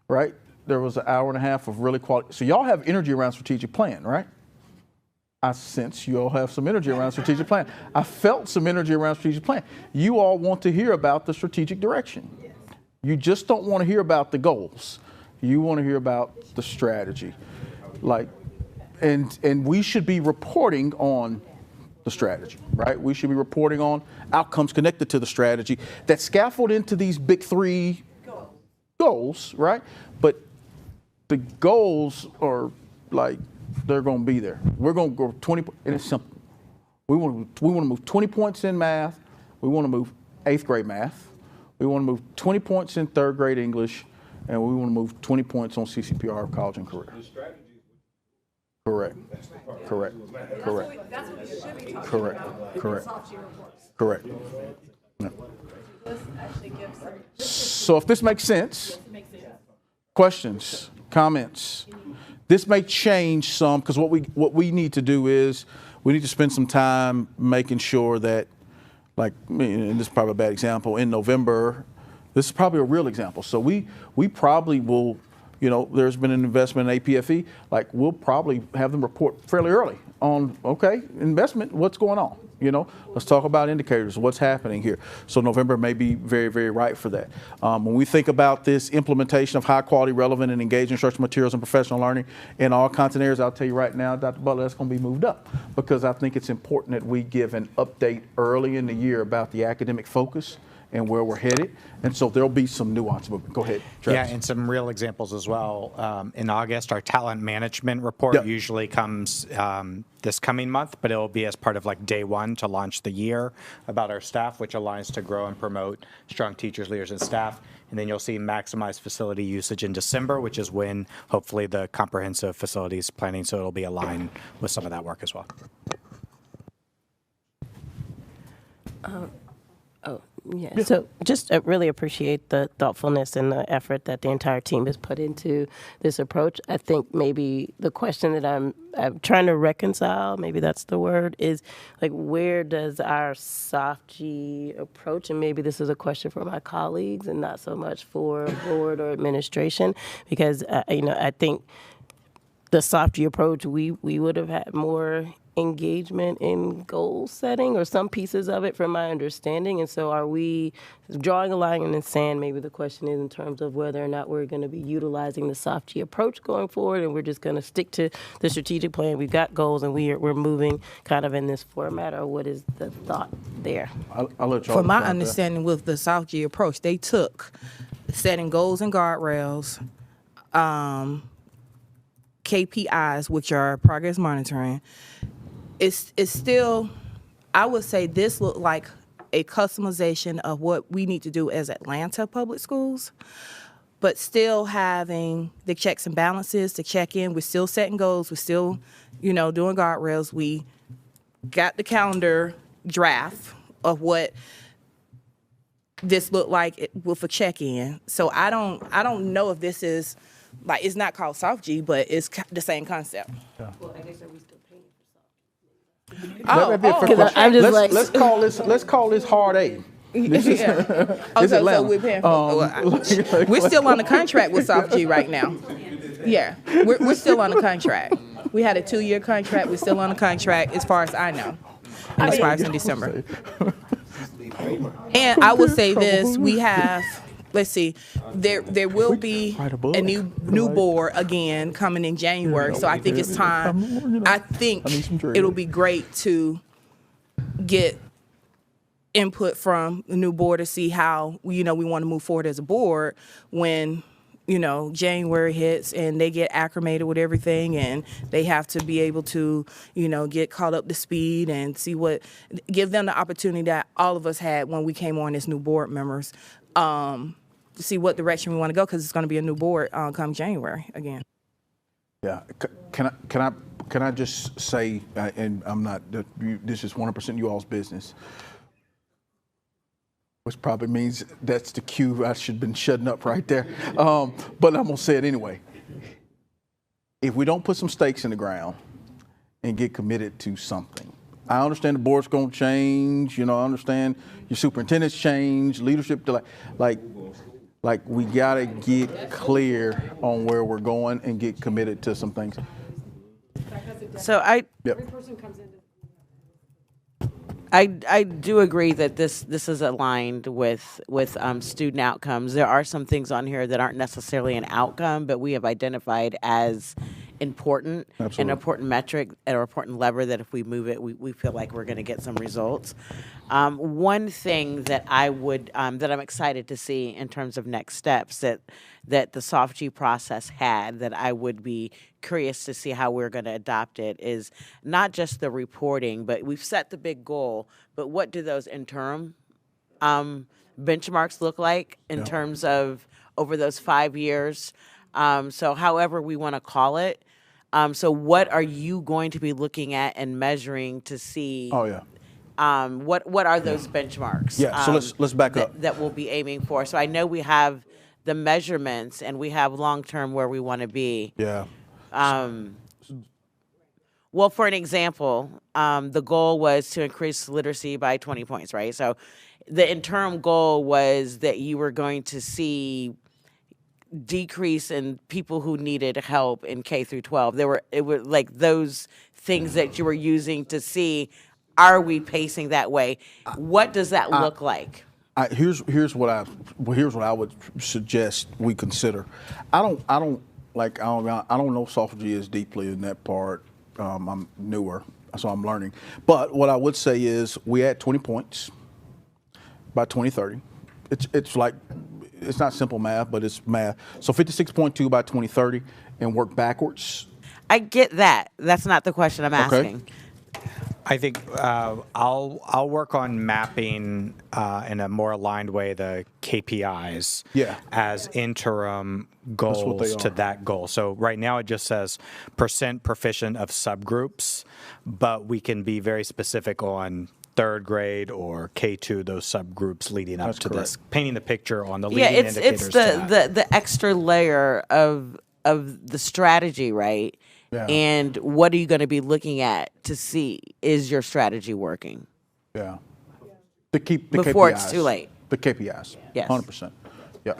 right? There was an hour and a half of really quality. So y'all have energy around strategic plan, right? I sense you all have some energy around strategic plan. I felt some energy around strategic plan. You all want to hear about the strategic direction. You just don't want to hear about the goals. You want to hear about the strategy. And we should be reporting on the strategy, right? We should be reporting on outcomes connected to the strategy that scaffold into these big three goals, right? But the goals are like, they're going to be there. We're going to go 20, and it's simple. We want to move 20 points in math. We want to move 8th grade math. We want to move 20 points in 3rd grade English, and we want to move 20 points on CCPR, college and career. Correct. Correct. Correct. That's what we should be talking Correct. about. Correct. Soft G reports. Correct. Yeah. This actually gives some. So if this makes sense, questions, comments. This may change some, because what we need to do is we need to spend some time making sure that, like, and this is probably a bad example, in November, this is probably a real example. So we probably will, there's been an investment in APFE, like we'll probably have them report fairly early on, okay, investment, what's going on? Let's talk about indicators, what's happening here. So November may be very, very right for that. When we think about this implementation of high quality, relevant, and engaging instructional materials and professional learning in all content areas, I'll tell you right now, Dr. Butler, that's going to be moved up, because I think it's important that we give an update early in the year about the academic focus and where we're headed. And so there'll be some nuance movement. Go ahead, Travis. Yeah, and some real examples as well. In August, our talent management report usually comes this coming month, but it'll be as part of like day one to launch the year about our staff, which aligns to grow and promote strong teachers, leaders, and staff. And then you'll see maximize facility usage in December, which is when hopefully the comprehensive facilities planning, so it'll be aligned with some of that work as well. Yeah, so just really appreciate the thoughtfulness and the effort that the entire team has put into this approach. I think maybe the question that I'm trying to reconcile, maybe that's the word, is like, where does our soft G approach, and maybe this is a question for my colleagues and not so much for board or administration, because I think the soft G approach, we would have had more engagement in goal setting or some pieces of it from my understanding. And so are we drawing a line in the sand? Maybe the question is in terms of whether or not we're going to be utilizing the soft G approach going forward, and we're just going to stick to the strategic plan. We've got goals and we're moving kind of in this format, or what is the thought there? I'll let y'all From my respond to that. understanding with the soft G approach, they took setting goals and guardrails, KPIs, which are progress monitoring. It's still, I would say this looked like a customization of what we need to do as Atlanta Public Schools, but still having the checks and balances to check in. We're still setting goals. We're still, doing guardrails. We got the calendar draft of what this looked like with a check-in. So I don't know if this is, like, it's not called soft G, but it's the same concept. Well, I guess are we still paying I'm just let's call this hard A. This is, this so Atlanta. we're paying for, we're still on the contract with soft G right now. Yeah, we're still on the contract. We had a 2-year contract. We're still on the contract as far as I know. And it expires in December. And I will say this, we have, let's see, there will be a new board again coming in January, so I think it's time. I think it'll be great to get input from the new board to see how, we want to move forward as a board when, January hits and they get acclimated with everything, and they have to be able to, get caught up to speed and give them the opportunity that all of us had when we came on as new board members, to see what direction we want to go, because it's going to be a new board come January again. Yeah, can I just say, and I'm not, this is 100% you all's business, which probably means that's the cue I should have been shutting up right there. But I'm going to say it anyway. If we don't put some stakes in the ground and get committed to something, I understand the board's going to change, I understand your superintendents change, leadership, like we got to get clear on where we're going and get committed to some things. So Every person comes in. I do agree that this is aligned with student outcomes. There are some things on here that aren't necessarily an outcome, but we have identified as important, an important metric, an important lever that if we move it, we feel like we're going to get some results. One thing that I would that I'm excited to see in terms of next steps that the soft G process had, that I would be curious to see how we're going to adopt it, is not just the reporting, but we've set the big goal, but what do those interim benchmarks look like in terms of over those 5 years? So however we want to call it. So what are you going to be looking at and measuring to see? Oh, yeah. What are those benchmarks? Yeah, so let's back up. That we'll be aiming for. So I know we have the measurements and we have long-term where we want to be. Yeah. Well, for an example, the goal was to increase literacy by 20 points, right? So the interim goal was that you were going to see decrease in people who needed help in K through 12. It were like those things that you were using to see, are we pacing that way? What does that look like? Here's what I would suggest we consider. I don't know soft G as deeply in that part. I'm newer, so I'm learning. But what I would say is we add 20 points by 2030. It's not simple math, but it's math. So 56.2 by 2030, and work backwards. I get that. That's not the question I'm asking. I think I'll work on mapping in a more aligned way the KPIs as interim goals to that goal. So right now it just says % proficient of subgroups, but we can be very specific on third grade or K2, those subgroups leading up That's to this, correct. painting the picture on the Yeah, leading it's indicators. the extra layer of the strategy, right? Yeah. And what are you going to be looking at to see is your strategy working? Yeah. The Before KPIs. it's too late. The KPIs. Yes. 100%. Yeah.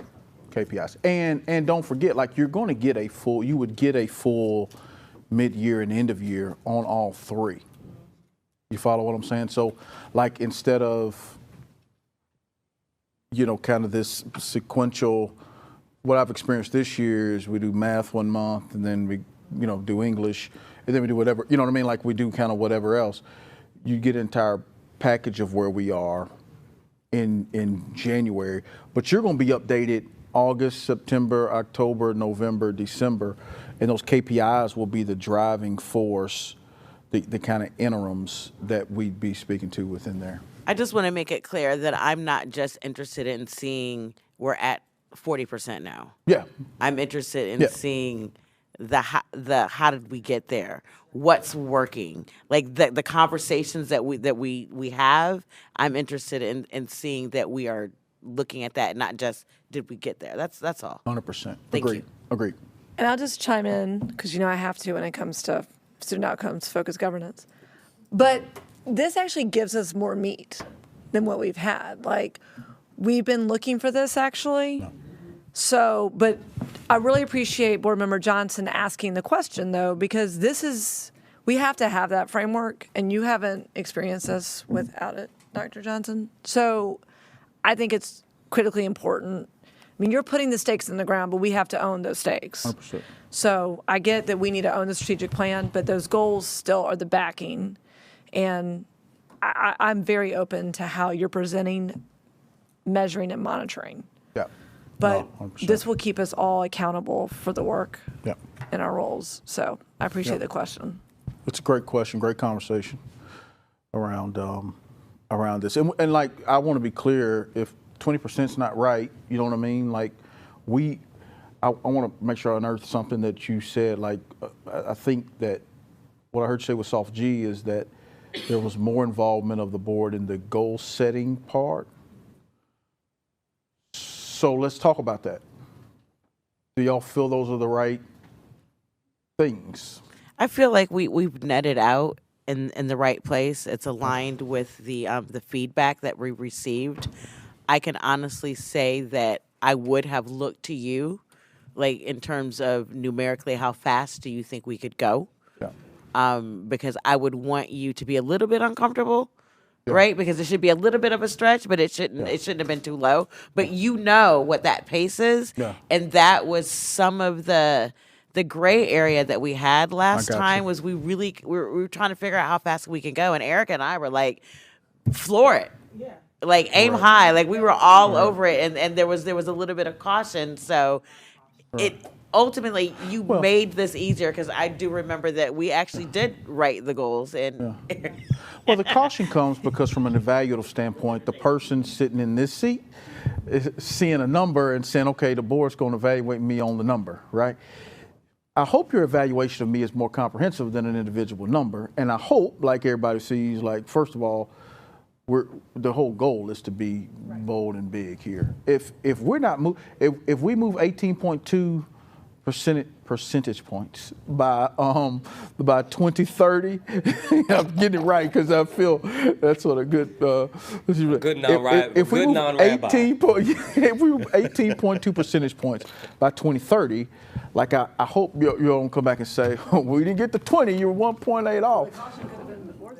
KPIs. And don't forget, like you would get a full mid-year and end of year on all three. You follow what I'm saying? So like instead of, kind of this sequential, what I've experienced this year is we do math one month and then we, do English and then we do whatever, you know what I mean? Like we do kind of whatever else. You get an entire package of where we are in January, but you're going to be updated August, September, October, November, December, and those KPIs will be the driving force, the kind of interims that we'd be speaking to within there. I just want to make it clear that I'm not just interested in seeing we're at 40% now. Yeah. I'm interested in seeing the how did we get there? What's working? Like the conversations that we have. I'm interested in seeing that we are looking at that, not just did we get there. That's all. 100%. Thank Agreed. you. Agreed. And I'll just chime in because I have to when it comes to student outcomes focused governance. But this actually gives us more meat than what we've had. Like we've been looking for this actually. No. So, but I really appreciate Board Member Johnson asking the question though, because we have to have that framework and you haven't experienced this without it, Dr. Johnson. So I think it's critically important. I mean, you're putting the stakes in the ground, but we have to own those stakes. 100%. So I get that we need to own the strategic plan, but those goals still are the backing. And I'm very open to how you're presenting, measuring, and monitoring. Yeah. But No, 100%. this will keep us all accountable for the work Yeah. and our roles. So I appreciate the question. It's a great question, great conversation around this. And like, I want to be clear, if 20% is not right, you know what I mean? Like, I want to make sure I unearth something that you said. Like, I think that what I heard you say with Soft G is that there was more involvement of the board in the goal setting part. So let's talk about that. Do y'all feel those are the right things? I feel like we've netted out in the right place. It's aligned with the feedback that we received. I can honestly say that I would have looked to you, like in terms of numerically, how fast do you think we could go? Yeah. Because I would want you to be a little bit uncomfortable. Yeah. Right, because it should be a little bit of a stretch, but it shouldn't have been too low. But you know what that pace is, and that was some of the gray area that we had last time. Was we were trying to figure out how fast we can go, and Erica and I were like, floor it, like aim high, like we were all over it, and there was a little bit of caution. So it ultimately you made this easier because I do remember that we actually did write the goals and. Well, the caution comes because from an evaluative standpoint, the person sitting in this seat is seeing a number and saying, okay, the board's going to evaluate me on the number, right? I hope your evaluation of me is more comprehensive than an individual number. And I hope, like everybody sees, like, first of all, the whole goal is to be bold and big here. If we're not if we move 18.2 percentage points by 2030. I'm getting it right because I feel that's what a good good non-rabbi. If we move 18.2 percentage points by 2030, like I hope you don't come back and say, oh, we didn't get to 20, you were 1.8 off.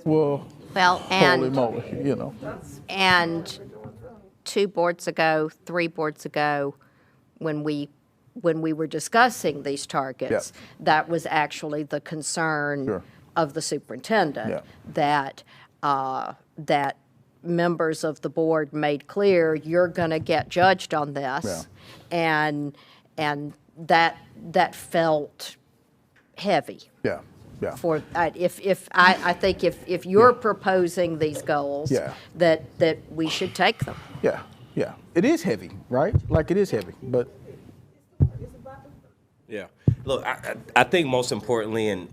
Well, holy moly, And 3 boards ago, when we were discussing these targets, that was actually the concern of the superintendent, that members of the board made clear you're going to get judged on this, and that felt heavy. Yeah. For I think if you're proposing these goals, that we should take them. Yeah. It is heavy, right? Like it is heavy, but. Yeah. Look, I think most importantly, and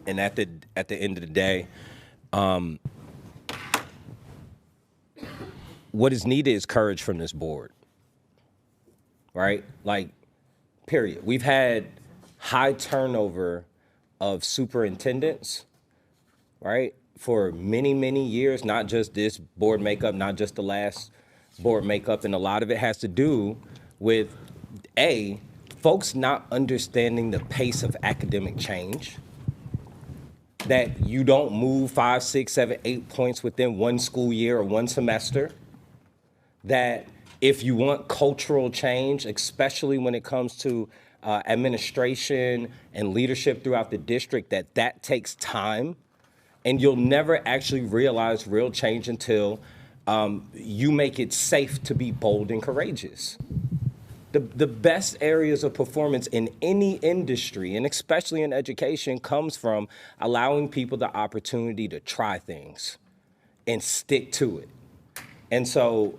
at the end of the day, what is needed is courage from this board, right? Like, period. We've had high turnover of superintendents, right, for many, many years, not just this board makeup, not just the last board makeup, and a lot of it has to do with, folks not understanding the pace of academic change, that you don't move 5, 6, 7, 8 points within one school year or one semester, that if you want cultural change, especially when it comes to administration and leadership throughout the district, that takes time, and you'll never actually realize real change until you make it safe to be bold and courageous. The best areas of performance in any industry, and especially in education, comes from allowing people the opportunity to try things and stick to it. And so,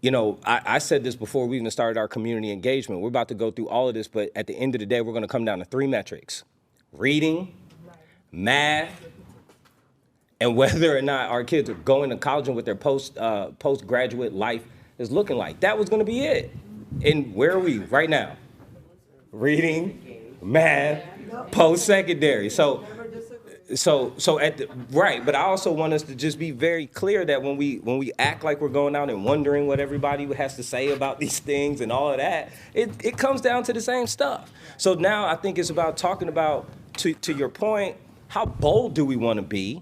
you know, I said this before we even started our community engagement. We're about to go through all of this, but at the end of the day, we're going to come down to 3 metrics: reading, math, and whether or not our kids are going to college and what their postgraduate life is looking like. That was going to be it. And where are we right now? Reading, math, post-secondary. So at the, right, but I also want us to just be very clear that when we act like we're going out and wondering what everybody has to say about these things and all of that, it comes down to the same stuff. So now I think it's about talking about, to your point, how bold do we want to be?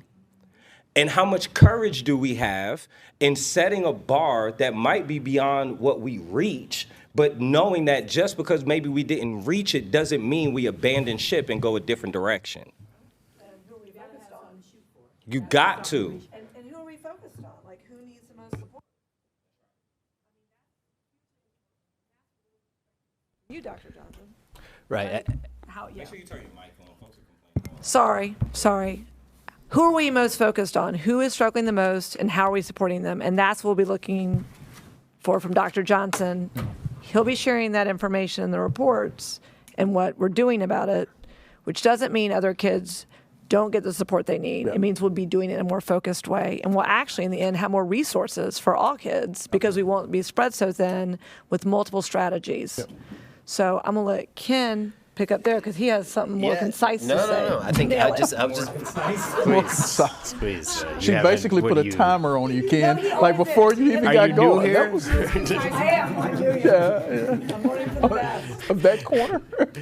And how much courage do we have in setting a bar that might be beyond what we reach, but knowing that just because maybe we didn't reach it doesn't mean we abandon ship and go a different direction. You got to. And who are we focused on? Like, who needs the most support? You, Dr. Johnson. Right. How? Yeah. Make sure you turn your mic on. Folks are complaining. Sorry. Who are we most focused on? Who is struggling the most, and how are we supporting them? And that's what we'll be looking for from Dr. Johnson. He'll be sharing that information in the reports and what we're doing about it, which doesn't mean other kids don't get the support they need. It means we'll be doing it in a more focused way. And we'll actually, in the end, have more resources for all kids because we won't be spread so thin with multiple strategies. So I'm going to let Ken pick up there because he has something more concise to say. No. I think I'll just squeeze. She basically put a timer on you, Ken, like before you even got going. Here? That was, I am. I'm new here. yeah. I'm learning from the best. Of that corner. Best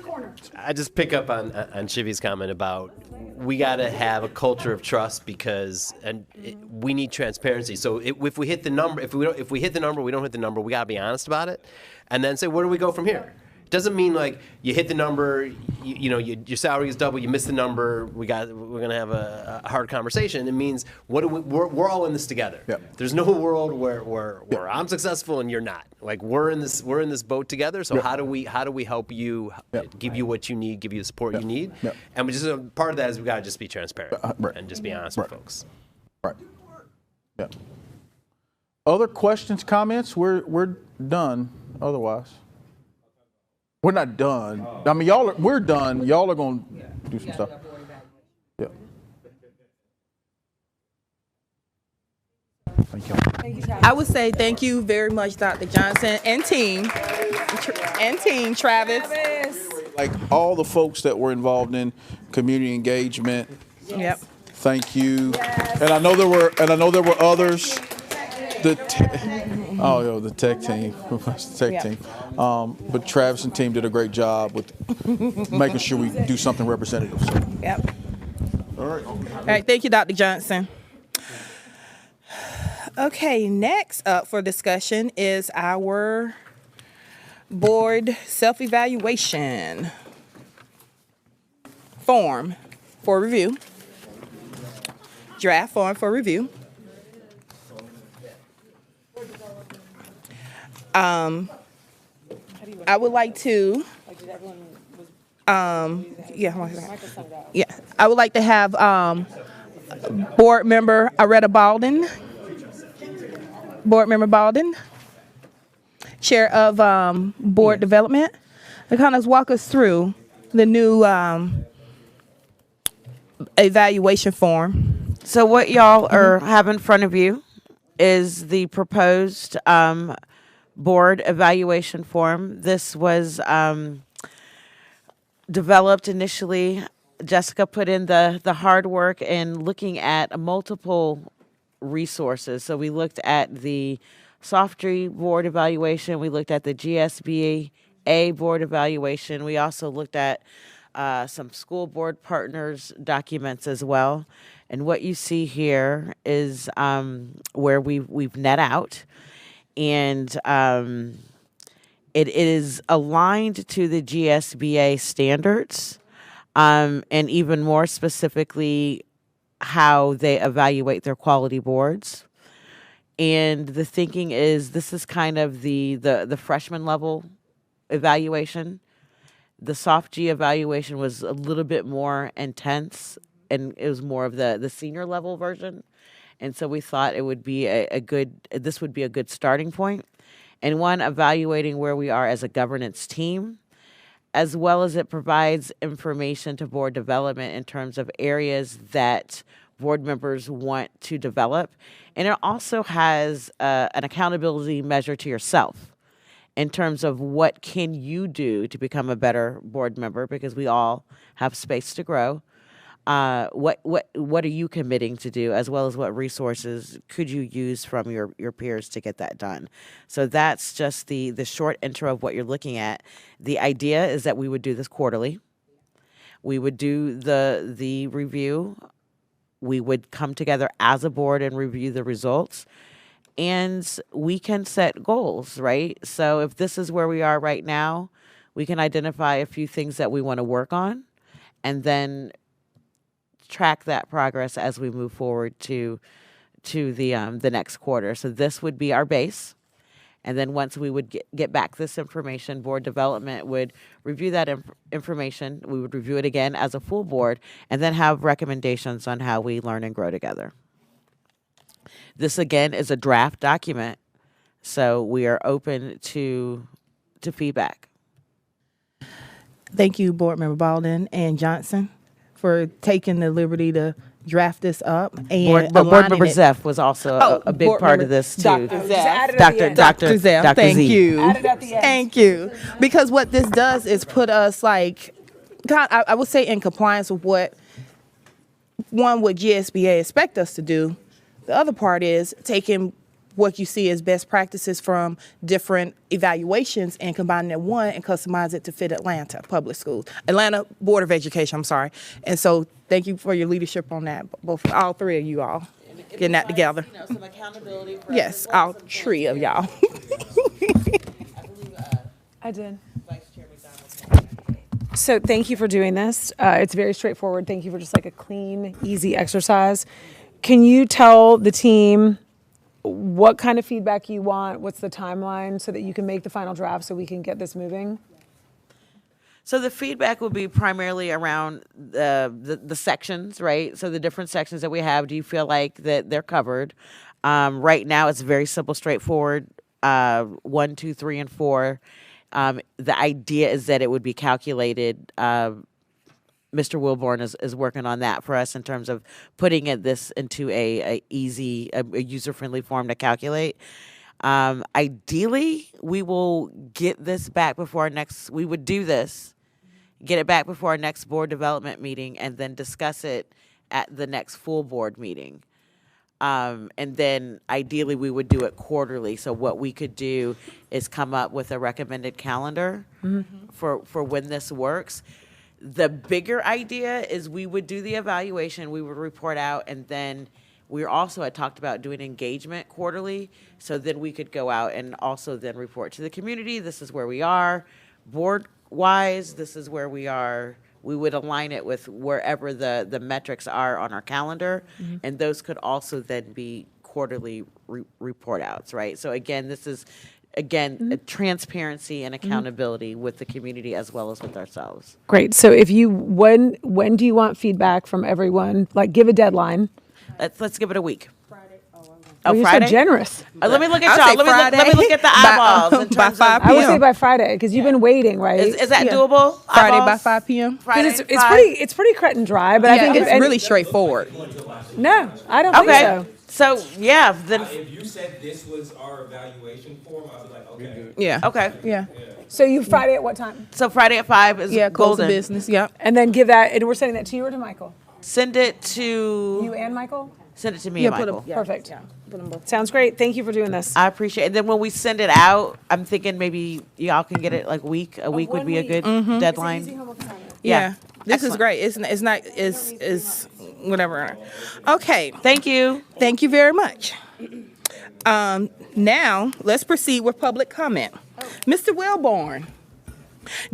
corner. I just pick up on Shivy's comment about we got to have a culture of trust because we need transparency. So if we hit the number, if we hit the number, we don't hit the number. We got to be honest about it, and then say where do we go from here. Doesn't mean like you hit the number, your salary is double, you miss the number, we're gonna have a hard conversation. It means we're all in this together. Yep. There's no world where I'm successful and you're not. Like we're in this boat together. So how do we help you, give you what you need, give you the support you need, and we just part of that is we gotta just be transparent and just be honest with folks. Right. Yeah. Other questions, comments? We're done. Otherwise. We're not done. I mean, we're done. Y'all are going to do some stuff. Yeah. Thank you. I would say thank you very much, Dr. Johnson and team, Travis. Like all the folks that were involved in community engagement. Yep. Thank you. And I know there were others. The tech team, team. But Travis and team did a great job with making sure we do something representative. So. Yep. All right. All right. Thank you, Dr. Johnson. Okay. Next up for discussion is our board self-evaluation form for review. Draft form for review. I would like to, I would like to have board member Aretta Baldwin, chair of board development, to kind of walk us through the new evaluation form. So what y'all are have in front of you is the proposed board evaluation form. This was developed initially. Jessica put in the hard work in looking at multiple resources. So we looked at the Softry board evaluation. We looked at the GSBA board evaluation. We also looked at some school board partners documents as well. And what you see here is where we've net out, and it is aligned to the GSBA standards, and even more specifically, how they evaluate their quality boards. And the thinking is this is kind of the freshman level evaluation. The soft G evaluation was a little bit more intense, and it was more of the senior level version. And so we thought it would be this would be a good starting point. And one, evaluating where we are as a governance team, as well as it provides information to board development in terms of areas that board members want to develop. And it also has an accountability measure to yourself in terms of what can you do to become a better board member, because we all have space to grow. What are you committing to do, as well as what resources could you use from your peers to get that done? So that's just the short intro of what you're looking at. The idea is that we would do this quarterly. We would do the review. We would come together as a board and review the results. And we can set goals, right? So if this is where we are right now, we can identify a few things that we want to work on, and then track that progress as we move forward to the next quarter. So this would be our base. And then once we would get back this information, board development would review that information. We would review it again as a full board, and then have recommendations on how we learn and grow together. This, again, is a draft document, so we are open to feedback. Thank you, Board Member Baldwin and Johnson, for taking the liberty to draft this up. And Board Member Zeff was also a big part of this too. Dr. Zeff. Dr. Zeff. Thank Z. you. Added at the end. Thank you. Because what this does is put us I would say in compliance with what GSBA expect us to do. The other part is taking what you see as best practices from different evaluations and combining it in one and customize it to fit Atlanta Public Schools, Atlanta Board of Education, I'm sorry. And so thank you for your leadership on that, all three of you all, getting that together. Some accountability for Yes, all three of y'all. I did. So thank you for doing this. It's very straightforward. Thank you for just like a clean, easy exercise. Can you tell the team what kind of feedback you want? What's the timeline so that you can make the final draft so we can get this moving? So the feedback will be primarily around the sections, right? So the different sections that we have, do you feel like that they're covered? Right now, it's very simple, straightforward, 1, 2, 3, and 4. The idea is that it would be calculated. Mr. Wilborn is working on that for us in terms of putting this into a user-friendly form to calculate. Ideally, we will get this back before get it back before our next board development meeting, and then discuss it at the next full board meeting. And then ideally we would do it quarterly. So what we could do is come up with a recommended calendar for when this works. The bigger idea is we would do the evaluation, we would report out, and then we also had talked about doing engagement quarterly, so then we could go out and also then report to the community, this is where we are, board-wise, this is where we are. We would align it with wherever the metrics are on our calendar, and those could also then be quarterly report outs, right? So again, this is a transparency and accountability with the community as well as with ourselves. Great. So if you, when do you want feedback from everyone? Like, give a deadline. Let's give it a week. Oh, you're Friday? so generous. Let me look at y'all. Let me look at the eyeballs. By 5 p.m. I would say by Friday, because you've been waiting, right? Is that doable? Friday by Eyeballs? 5 p.m. Friday, It's pretty cut and dry, but I think it's really straightforward. No, I don't think so. So, yeah, then, If you said this was our evaluation form, I'd be like, okay. Yeah. okay. Yeah. So you Friday at what time? So Friday at 5 is Yeah, close the golden. business. Yeah. And then give that, and we're sending that to you or to Michael? Send it to, You and Michael? send it to me Yeah, and put 'em- Michael. yeah. Perfect. Yeah. Put 'em both. Sounds great. Thank you for doing this. I appreciate it. And then when we send it out, I'm thinking maybe y'all can get it like a week would 1 be a week. good It's an easy deadline. homework assignment. Yeah. This is Excellent. great. It's not it's whatever. Okay. Thank you. Thank you very much. Now let's proceed with public comment. Mr. Wellborn,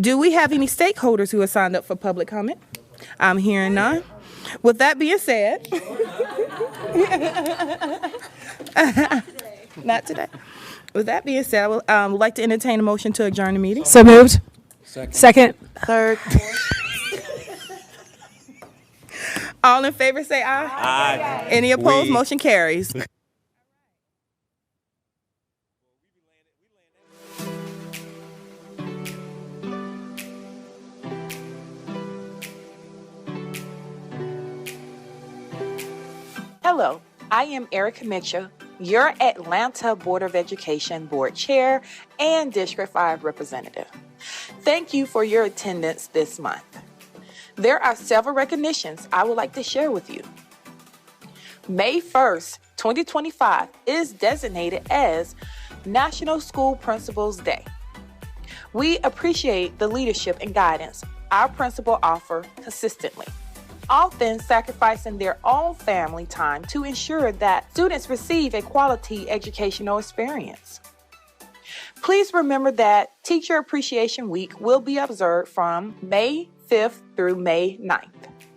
do we have any stakeholders who have signed up for public comment? I'm hearing none. With that being said, not today. With that being said, I would like to entertain a motion to adjourn the meeting. So moved. Second. Third. All in favor say aye. Aye. Any opposed? We. Motion carries. Hello, I am Erica Mitchell, your Atlanta Board of Education Board Chair and District 5 Representative. Thank you for your attendance this month. There are several recognitions I would like to share with you. May 1st, 2025 is designated as National School Principals Day. We appreciate the leadership and guidance our principals offer consistently, often sacrificing their own family time to ensure that students receive a quality educational experience. Please remember that Teacher Appreciation Week will be observed from May 5th through May 9th.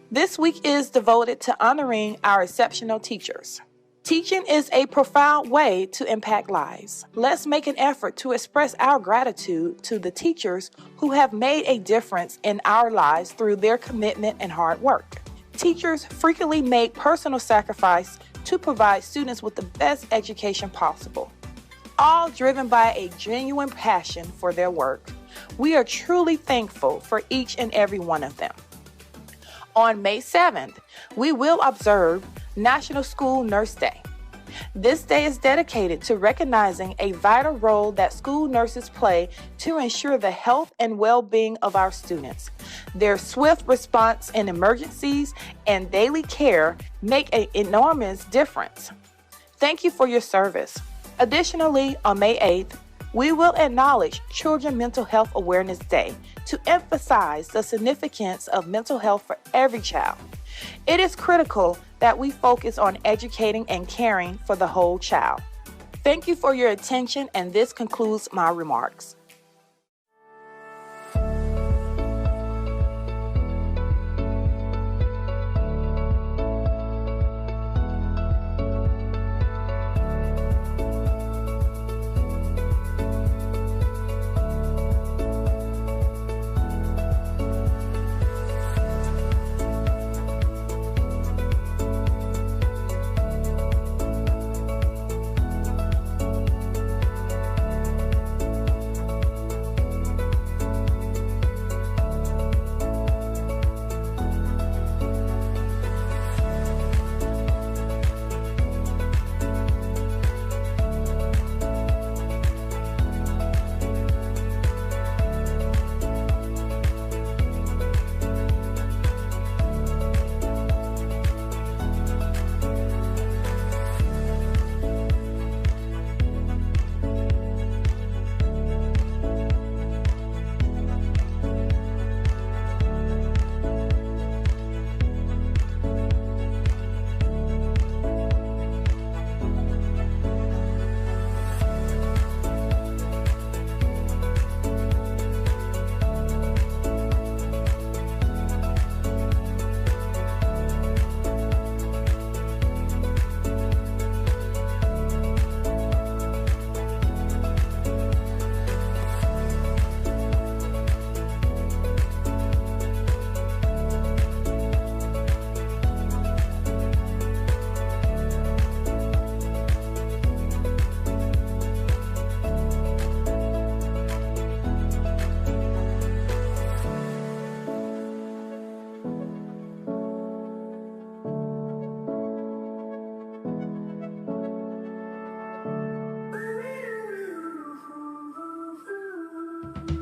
This week is devoted to honoring our exceptional teachers. Teaching is a profound way to impact lives. Let's make an effort to express our gratitude to the teachers who have made a difference in our lives through their commitment and hard work. Teachers frequently make personal sacrifice to provide students with the best education possible, all driven by a genuine passion for their work. We are truly thankful for each and every one of them. On May 7th, we will observe National School Nurse Day. This day is dedicated to recognizing a vital role that school nurses play to ensure the health and well-being of our students. Their swift response in emergencies and daily care make an enormous difference. Thank you for your service. Additionally, on May 8th, we will acknowledge Children's Mental Health Awareness Day to emphasize the significance of mental health for every child. It is critical that we focus on educating and caring for the whole child. Thank you for your attention, and this concludes my remarks. you.